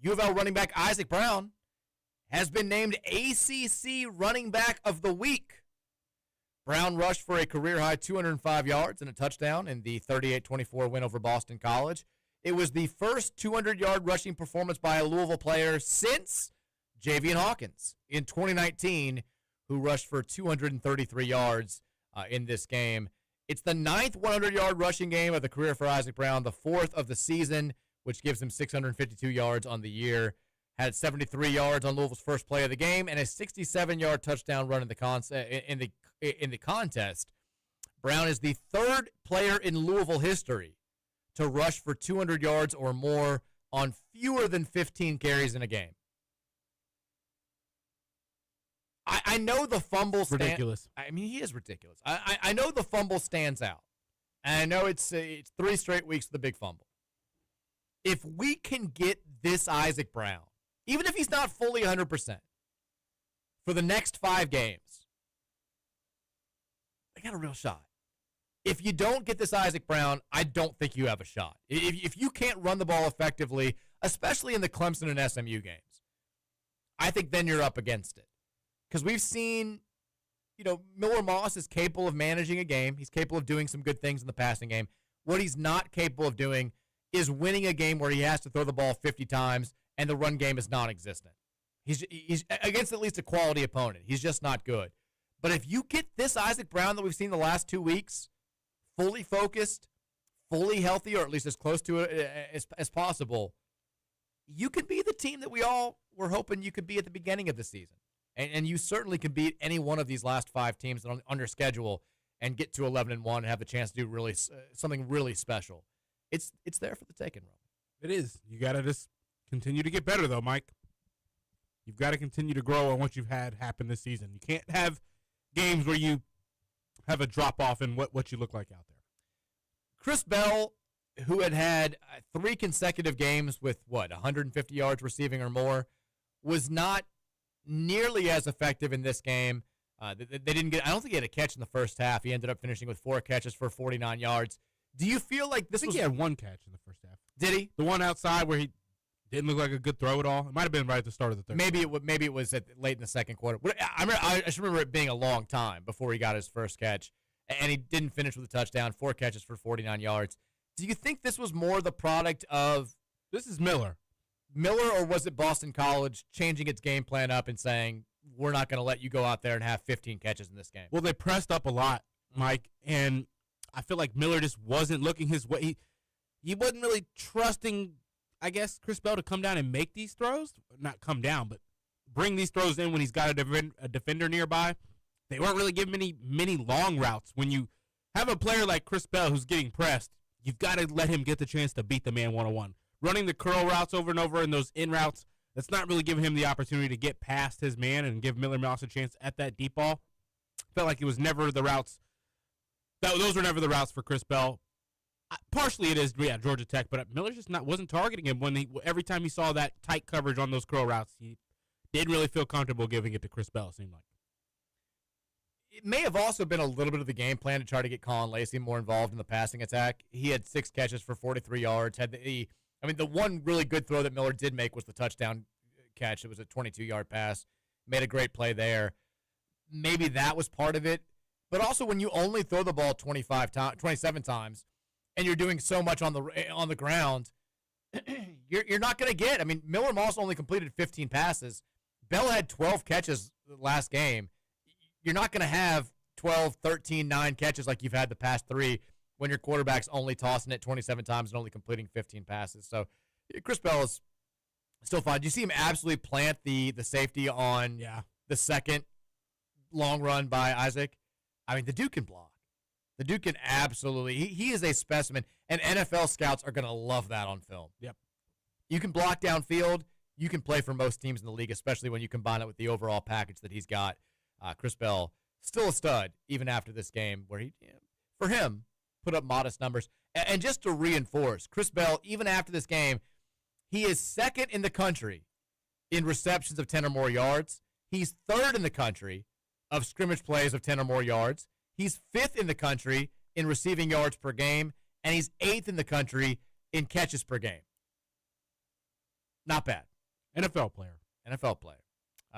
U of L running back Isaac Brown has been named ACC Running Back of the Week. Brown rushed for a career-high 205 yards and a touchdown in the 38-24 win over Boston College. It was the first 200-yard rushing performance by a Louisville player since Javian Hawkins in 2019, who rushed for 233 yards in this game. It's the 9th 100-yard rushing game of the career for Isaac Brown, the 4th of the season, which gives him 652 yards on the year. Had 73 yards on Louisville's first play of the game and a 67-yard touchdown run in the contest. Brown is the 3rd player in Louisville history to rush for 200 yards or more on fewer than 15 carries in a game. I know the fumble ridiculous. I mean, he is ridiculous. I know the fumble stands out. And I know it's 3 straight weeks of the big fumble. If we can get this Isaac Brown, even if he's not fully 100%, for the next 5 games, they got a real shot. If you don't get this Isaac Brown, I don't think you have a shot. If you can't run the ball effectively, especially in the Clemson and SMU games, I think then you're up against it. Because we've seen, Miller Moss is capable of managing a game. He's capable of doing some good things in the passing game. What he's not capable of doing is winning a game where he has to throw the ball 50 times and the run game is non-existent. He's against at least a quality opponent. He's just not good. But if you get this Isaac Brown that we've seen the last 2 weeks, fully focused, fully healthy, or at least as close to it as possible, you could be the team that we all were hoping you could be at the beginning of the season. And you certainly can beat any one of these last 5 teams that are on your schedule and get to 11-1 and have the chance to do really something really special. It's there for the taking, Roman. It is. You got to just continue to get better, though, Mike. You've got to continue to grow on what you've had happen this season. You can't have games where you have a drop-off in what you look like out there. Chris Bell, who had 3 consecutive games with, 150 yards receiving or more, was not nearly as effective in this game. They didn't get. I don't think he had a catch in the first half. He ended up finishing with 4 catches for 49 yards. Do you feel like this was? He had 1 catch in the first half. Did he? The one outside where he didn't look like a good throw at all. It might have been right at the start of the third. Maybe it was late in the second quarter. I just remember it being a long time before he got his first catch, and he didn't finish with a touchdown. 4 catches for 49 yards. Do you think this was more the product of? This is Miller, or was it Boston College changing its game plan up and saying, we're not going to let you go out there and have 15 catches in this game? Well, they pressed up a lot, Mike, and I feel like Miller just wasn't looking his way. He wasn't really trusting, I guess, Chris Bell to come down and make these throws. Not come down, but bring these throws in when he's got a defender nearby. They weren't really giving many long routes. When you have a player like Chris Bell who's getting pressed, you've got to let him get the chance to beat the man one-on-one. Running the curl routes over and over and those in routes, that's not really giving him the opportunity to get past his man and give Miller Mouse a chance at that deep ball. Felt like it was never the routes. Those were never the routes for Chris Bell. Partially it is, Georgia Tech, but Miller just wasn't targeting him every time he saw that tight coverage on those curl routes. He didn't really feel comfortable giving it to Chris Bell, it seemed like. It may have also been a little bit of the game plan to try to get Colin Lacey more involved in the passing attack. He had 6 catches for 43 yards. The one really good throw that Miller did make was the touchdown catch. It was a 22-yard pass. Made a great play there. Maybe that was part of it. But also when you only throw the ball 27 times and you're doing so much on the ground, you're not going to get. I mean, Miller Moss only completed 15 passes. Bell had 12 catches last game. You're not going to have 12, 13, 9 catches like you've had the past 3 when your quarterback's only tossing it 27 times and only completing 15 passes. So Chris Bell is still fine. Do you see him absolutely plant the safety on the second long run by Isaac? I mean, the dude can block. The dude can absolutely. He is a specimen, and NFL scouts are going to love that on film. Yep. You can block downfield. You can play for most teams in the league, especially when you combine it with the overall package that he's got. Chris Bell, still a stud, even after this game, where he, for him, put up modest numbers. And just to reinforce, Chris Bell, even after this game, he is second in the country in receptions of 10 or more yards. He's third in the country of scrimmage plays of 10 or more yards. He's fifth in the country in receiving yards per game, and he's eighth in the country in catches per game. Not bad. NFL player.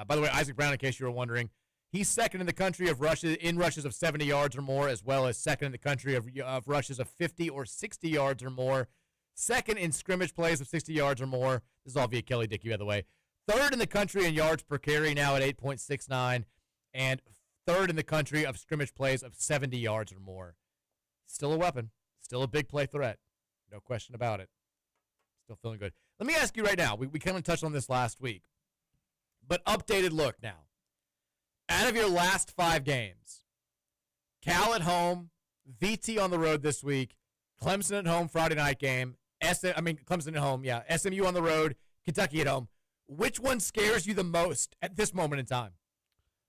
By the way, Isaac Brown, in case you were wondering, he's second in the country of rushes of 70 yards or more, as well as second in the country of rushes of 50 or 60 yards or more. Second in scrimmage plays of 60 yards or more. This is all via Kelly Dickey, by the way. Third in the country in yards per carry, now at 8.69, and third in the country of scrimmage plays of 70 yards or more. Still a weapon. Still a big play threat. No question about it. Still feeling good. Let me ask you right now. We kind of touched on this last week. But updated look now. Out of your last 5 games, Cal at home, VT on the road this week, Clemson at home Friday night game, Clemson at home, SMU on the road, Kentucky at home. Which one scares you the most at this moment in time?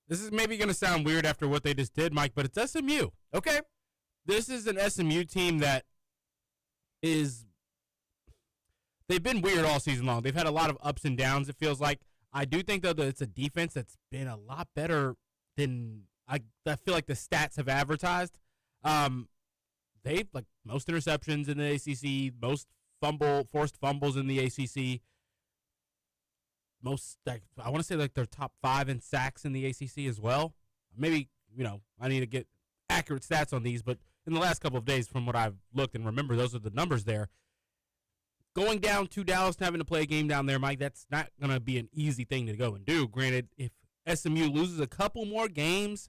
This is maybe going to sound weird after what they just did, Mike, but it's SMU. Okay. This is an SMU team that is – they've been weird all season long. They've had a lot of ups and downs, it feels like. I do think, though, that it's a defense that's been a lot better than I feel like the stats have advertised. They've, like, most interceptions in the ACC, most forced fumbles in the ACC. Most, I want to say, like, they're top 5 in sacks in the ACC as well. Maybe, I need to get accurate stats on these, but in the last couple of days, from what I've looked and remember, those are the numbers there. Going down to Dallas and having to play a game down there, Mike, that's not going to be an easy thing to go and do. Granted, if SMU loses a couple more games,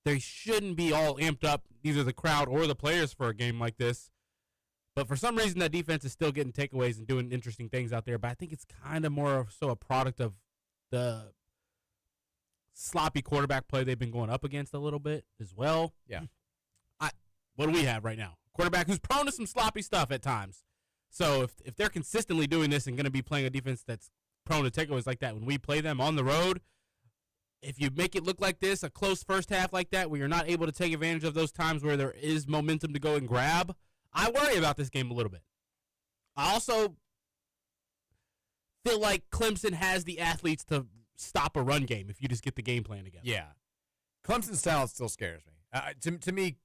they shouldn't be all amped up, either the crowd or the players, for a game like this. But for some reason, that defense is still getting takeaways and doing interesting things out there. But I think it's kind of more so a product of the sloppy quarterback play they've been going up against a little bit as well. Yeah. What do we have right now? Quarterback who's prone to some sloppy stuff at times. So if they're consistently doing this and going to be playing a defense that's prone to takeaways like that when we play them on the road, if you make it look like this, a close first half like that, where you're not able to take advantage of those times where there is momentum to go and grab, I worry about this game a little bit. I also feel like Clemson has the athletes to stop a run game if you just get the game plan together. Yeah. Clemson's talent still scares me. To me,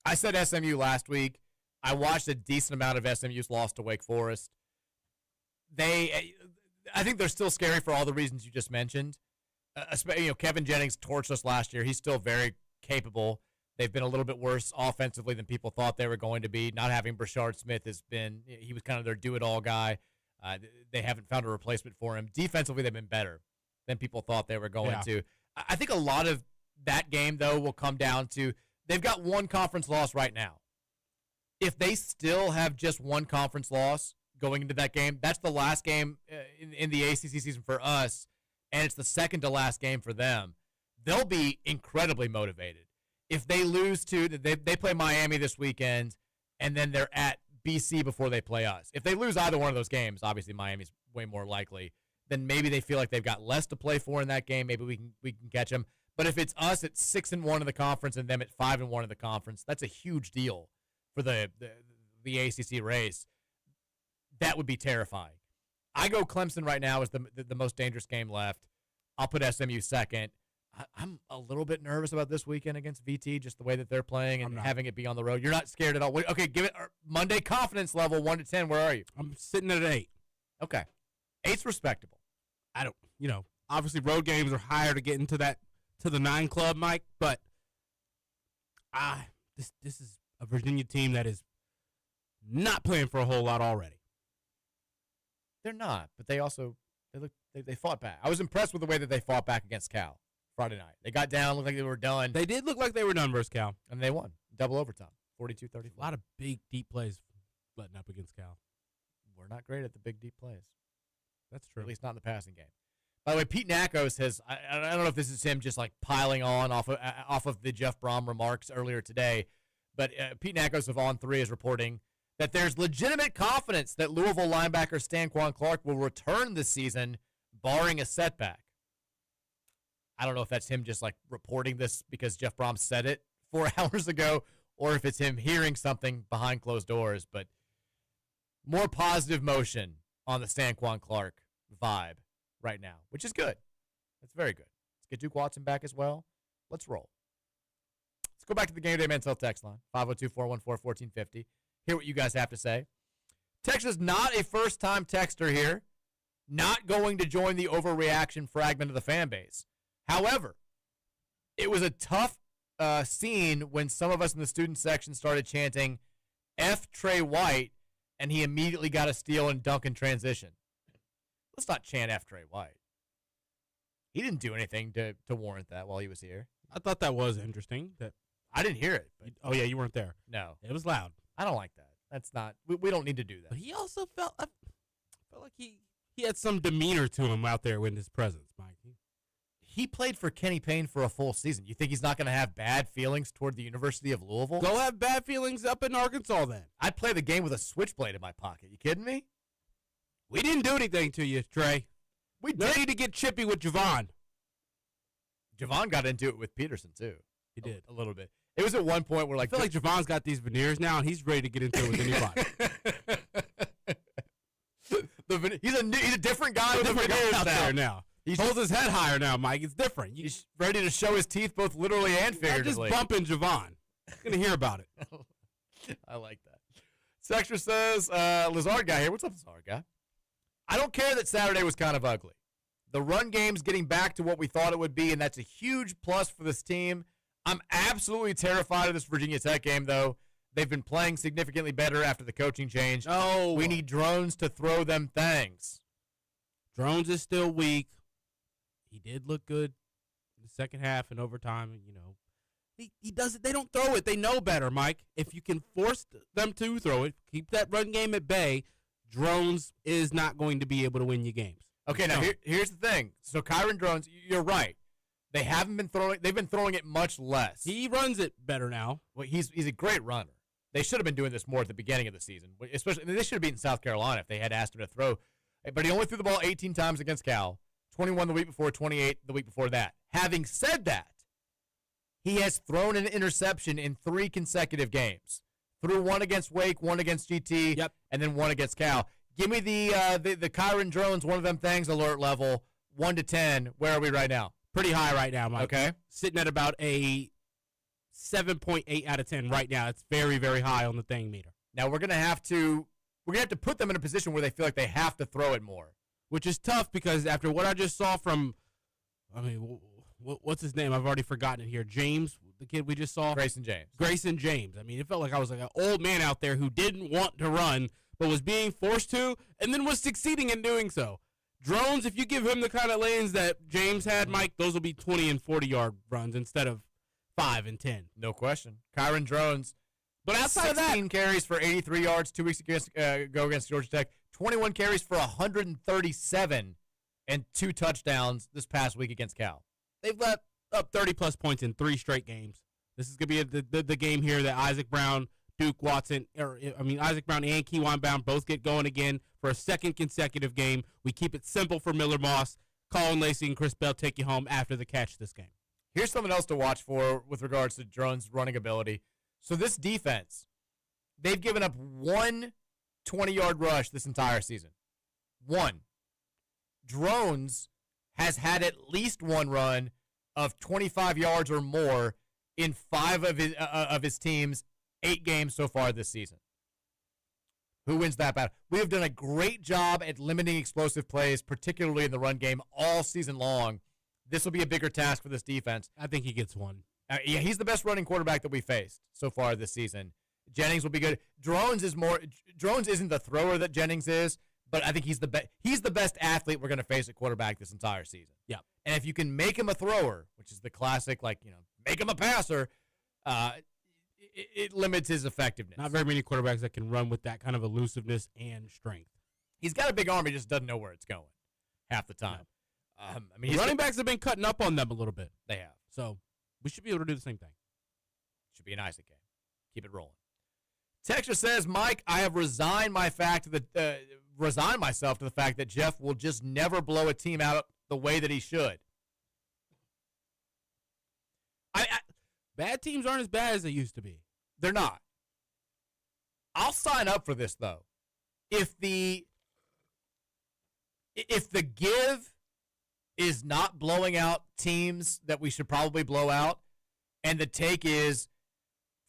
I said SMU last week. I watched a decent amount of SMU's loss to Wake Forest. I think they're still scary for all the reasons you just mentioned. Kevin Jennings torched us last year. He's still very capable. They've been a little bit worse offensively than people thought they were going to be. Not having Brashard Smith he was kind of their do-it-all guy. They haven't found a replacement for him. Defensively, they've been better than people thought they were going to. I think a lot of that game, though, will come down to they've got one conference loss right now. If they still have just one conference loss going into that game, that's the last game in the ACC season for us, and it's the second to last game for them. They'll be incredibly motivated. If they lose they play Miami this weekend, and then they're at BC before they play us. If they lose either one of those games, obviously Miami's way more likely, then maybe they feel like they've got less to play for in that game. Maybe we can catch them. But if it's us at 6-1 in the conference and them at 5-1 in the conference, that's a huge deal for the ACC race. That would be terrifying. I go Clemson right now as the most dangerous game left. I'll put SMU second. I'm a little bit nervous about this weekend against VT, just the way that they're playing and having it be on the road. You're not scared at all. Okay, give it Monday confidence level 1 to 10. Where are you? I'm sitting at an 8. Okay, 8's respectable. I don't, obviously road games are higher to get into the 9 club, Mike. But this is a Virginia team that is not playing for a whole lot already. They're not, but they fought back. I was impressed with the way that they fought back against Cal Friday night. They got down, looked like they were done. They did look like they were done versus Cal. And they won. Double overtime, 42-34. A lot of big, deep plays letting up against Cal. We're not great at the big, deep plays. That's true. At least not in the passing game. By the way, Pete Nakos has, I don't know if this is him just like piling on off of the Jeff Brom remarks earlier today, but Pete Nakos of On3 is reporting that there's legitimate confidence that Louisville linebacker Stanquan Clark will return this season, barring a setback. I don't know if that's him just like reporting this because Jeff Brom said it 4 hours ago, or if it's him hearing something behind closed doors, but more positive motion on the Stanquan Clark vibe right now, which is good. That's very good. Let's get Duke Watson back as well. Let's roll. Let's go back to the Game Day Men's text line, 502-414-1450. Hear what you guys have to say. Text is not a first-time texter here, not going to join the overreaction fragment of the fan base. However, it was a tough scene when some of us in the student section started chanting F Trey White, and he immediately got a steal and dunk in transition. Let's not chant F Trey White. He didn't do anything to warrant that while he was here. I thought that was interesting. That I didn't hear it. But oh, yeah, you weren't there. No. It was loud. I don't like that. That's not, we don't need to do that. But he also felt like he had some demeanor to him out there in his presence, Mike. He played for Kenny Payne for a full season. You think he's not going to have bad feelings toward the University of Louisville? Go have bad feelings up in Arkansas then. I'd play the game with a switchblade in my pocket. You kidding me? We didn't do anything to you, Trey. We did. Need to get chippy with Javon. Javon got into it with Peterson, too. He did. A little bit. It was at one point where, like, I feel like Javon's got these veneers now, and he's ready to get into it with anybody. He's a different guy with the veneers out there now. He holds his head higher now, Mike. It's different. He's ready to show his teeth both literally and figuratively. Not just bumping Javon. Going to hear about it. I like that. Sextra says, Lazard guy here. What's up, Lazard guy? I don't care that Saturday was kind of ugly. The run game's getting back to what we thought it would be, and that's a huge plus for this team. I'm absolutely terrified of this Virginia Tech game, though. They've been playing significantly better after the coaching change. Oh, we need Drones to throw them things. Drones is still weak. He did look good in the second half and overtime. You know, he does it. They don't throw it. They know better, Mike. If you can force them to throw it, keep that run game at bay, Drones is not going to be able to win you games. Okay, now here's the thing. So Kyron Drones, you're right. They haven't been throwing. They've been throwing it much less. He runs it better now. Well, he's a great runner. They should have been doing this more at the beginning of the season. Especially, they should have beaten South Carolina if they had asked him to throw. But he only threw the ball 18 times against Cal. 21 the week before, 28 the week before that. Having said that, he has thrown an interception in 3 consecutive games. Threw one against Wake, one against GT, and then one against Cal. Give me the Kyron Drones, one of them things, alert level, 1 to 10. Where are we right now? Pretty high right now, Mike. Okay. Sitting at about a 7.8 out of 10 right now. It's very, very high on the thing meter. Now we're gonna have to put them in a position where they feel like they have to throw it more. Which is tough because after what I just saw from, what's his name? I've already forgotten it here. James, the kid we just saw? Grayson James. Grayson James. I mean, it felt like I was like an old man out there who didn't want to run, but was being forced to, and then was succeeding in doing so. Drones, if you give him the kind of lanes that James had, Mike, those will be 20 and 40-yard runs instead of 5 and 10. No question. Kyron Drones. But outside of that, 16 carries for 83 yards 2 weeks ago against Georgia Tech. 21 carries for 137 and 2 touchdowns this past week against Cal. They've let up 30-plus points in 3 straight games. This is going to be the game here that Isaac Brown, Duke Watson, Isaac Brown and Keywan Brown both get going again for a second consecutive game. We keep it simple for Miller Moss. Colin Lacey and Chris Bell take you home after the catch this game. Here's something else to watch for with regards to Drones' running ability. So this defense, they've given up 1 20-yard rush this entire season. 1. Drones has had at least 1 run of 25 yards or more in 5 of his team's 8 games so far this season. Who wins that battle? We have done a great job at limiting explosive plays, particularly in the run game, all season long. This will be a bigger task for this defense. I think he gets 1. Yeah, he's the best running quarterback that we faced so far this season. Jennings will be good. Drones isn't the thrower that Jennings is, but I think he's the best. He's the best athlete we're going to face at quarterback this entire season. Yeah. And if you can make him a thrower, which is the classic, like, make him a passer, it limits his effectiveness. Not very many quarterbacks that can run with that kind of elusiveness and strength. He's got a big arm. He just doesn't know where it's going half the time. The running backs have been cutting up on them a little bit. They have. So we should be able to do the same thing. Should be an Isaac game. Keep it rolling. Texture says, Mike, I have resigned myself to the fact that Jeff will just never blow a team out the way that he should. Bad teams aren't as bad as they used to be. They're not. I'll sign up for this, though. If the give is not blowing out teams that we should probably blow out, and the take is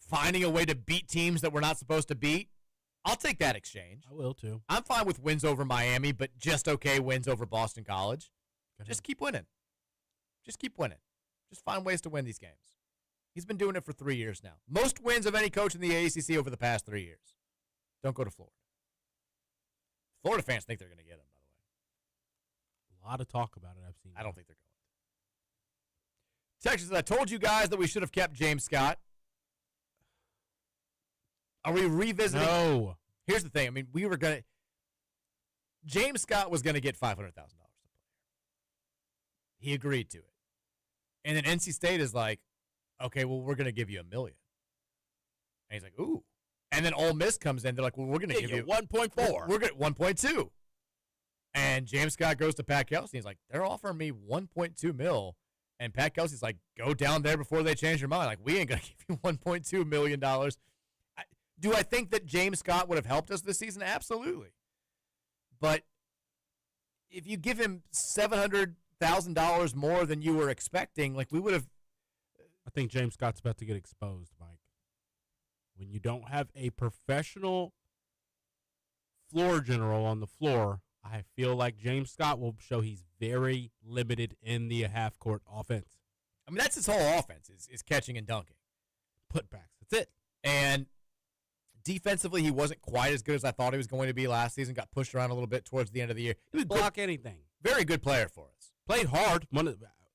finding a way to beat teams that we're not supposed to beat, I'll take that exchange. I will, too. I'm fine with wins over Miami, but just okay wins over Boston College. Just keep winning. Just keep winning. Just find ways to win these games. He's been doing it for 3 years now. Most wins of any coach in the ACC over the past 3 years. Don't go to Florida. Florida fans think they're going to get him, by the way. A lot of talk about it I've seen. I don't think they're going to. Texas, I told you guys that we should have kept James Scott. Are we revisiting? No. Here's the thing. I mean, we were going to. James Scott was going to get $500,000 to play. He agreed to it. And then NC State is like, okay, well, we're going to give you $1 million. And he's like, ooh. And then Ole Miss comes in. They're like, well, we're going to give you 1.4. We're going 1.2. And James Scott goes to Pat Kelsey. He's like, they're offering me 1.2 mil. And Pat Kelsey's like, go down there before they change your mind. Like, we ain't going to give you $1.2 million. Do I think that James Scott would have helped us this season? Absolutely. But if you give him $700,000 more than you were expecting, like, we would have. I think James Scott's about to get exposed, Mike. When you don't have a professional floor general on the floor, I feel like James Scott will show he's very limited in the half-court offense. I mean, that's his whole offense is catching and dunking. Putbacks. That's it. And defensively, he wasn't quite as good as I thought he was going to be last season. Got pushed around a little bit towards the end of the year. He would block anything. Very good player for us. Played hard.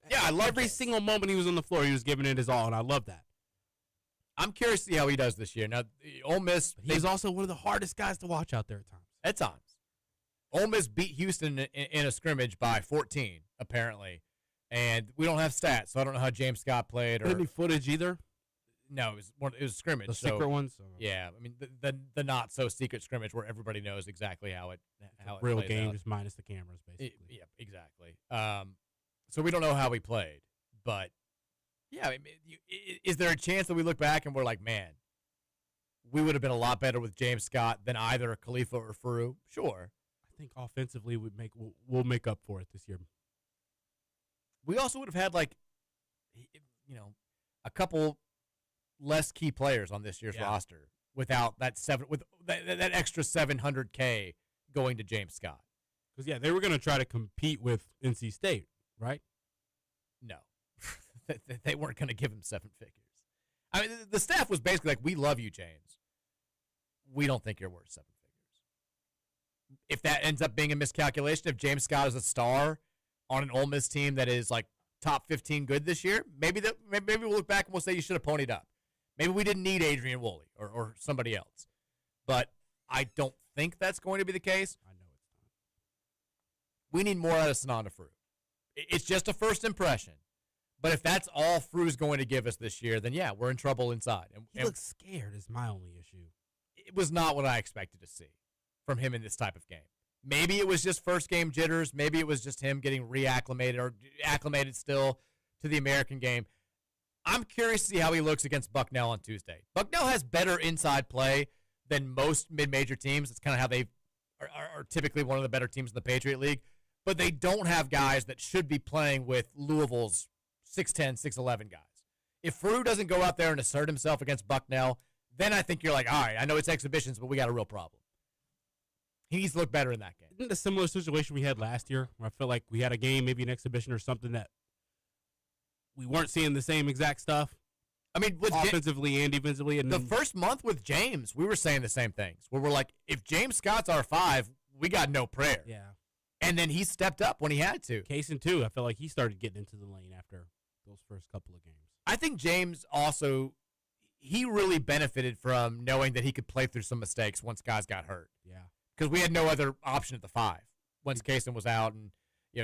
Yeah, I love every single moment he was on the floor. He was giving it his all, and I love that. I'm curious to see how he does this year. Now, Ole Miss. He's also one of the hardest guys to watch out there at times. At times. Ole Miss beat Houston in a scrimmage by 14, apparently. And we don't have stats, so I don't know how James Scott played. Or any footage either? No, it was a scrimmage. The secret ones? Yeah, I mean, the not-so-secret scrimmage where everybody knows exactly how it real plays game, out. just minus the cameras, basically. Yeah, exactly. So we don't know how he played. But, yeah, I mean, is there a chance that we look back and we're like, man, we would have been a lot better with James Scott than either Khalifa or Farouk? Sure. I think offensively we'll make up for it this year. We also would have had, like, a couple less key players on this year's roster without that that extra $700K going to James Scott. Because they were going to try to compete with NC State, right? No, they weren't going to give him seven figures. I mean, the staff was basically like, "We love you, James. We don't think you're worth seven figures." If that ends up being a miscalculation, if James Scott is a star on an Ole Miss team that is like top 15 good this year, maybe we'll look back and we'll say you should have ponied up. Maybe we didn't need Adrian Woolley or somebody else. But I don't think that's going to be the case. I know it's not. We need more out of Sananda Farouk. It's just a first impression. But if that's all Fru's going to give us this year, then, yeah, we're in trouble inside. He looks scared is my only issue. It was not what I expected to see from him in this type of game. Maybe it was just first game jitters. Maybe it was just him getting reacclimated or acclimated still to the American game. I'm curious to see how he looks against Bucknell on Tuesday. Bucknell has better inside play than most mid-major teams. It's kind of how they are typically one of the better teams in the Patriot League. But they don't have guys that should be playing with Louisville's 6'10", 6'11 guys. If Farouk doesn't go out there and assert himself against Bucknell, then I think you're like, all right, I know it's exhibitions, but we got a real problem. He needs to look better in that game. Isn't it a similar situation we had last year where I felt like we had a game, maybe an exhibition or something that we weren't seeing the same exact stuff? I mean, with offensively and defensively. And the first month with James, we were saying the same things. Where we're like, if James Scott's our 5, we got no prayer. Yeah. And then he stepped up when he had to. Kaysen, too. I felt like he started getting into the lane after those first couple of games. I think James also, he really benefited from knowing that he could play through some mistakes once guys got hurt. Yeah. Because we had no other option at the 5 once Kaysen was out, and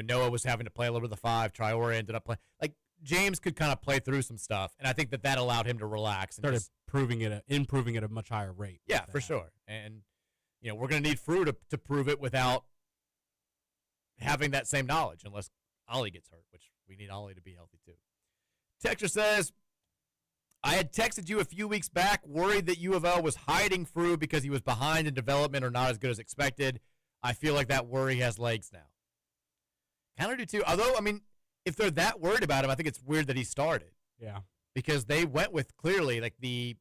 Noah was having to play a little bit of the 5. Traore ended up playing. Like, James could kind of play through some stuff, and I think that allowed him to relax. And started improving at a much higher rate. Yeah, for sure. And, we're going to need Frew to prove it without having that same knowledge, unless Ollie gets hurt, which we need Ollie to be healthy too. Texter says, I had texted you a few weeks back, worried that U of L was hiding Frew because he was behind in development or not as good as expected. I feel like that worry has legs now. Kind of do too. Although, I mean, if they're that worried about him, I think it's weird that he started. Yeah. Because they went with clearly like the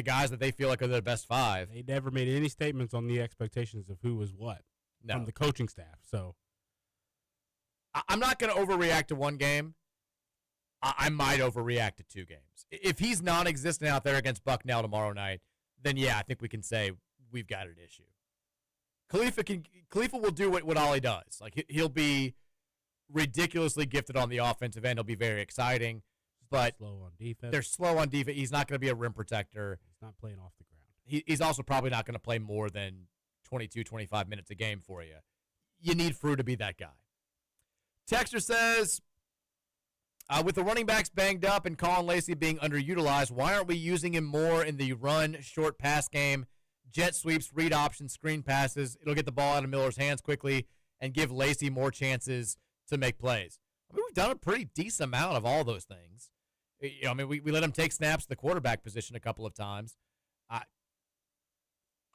guys that they feel like are their best 5. They never made any statements on the expectations of who was what from the coaching staff. So I'm not going to overreact to one game. I might overreact to 2 games. If he's non-existent out there against Bucknell tomorrow night, then yeah, I think we can say we've got an issue. Khalifa will do what Ollie does. Like he'll be ridiculously gifted on the offensive end. He'll be very exciting, but slow on defense. They're slow on defense. He's not going to be a rim protector. He's not playing off the ground. He's also probably not going to play more than 22, 25 minutes a game for you. You need Frew to be that guy. Texter says, with the running backs banged up and Colin Lacey being underutilized, why aren't we using him more in the run, short pass game, jet sweeps, read options, screen passes? It'll get the ball out of Miller's hands quickly and give Lacey more chances to make plays. I mean, we've done a pretty decent amount of all those things. I mean, we let him take snaps at the quarterback position a couple of times.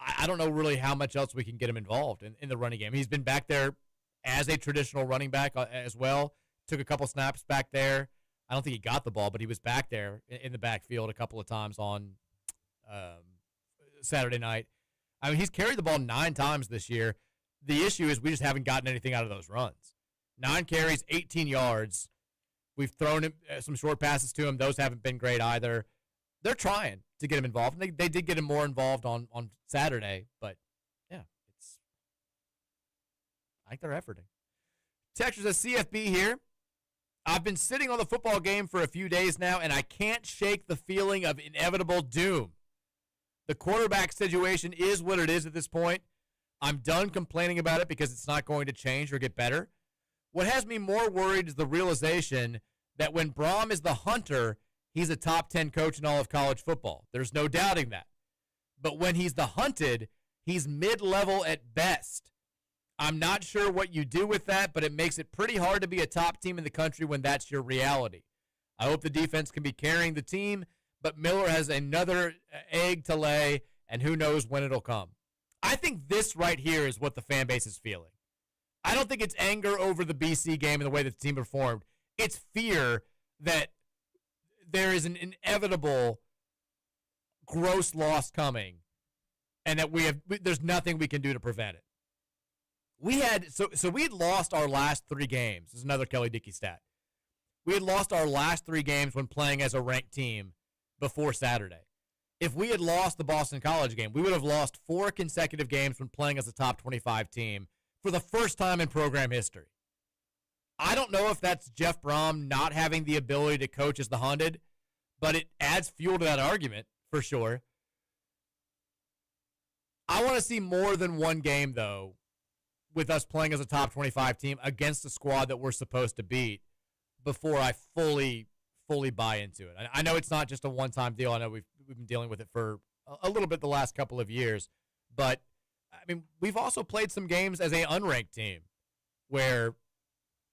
I don't know really how much else we can get him involved in the running game. He's been back there as a traditional running back as well. Took a couple snaps back there. I don't think he got the ball, but he was back there in the backfield a couple of times on Saturday night. I mean, he's carried the ball 9 times this year. The issue is we just haven't gotten anything out of those runs. 9 carries, 18 yards. We've thrown him some short passes to him. Those haven't been great either. They're trying to get him involved. And they did get him more involved on Saturday, but yeah, I think they're efforting. Texas says CFB here. I've been sitting on the football game for a few days now, and I can't shake the feeling of inevitable doom. The quarterback situation is what it is at this point. I'm done complaining about it because it's not going to change or get better. What has me more worried is the realization that when Brom is the hunter, he's a top 10 coach in all of college football. There's no doubting that. But when he's the hunted, he's mid-level at best. I'm not sure what you do with that, but it makes it pretty hard to be a top team in the country when that's your reality. I hope the defense can be carrying the team, but Miller has another egg to lay, and who knows when it'll come. I think this right here is what the fan base is feeling. I don't think it's anger over the BC game and the way that the team performed. It's fear that there is an inevitable gross loss coming, and that there's nothing we can do to prevent it. We had lost our last 3 games. This is another Kelly Dickey stat. We had lost our last 3 games when playing as a ranked team before Saturday. If we had lost the Boston College game, we would have lost 4 consecutive games when playing as a top 25 team for the first time in program history. I don't know if that's Jeff Brom not having the ability to coach as the hunted, but it adds fuel to that argument for sure. I want to see more than one game, though, with us playing as a top 25 team against a squad that we're supposed to beat before I fully buy into it. I know it's not just a one-time deal. I know we've been dealing with it for a little bit the last couple of years, but I mean, we've also played some games as an unranked team where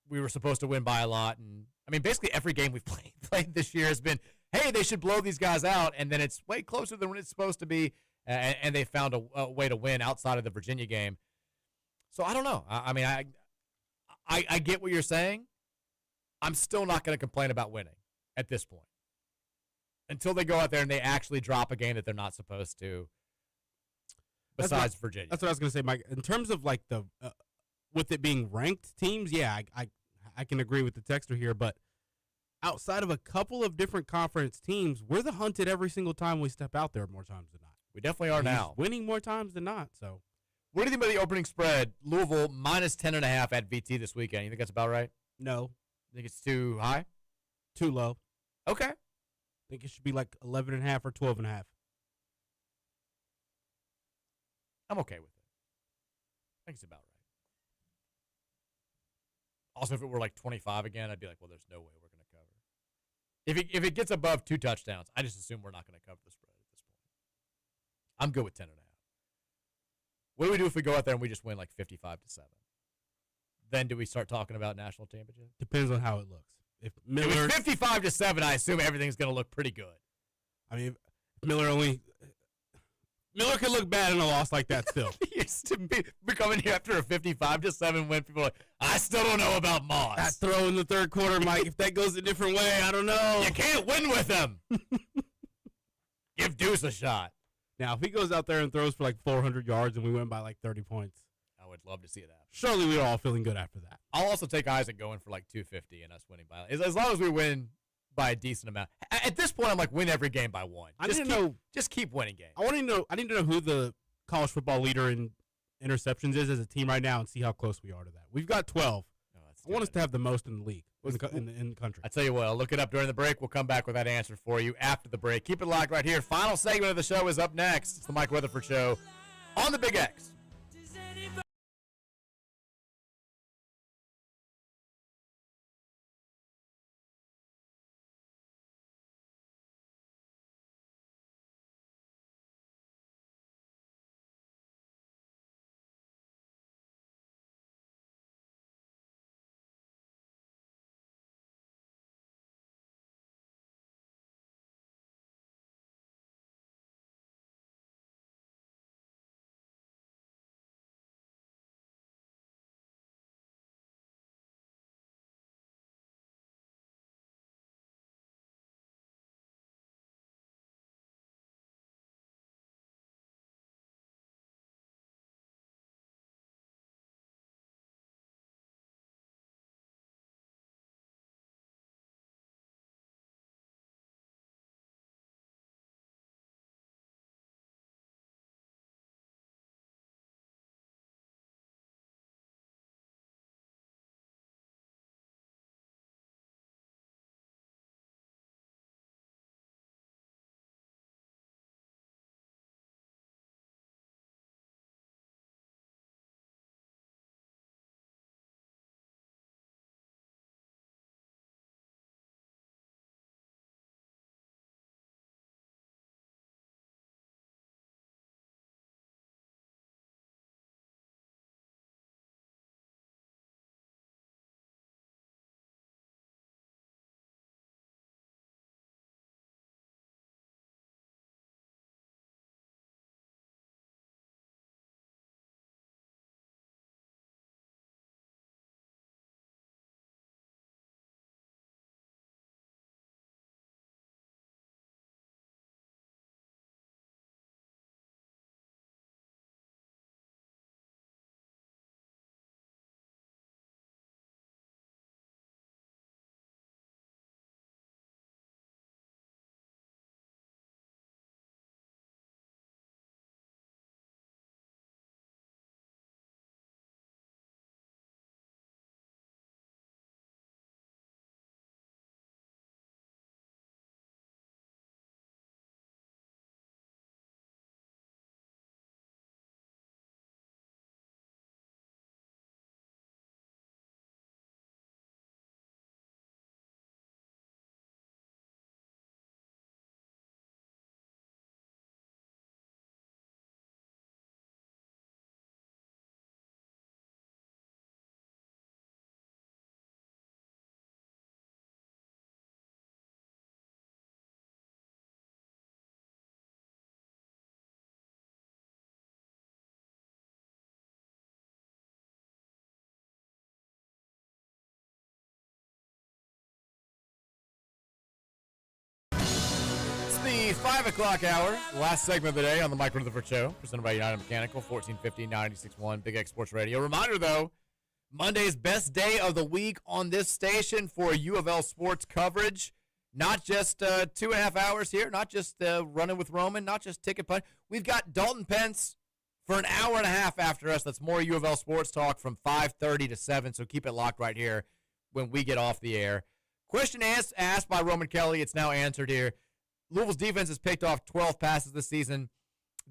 we were supposed to win by a lot. And I mean, basically every game we've played this year has been, hey, they should blow these guys out. And then it's way closer than when it's supposed to be. And they found a way to win outside of the Virginia game. So I don't know. I mean, I get what you're saying. I'm still not going to complain about winning at this point until they go out there and they actually drop a game that they're not supposed to. Besides Virginia, that's what I was going to say, Mike. In terms of like the with it being ranked teams, yeah, I can agree with the texter here. But outside of a couple of different conference teams, we're the hunted every single time we step out there more times than not. We definitely are now. Winning more times than not. So What do you think about the opening spread? Louisville minus 10.5 at VT this weekend. You think that's about right? No. Think it's too high? Too low. Okay. I think it should be like 11.5 or 12.5. I'm okay with it. I think it's about right. Also, if it were like 25 again, I'd be like, well, there's no way we're going to cover. If it gets above 2 touchdowns, I just assume we're not going to cover the spread at this point. I'm good with 10.5. What do we do if we go out there and we just win like 55-7? Then do we start talking about national championship? Depends on how it looks. If Miller, if it's 55-7, I assume everything's going to look pretty good. I mean, Miller could look bad in a loss like that still. Used to be coming here after a 55-7 win. People are like, I still don't know about Moss. That throw in the third quarter, Mike, if that goes a different way, I don't know. You can't win with him. Give Deuce a shot. Now, if he goes out there and throws for like 400 yards and we win by like 30 points. I would love to see that. Surely we're all feeling good after that. I'll also take Isaac going for like 250 and us winning by as long as we win by a decent amount. At this point, I'm like, win every game by 1. Just keep winning games. I need to know who the college football leader in interceptions is as a team right now and see how close we are to that. We've got 12. I want us to have the most in the league, in the country. I tell you what, I'll look it up during the break. We'll come back with that answer for you after the break. Keep it locked right here. Final segment of the show is up next. It's the Mike Rutherford Show on the Big X. The 5 o'clock hour, last segment of the day on the Mike Rutherford Show, presented by United Mechanical, 1450, 96.1, Big X Sports Radio. Reminder, though, Monday's best day of the week on this station for U of L sports coverage. Not just 2.5 hours here, not just running with Roman, not just ticket punch. We've got Dalton Pence for an hour and a half after us. That's more U of L sports talk from 5:30 to 7, so keep it locked right here when we get off the air. Question asked by Roman Kelly. It's now answered here. Louisville's defense has picked off 12 passes this season.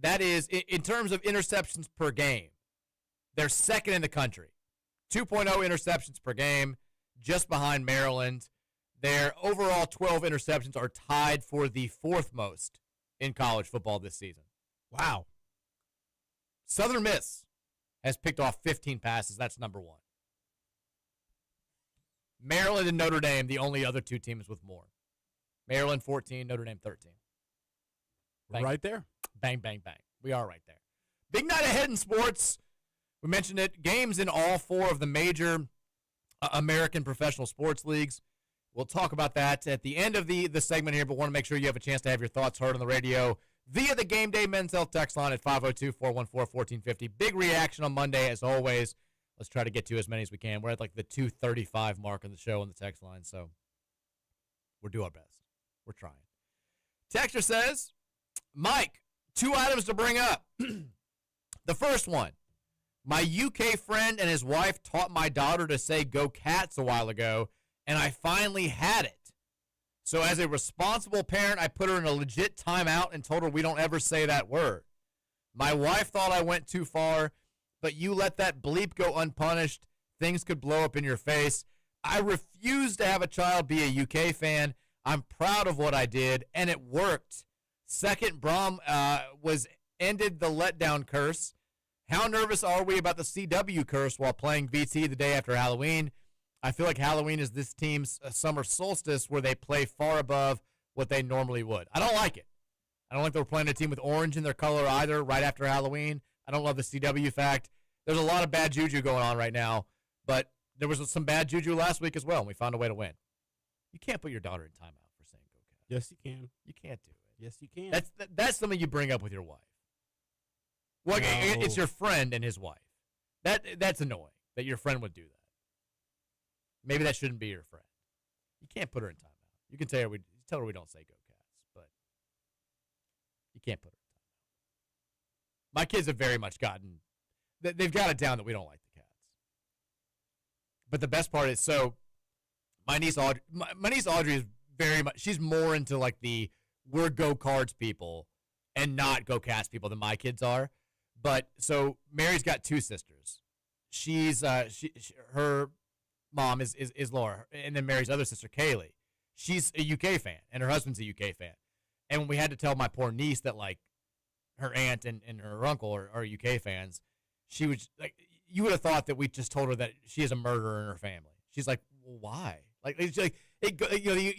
That is, in terms of interceptions per game, they're second in the country. 2.0 interceptions per game, just behind Maryland. Their overall 12 interceptions are tied for the fourth most in college football this season. Wow. Southern Miss has picked off 15 passes. That's number one. Maryland and Notre Dame, the only other two teams with more. Maryland 14, Notre Dame 13. Bang. Right there. Bang, bang, bang. We are right there. Big night ahead in sports. We mentioned it. Games in all four of the major American professional sports leagues. We'll talk about that at the end of the segment here, but want to make sure you have a chance to have your thoughts heard on the radio via the Game Day Men's Health text line at 502-414-1450. Big reaction on Monday, as always. Let's try to get to as many as we can. We're at like the 2:35 mark on the show on the text line, so we'll do our best. We're trying. Texter says, Mike, 2 items to bring up. The first one, my UK friend and his wife taught my daughter to say "Go Cats" a while ago, and I finally had it. So as a responsible parent, I put her in a legit timeout and told her we don't ever say that word. My wife thought I went too far, but you let that bleep go unpunished, things could blow up in your face. I refuse to have a child be a UK fan. I'm proud of what I did, and it worked. Second, Brom ended the letdown curse. How nervous are we about the CW curse while playing VT the day after Halloween? I feel like Halloween is this team's summer solstice where they play far above what they normally would. I don't like it. I don't like that we're playing a team with orange in their color either right after Halloween. I don't love the CW fact. There's a lot of bad juju going on right now, but there was some bad juju last week as well, and we found a way to win. You can't put your daughter in timeout for saying "Go Cats." Yes, you can. You can't do it. Yes, you can. That's something you bring up with your wife. Well, No. it's your friend and his wife. That's annoying that your friend would do that. Maybe that shouldn't be your friend. You can't put her in timeout. You can tell her we don't say "Go Cats," but you can't put her in timeout. My kids have very much gotten. They've got it down that we don't like the Cats. But the best part is, so my niece Audrey is very much. She's more into like the we're Go Cards people and not Go Cats people than my kids are. But so Mary's got two sisters. She's her mom is Laura, and then Mary's other sister Kaylee. She's a UK fan, and her husband's a UK fan. And when we had to tell my poor niece that like her aunt and her uncle are UK fans, she was like, you would have thought that we just told her that she is a murderer in her family. She's like, well, why? Like, it's like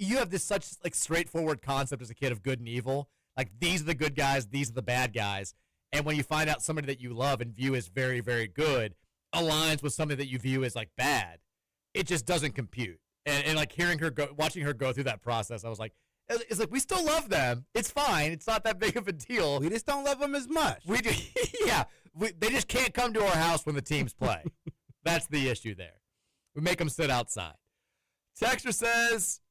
you have this such like straightforward concept as a kid of good and evil. Like, these are the good guys, these are the bad guys. And when you find out somebody that you love and view as very, very good aligns with something that you view as like bad, it just doesn't compute. And like watching her go through that process, I was like, it's like, we still love them. It's fine. It's not that big of a deal. We just don't love them as much. We do, yeah. They just can't come to our house when the teams play. That's the issue there. We make them sit outside. Texter says,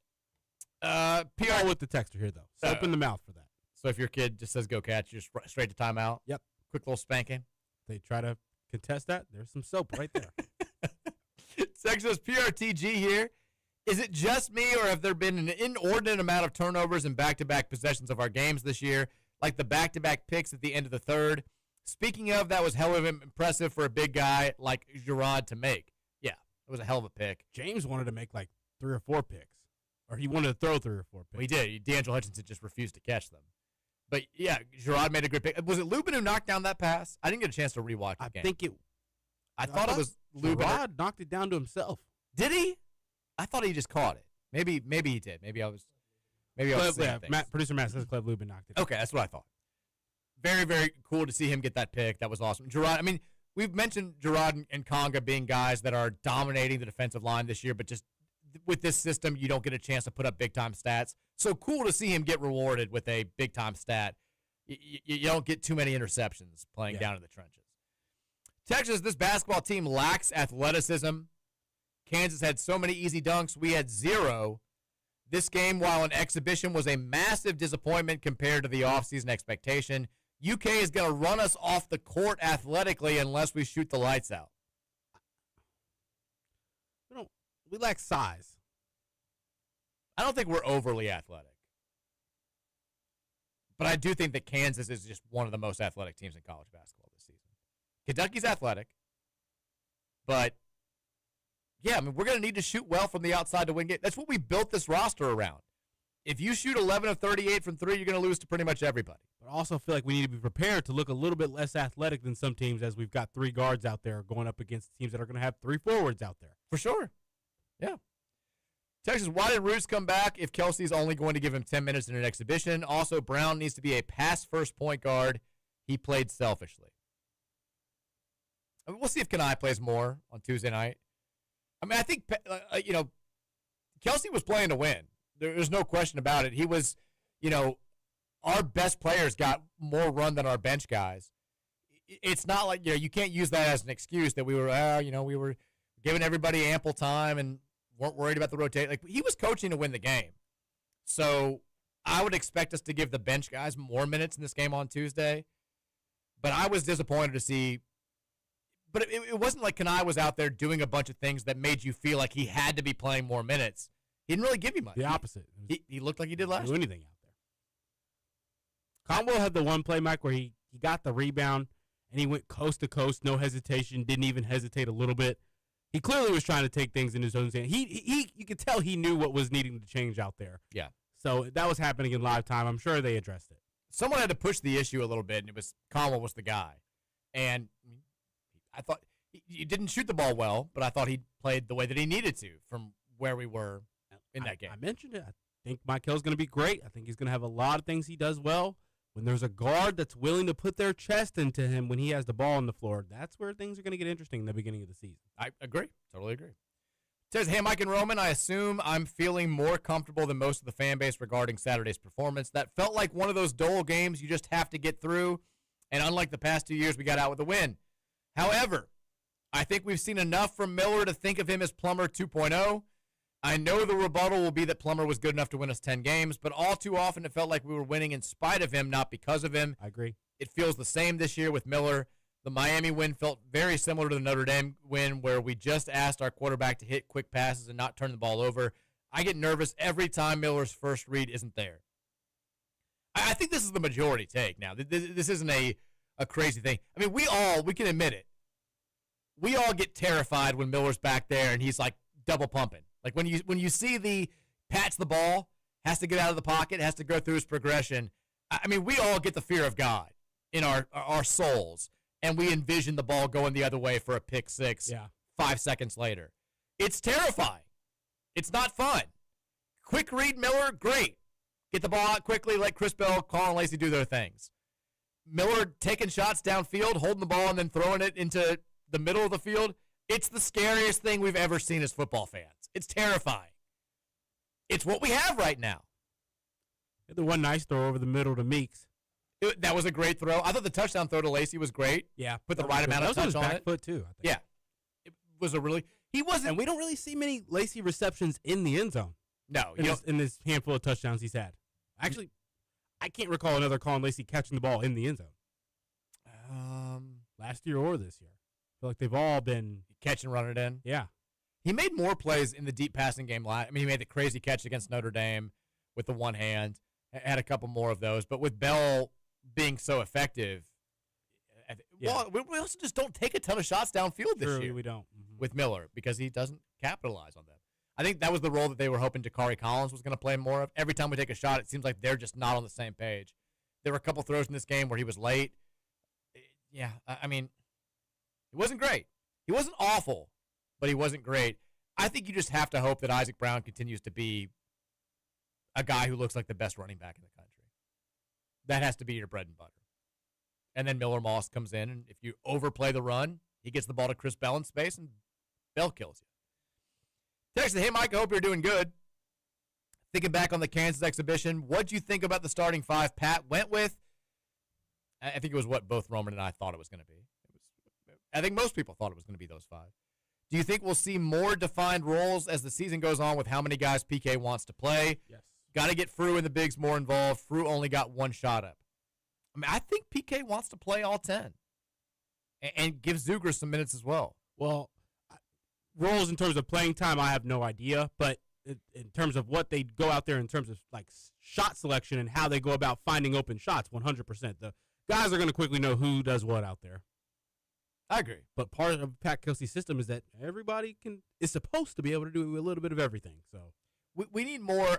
PR with the texter here, though. So open the mouth for that. So if your kid just says "Go Cats," you're straight to timeout? Yep. Quick little spanking? They try to contest that. There's some soap right there. Texter says, PRTG here. Is it just me, or have there been an inordinate amount of turnovers in back-to-back possessions of our games this year, like the back-to-back picks at the end of the third? Speaking of, that was hell of impressive for a big guy like Girard to make. Yeah, it was a hell of a pick. James wanted to make like 3 or 4 picks, or he wanted to throw 3 or 4 picks. Well, he did. D'Angelo Hutchinson just refused to catch them. But, yeah, Girard made a good pick. Was it Lubin who knocked down that pass? I didn't get a chance to rewatch the game. I thought it was Lubin. Girard knocked it down to himself. Did he? I thought he just caught it. Maybe he did. Maybe I was saying things. Producer Matt says Cleb Lubin knocked it. Okay, that's what I thought. Very, very cool to see him get that pick. That was awesome. Girard, I mean, we've mentioned Girard and Conga being guys that are dominating the defensive line this year, but just with this system, you don't get a chance to put up big-time stats. So cool to see him get rewarded with a big-time stat. You don't get too many interceptions playing down in the trenches. Texas, this basketball team lacks athleticism. Kansas had so many easy dunks. We had 0. This game, while an exhibition, was a massive disappointment compared to the offseason expectation. UK is going to run us off the court athletically unless we shoot the lights out. We lack size. I don't think we're overly athletic. But I do think that Kansas is just one of the most athletic teams in college basketball this season. Kentucky's athletic. But, yeah, I mean, we're going to need to shoot well from the outside to win games. That's what we built this roster around. If you shoot 11 of 38 from three, you're going to lose to pretty much everybody. But I also feel like we need to be prepared to look a little bit less athletic than some teams, as we've got 3 guards out there going up against teams that are going to have 3 forwards out there. For sure. Yeah. Texas, why did Roos come back if Kelsey's only going to give him 10 minutes in an exhibition? Also, Brown needs to be a pass-first point guard. He played selfishly. I mean, we'll see if Kenai plays more on Tuesday night. I mean, I think, Kelsey was playing to win. There's no question about it. He was, our best players got more run than our bench guys. It's not like, you can't use that as an excuse that we were giving everybody ample time and weren't worried about the rotation. Like, he was coaching to win the game. So I would expect us to give the bench guys more minutes in this game on Tuesday. But I was disappointed to see. But it wasn't like Kenai was out there doing a bunch of things that made you feel like he had to be playing more minutes. He didn't really give you much. The opposite. He looked like he did last year. Anything out there. Conwell had the one play, Mike, where he got the rebound and he went coast to coast, no hesitation, didn't even hesitate a little bit. He clearly was trying to take things in his own hand. You could tell he knew what was needing to change out there. Yeah. So that was happening in live time. I'm sure they addressed it. Someone had to push the issue a little bit, and it was Conwell was the guy. And I thought he didn't shoot the ball well, but I thought he played the way that he needed to from where we were in that game. I mentioned it. I think Mike Hill's going to be great. I think he's going to have a lot of things he does well. When there's a guard that's willing to put their chest into him when he has the ball on the floor, that's where things are going to get interesting in the beginning of the season. I agree. Totally agree. It says, hey, Mike and Roman, I assume I'm feeling more comfortable than most of the fan base regarding Saturday's performance. That felt like one of those Dole games you just have to get through, and unlike the past 2 years, we got out with a win. However, I think we've seen enough from Miller to think of him as Plummer 2.0. I know the rebuttal will be that Plummer was good enough to win us 10 games, but all too often it felt like we were winning in spite of him, not because of him. I agree. It feels the same this year with Miller. The Miami win felt very similar to the Notre Dame win, where we just asked our quarterback to hit quick passes and not turn the ball over. I get nervous every time Miller's first read isn't there. I think this is the majority take now. This isn't a crazy thing. I mean, we can admit it. We all get terrified when Miller's back there and he's like double pumping. Like when you see the pats the ball, has to get out of the pocket, has to go through his progression. I mean, we all get the fear of God in our souls, and we envision the ball going the other way for a pick six 5 seconds later. It's terrifying. It's not fun. Quick read Miller, great. Get the ball out quickly, let Chris Bell, Colin Lacey do their things. Miller taking shots downfield, holding the ball, and then throwing it into the middle of the field. It's the scariest thing we've ever seen as football fans. It's terrifying. It's what we have right now. The one nice throw over the middle to Meeks. That was a great throw. I thought the touchdown throw to Lacey was great. Yeah. Put the right amount of touch on it. Back foot too, I think. Yeah. It was a really – he wasn't – and we don't really see many Lacey receptions in the end zone. No. In this handful of touchdowns he's had. Actually, I can't recall another Colin Lacey catching the ball in the end zone. Last year or this year. I feel like they've all been – catch and run it in. Yeah. He made more plays in the deep passing game. I mean, he made the crazy catch against Notre Dame with the one hand. Had a couple more of those. But with Bell being so effective, well, we also just don't take a ton of shots downfield this year. We don't. With Miller, because he doesn't capitalize on them. I think that was the role that they were hoping Jakari Collins was going to play more of. Every time we take a shot, it seems like they're just not on the same page. There were a couple throws in this game where he was late. Yeah, I mean, it wasn't great. He wasn't awful, but he wasn't great. I think you just have to hope that Isaac Brown continues to be a guy who looks like the best running back in the country. That has to be your bread and butter. And then Miller Moss comes in, and if you overplay the run, he gets the ball to Chris Bell in space, and Bell kills you. Text, hey, Mike, I hope you're doing good. Thinking back on the Kansas exhibition, what'd you think about the starting five Pat went with? I think it was what both Roman and I thought it was going to be. I think most people thought it was going to be those five. Do you think we'll see more defined roles as the season goes on with how many guys PK wants to play? Yes. Got to get Frew and the bigs more involved. Frew only got one shot up. I mean, I think PK wants to play all 10 and give Zuger some minutes as well. Well, roles in terms of playing time, I have no idea. But in terms of what they go out there in terms of like shot selection and how they go about finding open shots, 100%. The guys are going to quickly know who does what out there. I agree. But part of Pat Kelsey's system is that everybody is supposed to be able to do a little bit of everything. So we need more.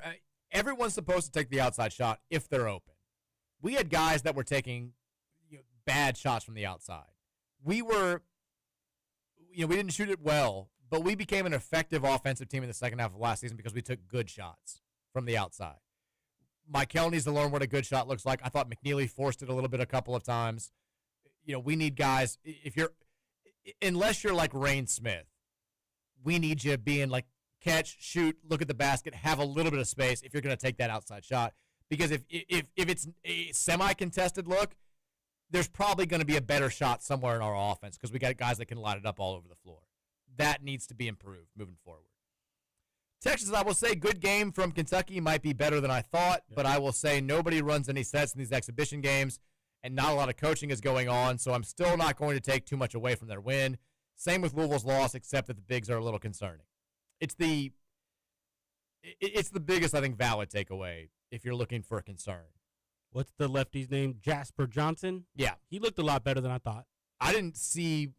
Everyone's supposed to take the outside shot if they're open. We had guys that were taking bad shots from the outside. We were, we didn't shoot it well, but we became an effective offensive team in the second half of last season because we took good shots from the outside. Michael needs to learn what a good shot looks like. I thought McNeely forced it a couple of times. We need guys. Unless you're like Rain Smith, we need you being like catch, shoot, look at the basket, have a little bit of space if you're going to take that outside shot. Because if it's a semi-contested look, there's probably going to be a better shot somewhere in our offense because we got guys that can light it up all over the floor. That needs to be improved moving forward. Texas, I will say, good game from Kentucky, might be better than I thought, but I will say nobody runs any sets in these exhibition games, and not a lot of coaching is going on, so I'm still not going to take too much away from their win. Same with Louisville's loss, except that the bigs are a little concerning. It's the biggest, I think, valid takeaway if you're looking for a concern. What's the lefty's name? Jasper Johnson? Yeah. He looked a lot better than I thought. I didn't see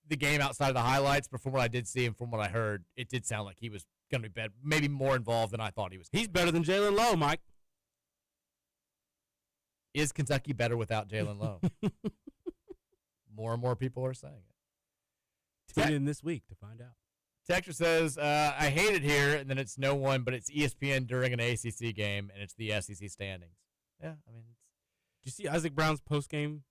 the game outside of the highlights, but from what I did see and from what I heard, it did sound like he was going to be better, maybe more involved than I thought he was. He's better than Jalen Lowe, Mike. Is Kentucky better without Jalen Lowe? More and more people are saying it. Tune in this week to find out. Texture says, I hate it here, and then it's no one, but it's ESPN during an ACC game, and it's the SEC standings. Yeah, I mean, did you see Isaac Brown's post-game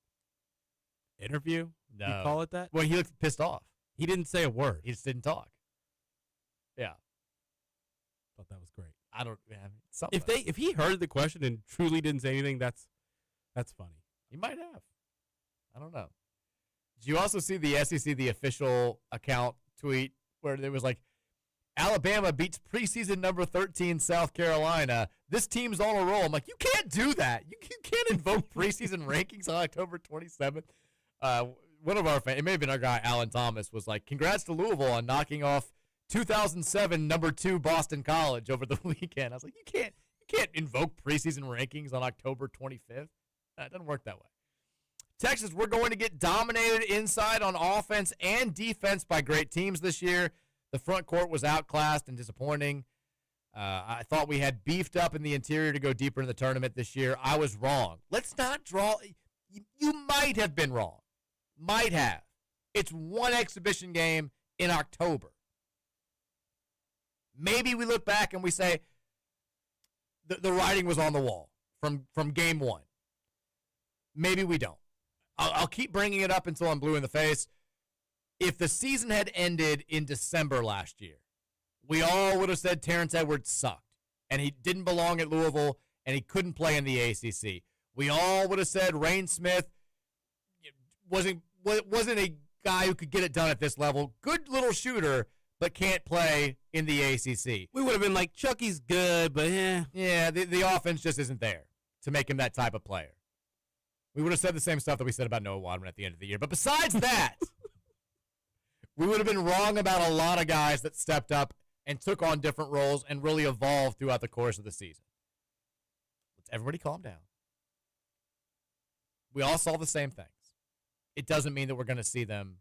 interview? No. You call it that? Well, he looked pissed off. He didn't say a word. He just didn't talk. Yeah. Thought that was great. I don't. Yeah, I mean, if he heard the question and truly didn't say anything, that's funny. He might have. I don't know. Did you also see the SEC, the official account tweet where it was like, Alabama beats preseason number 13 South Carolina. This team's on a roll. I'm like, you can't do that. You can't invoke preseason rankings on October 27th. One of our fans, it may have been our guy, Alan Thomas, was like, congrats to Louisville on knocking off 2007 number 2 Boston College over the weekend. I was like, you can't invoke preseason rankings on October 25th. That doesn't work that way. Texas, we're going to get dominated inside on offense and defense by great teams this year. The front court was outclassed and disappointing. I thought we had beefed up in the interior to go deeper in the tournament this year. I was wrong. Let's not draw. You might have been wrong. Might have. It's one exhibition game in October. Maybe we look back and we say the writing was on the wall from game one. Maybe we don't. I'll keep bringing it up until I'm blue in the face. If the season had ended in December last year, we all would have said Terrence Edwards sucked, and he didn't belong at Louisville, and he couldn't play in the ACC. We all would have said Rain Smith wasn't a guy who could get it done at this level. Good little shooter, but can't play in the ACC. We would have been like, Chucky's good, but Yeah, the offense just isn't there to make him that type of player. We would have said the same stuff that we said about Noah Wadman at the end of the year. But besides that, we would have been wrong about a lot of guys that stepped up and took on different roles and really evolved throughout the course of the season. Let's everybody calm down. We all saw the same things. It doesn't mean that we're going to see them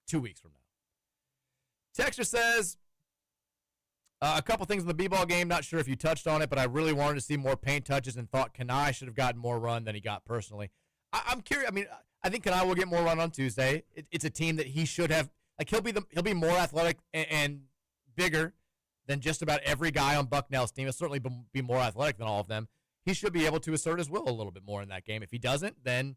2 weeks from now. Texture says, a couple things in the B-ball game. Not sure if you touched on it, but I really wanted to see more paint touches and thought Kanai should have gotten more run than he got personally. I'm curious. I mean, I think Kanai will get more run on Tuesday. It's a team that he should have. Like he'll be more athletic and bigger than just about every guy on Bucknell's team. He'll certainly be more athletic than all of them. He should be able to assert his will a little bit more in that game. If he doesn't, then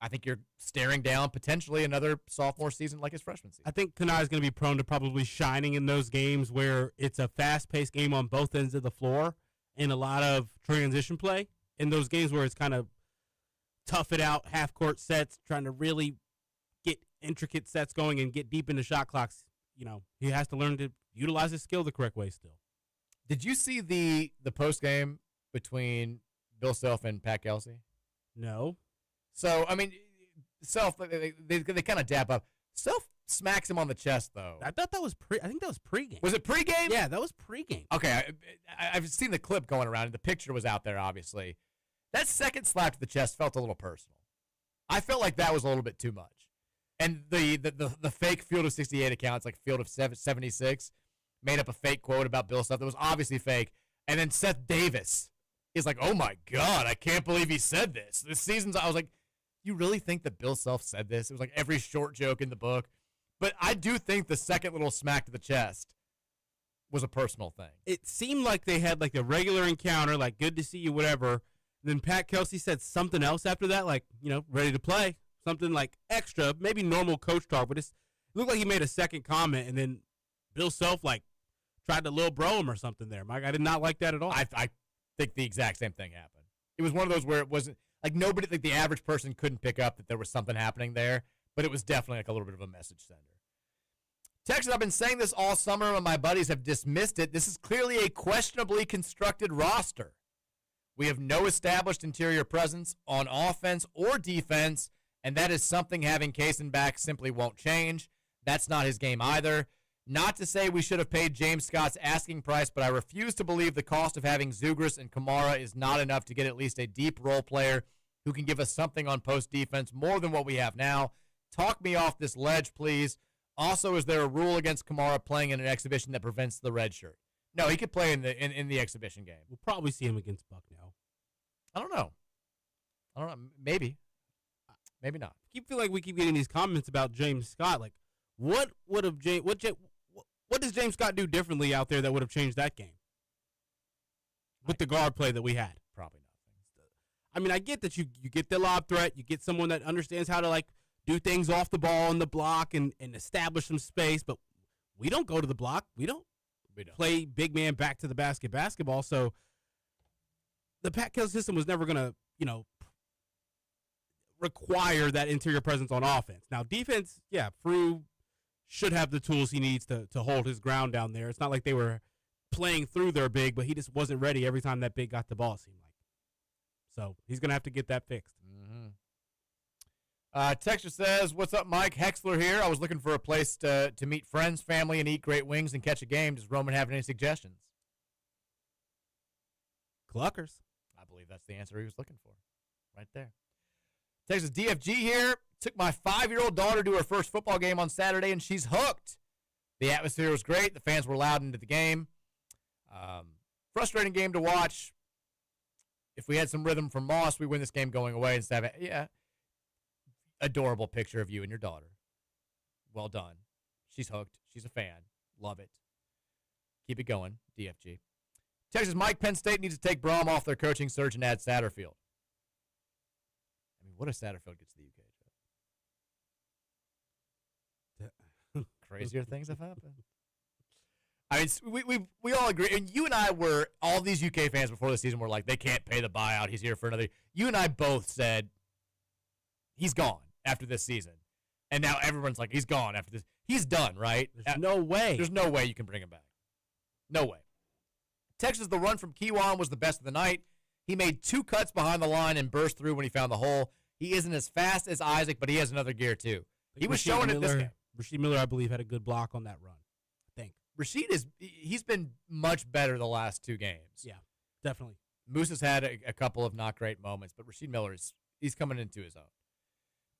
I think you're staring down potentially another sophomore season like his freshman season. I think Kanai is going to be prone to probably shining in those games where it's a fast-paced game on both ends of the floor and a lot of transition play. In those games where it's kind of tough it out, half-court sets, trying to really get intricate sets going and get deep into shot clocks, he has to learn to utilize his skill the correct way still. Did you see the post game between Bill Self and Pat Kelsey? No. So, I mean, Self, they kind of dap up. Self smacks him on the chest, though. I thought that was I think that was pregame. Was it pregame? Yeah, that was pregame. Okay, I've seen the clip going around, and the picture was out there, obviously. That second slap to the chest felt a little personal. I felt like that was a little bit too much. And the fake Field of 68 account, it's like Field of 76, made up a fake quote about Bill Self that was obviously fake. And then Seth Davis is like, oh, my God, I can't believe he said this. This season's, I was like, you really think that Bill Self said this? It was like every short joke in the book. But I do think the second little smack to the chest was a personal thing. It seemed like they had like a regular encounter, like good to see you, whatever. Then Pat Kelsey said something else after that, like, ready to play. Something like extra, maybe normal coach talk, but it looked like he made a second comment, and then Bill Self, like, tried to Lil Bro him or something there, Mike. I did not like that at all. I think the exact same thing happened. It was one of those where it wasn't, like, nobody, like, the average person couldn't pick up that there was something happening there, but it was definitely, like, a little bit of a message sender. Texas, I've been saying this all summer, and my buddies have dismissed it. This is clearly a questionably constructed roster. We have no established interior presence on offense or defense, and that is something having Kaysen back simply won't change. That's not his game either. Not to say we should have paid James Scott's asking price, but I refuse to believe the cost of having Zugris and Kamara is not enough to get at least a deep role player who can give us something on post defense more than what we have now. Talk me off this ledge, please. Also, is there a rule against Kamara playing in an exhibition that prevents the red shirt? No, he could play in the exhibition game. We'll probably see him against Bucknell. I don't know. Maybe. Maybe not. I feel like we keep getting these comments about James Scott. Like, what does James Scott do differently out there that would have changed that game with the guard play that we had? Probably nothing. I mean, I get that you get the lob threat, you get someone that understands how to like do things off the ball in the block and establish some space, but we don't go to the block. We don't play big man back to the basketball. So the Pat Kelly system was never going to, require that interior presence on offense. Now, defense, yeah, Frew should have the tools he needs to hold his ground down there. It's not like they were playing through their big, but he just wasn't ready every time that big got the ball, it seemed like. So he's going to have to get that fixed. Mm-hmm. Texture says, what's up, Mike? Hexler here. I was looking for a place to meet friends, family, and eat great wings and catch a game. Does Roman have any suggestions? Cluckers. I believe that's the answer he was looking for. Right there. Texas DFG here. Took my 5-year-old daughter to her first football game on Saturday, and she's hooked. The atmosphere was great. The fans were loud into the game. Frustrating game to watch. If we had some rhythm from Moss, we win this game going away instead of, adorable picture of you and your daughter. Well done. She's hooked. She's a fan. Love it. Keep it going, DFG. Texas Mike, Penn State needs to take Brom off their coaching search and add Satterfield. I mean, what if Satterfield gets to the UK? Crazier things have happened. I mean, we all agree, and you and I were, all these UK fans before the season were like, they can't pay the buyout. He's here for another. You and I both said, he's gone after this season. And now everyone's like, he's gone after this. He's done, right? There's no way. There's no way you can bring him back. No way. Texas, the run from Kiwan was the best of the night. He made 2 cuts behind the line and burst through when he found the hole. He isn't as fast as Isaac, but he has another gear, too. He was showing it this game. Rasheed Miller, I believe, had a good block on that run. I think. Rasheed he's been much better the last 2 games. Yeah, definitely. Moose has had a couple of not great moments, but Rasheed Miller he's coming into his own.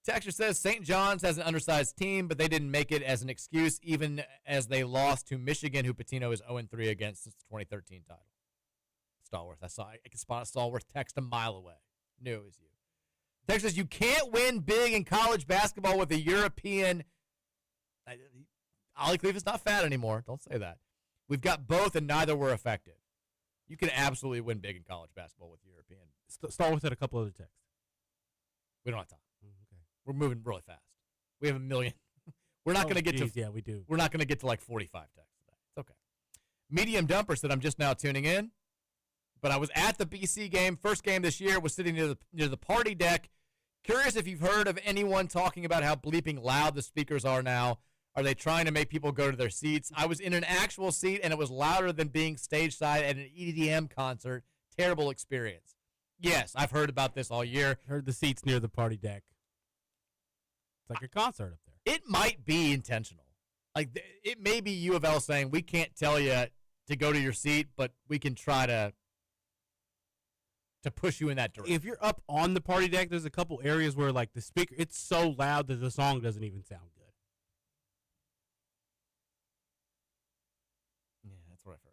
Texture says St. John's has an undersized team, but they didn't make it as an excuse, even as they lost to Michigan, who Patino is 0-3 against since the 2013 title. Stallworth, I can spot a Stallworth text a mile away. Knew it was you. Texture says you can't win big in college basketball with a European. Ollie Cleef is not fat anymore. Don't say that. We've got both, and neither were effective. You can absolutely win big in college basketball with European. Stallworth had a couple other texts. We don't have time. Okay. We're moving really fast. We have 1 million. We're not going to get to. Yeah, we do. We're not going to get to like 45 texts today. It's okay. Medium Dumper said, I'm just now tuning in, but I was at the BC game. First game this year. Was sitting near the party deck. Curious if you've heard of anyone talking about how bleeping loud the speakers are now. Are they trying to make people go to their seats? I was in an actual seat, and it was louder than being stage side at an EDM concert. Terrible experience. Yes, I've heard about this all year. Heard the seats near the party deck. It's like a concert up there. It might be intentional. Like, it may be U of L saying, we can't tell you to go to your seat, but we can try to push you in that direction. If you're up on the party deck, there's a couple areas where, like, the speaker, it's so loud that the song doesn't even sound good. Yeah, that's what I've heard.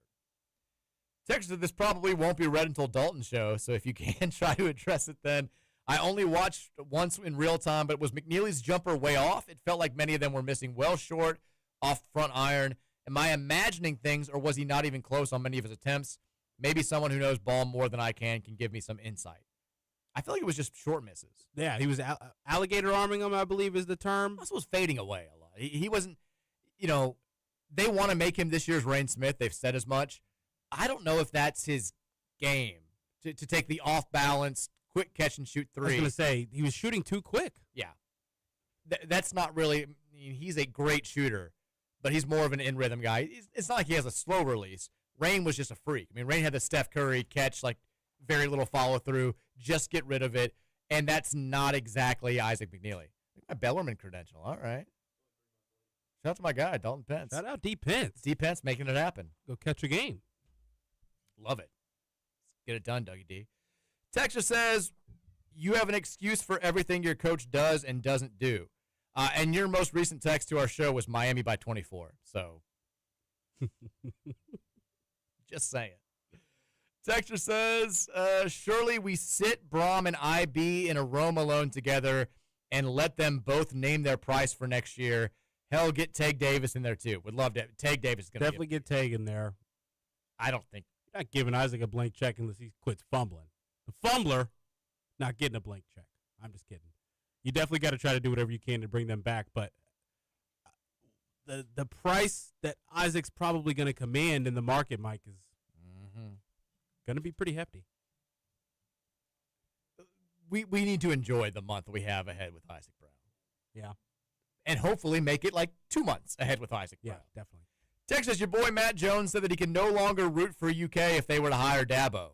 Text said this probably won't be read until Dalton's show, so if you can try to address it then. I only watched once in real time, but was McNeely's jumper way off? It felt like many of them were missing well short off front iron. Am I imagining things, or was he not even close on many of his attempts? Maybe someone who knows ball more than I can give me some insight. I feel like it was just short misses. Yeah, he was alligator arming him, I believe is the term. Also was fading away a lot. He wasn't, they want to make him this year's Rain Smith. They've said as much. I don't know if that's his game, to take the off-balance, quick catch and shoot three. I was going to say, he was shooting too quick. Yeah. That's not really, he's a great shooter, but he's more of an in-rhythm guy. It's not like he has a slow release. Rain was just a freak. I mean, Rain had the Steph Curry catch, like very little follow-through, just get rid of it, and that's not exactly Isaac McNeely. My Bellarmine credential, all right. Shout out to my guy, Dalton Pence. Shout out D. Pence. D. Pence making it happen. Go catch a game. Love it. Let's get it done, Dougie D. Texas says, you have an excuse for everything your coach does and doesn't do. And your most recent text to our show was Miami by 24. So, just saying. Texture says, surely we sit Braum and IB in a room alone together and let them both name their price for next year. Hell, get Tag Davis in there, too. Would love to. Tag Davis is going to definitely get Tag in there. I don't think. You're not giving Isaac a blank check unless he quits fumbling. The fumbler, not getting a blank check. I'm just kidding. You definitely got to try to do whatever you can to bring them back, but the price that Isaac's probably going to command in the market, Mike, is going to be pretty hefty. We need to enjoy the month we have ahead with Isaac Brown. Yeah. And hopefully make it like 2 months ahead with Isaac Brown. Yeah, definitely. Texas, your boy Matt Jones said that he can no longer root for UK if they were to hire Dabo.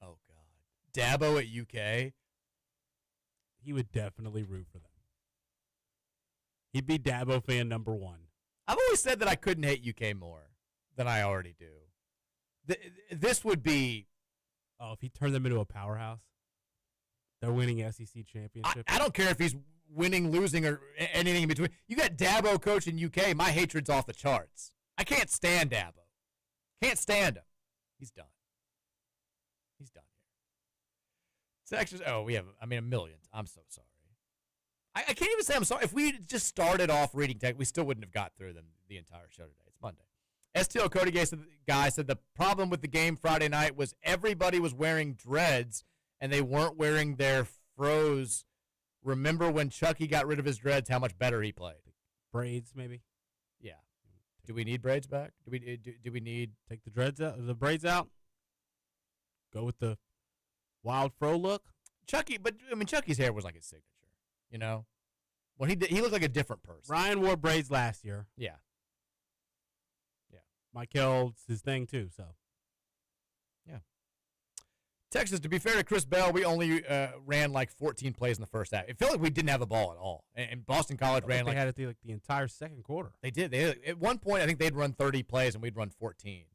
Oh, God. Dabo at UK? He would definitely root for them. He'd be Dabo fan number one. I've always said that I couldn't hate UK more than I already do. This would be... Oh, if he turned them into a powerhouse? They're winning SEC championship. I don't care if he's winning, losing, or anything in between. You got Dabo coaching UK. My hatred's off the charts. I can't stand Dabo. Can't stand him. He's done. He's done here. Texas. Oh, we have, a million. I'm so sorry. I can't even say I'm sorry. If we just started off reading text, we still wouldn't have got through them the entire show today. It's Monday. STL Cody guy said the problem with the game Friday night was everybody was wearing dreads and they weren't wearing their froze. Remember when Chucky got rid of his dreads, how much better he played? Braids, maybe? Yeah. Do we need braids back? Do we need... Take the dreads out, the braids out? Go with the wild fro look? Chucky's hair was like his signature, you know? When he looked like a different person. Ryan wore braids last year. Yeah. Michael's his thing, too, so. Yeah. Texas, to be fair to Chris Bell, we only ran like 14 plays in the first half. It felt like we didn't have the ball at all. And Boston College ran they had it the entire second quarter. They did. At one point, I think they'd run 30 plays and we'd run 14,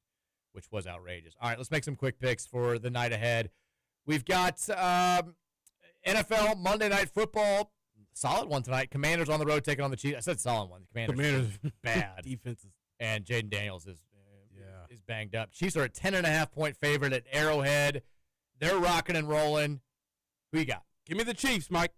which was outrageous. All right, let's make some quick picks for the night ahead. We've got NFL Monday Night Football. Solid one tonight. Commanders on the road taking on the Chiefs. I said solid one. The Commanders bad. Defenses. And Jaden Daniels is banged up. Chiefs are a 10.5-point favorite at Arrowhead. They're rocking and rolling. Who you got? Give me the Chiefs, Mike.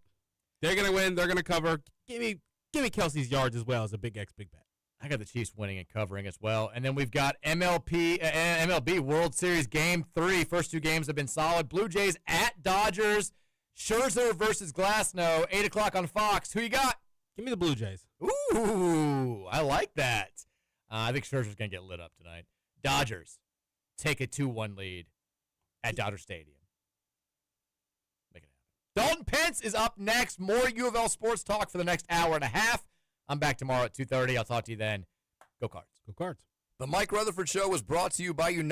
They're going to win. They're going to cover. Give me Kelsey's yards as well as a big big bet. I got the Chiefs winning and covering as well. And then we've got MLB World Series Game 3. First two games have been solid. Blue Jays at Dodgers. Scherzer versus Glasnow. 8 o'clock on Fox. Who you got? Give me the Blue Jays. Ooh, I like that. I think Scherzer's going to get lit up tonight. Dodgers take a 2-1 lead at Dodger Stadium. Make it happen. Dalton Pence is up next. More U of L sports talk for the next hour and a half. I'm back tomorrow at 2:30. I'll talk to you then. Go Cards. Go Cards. The Mike Rutherford Show was brought to you by United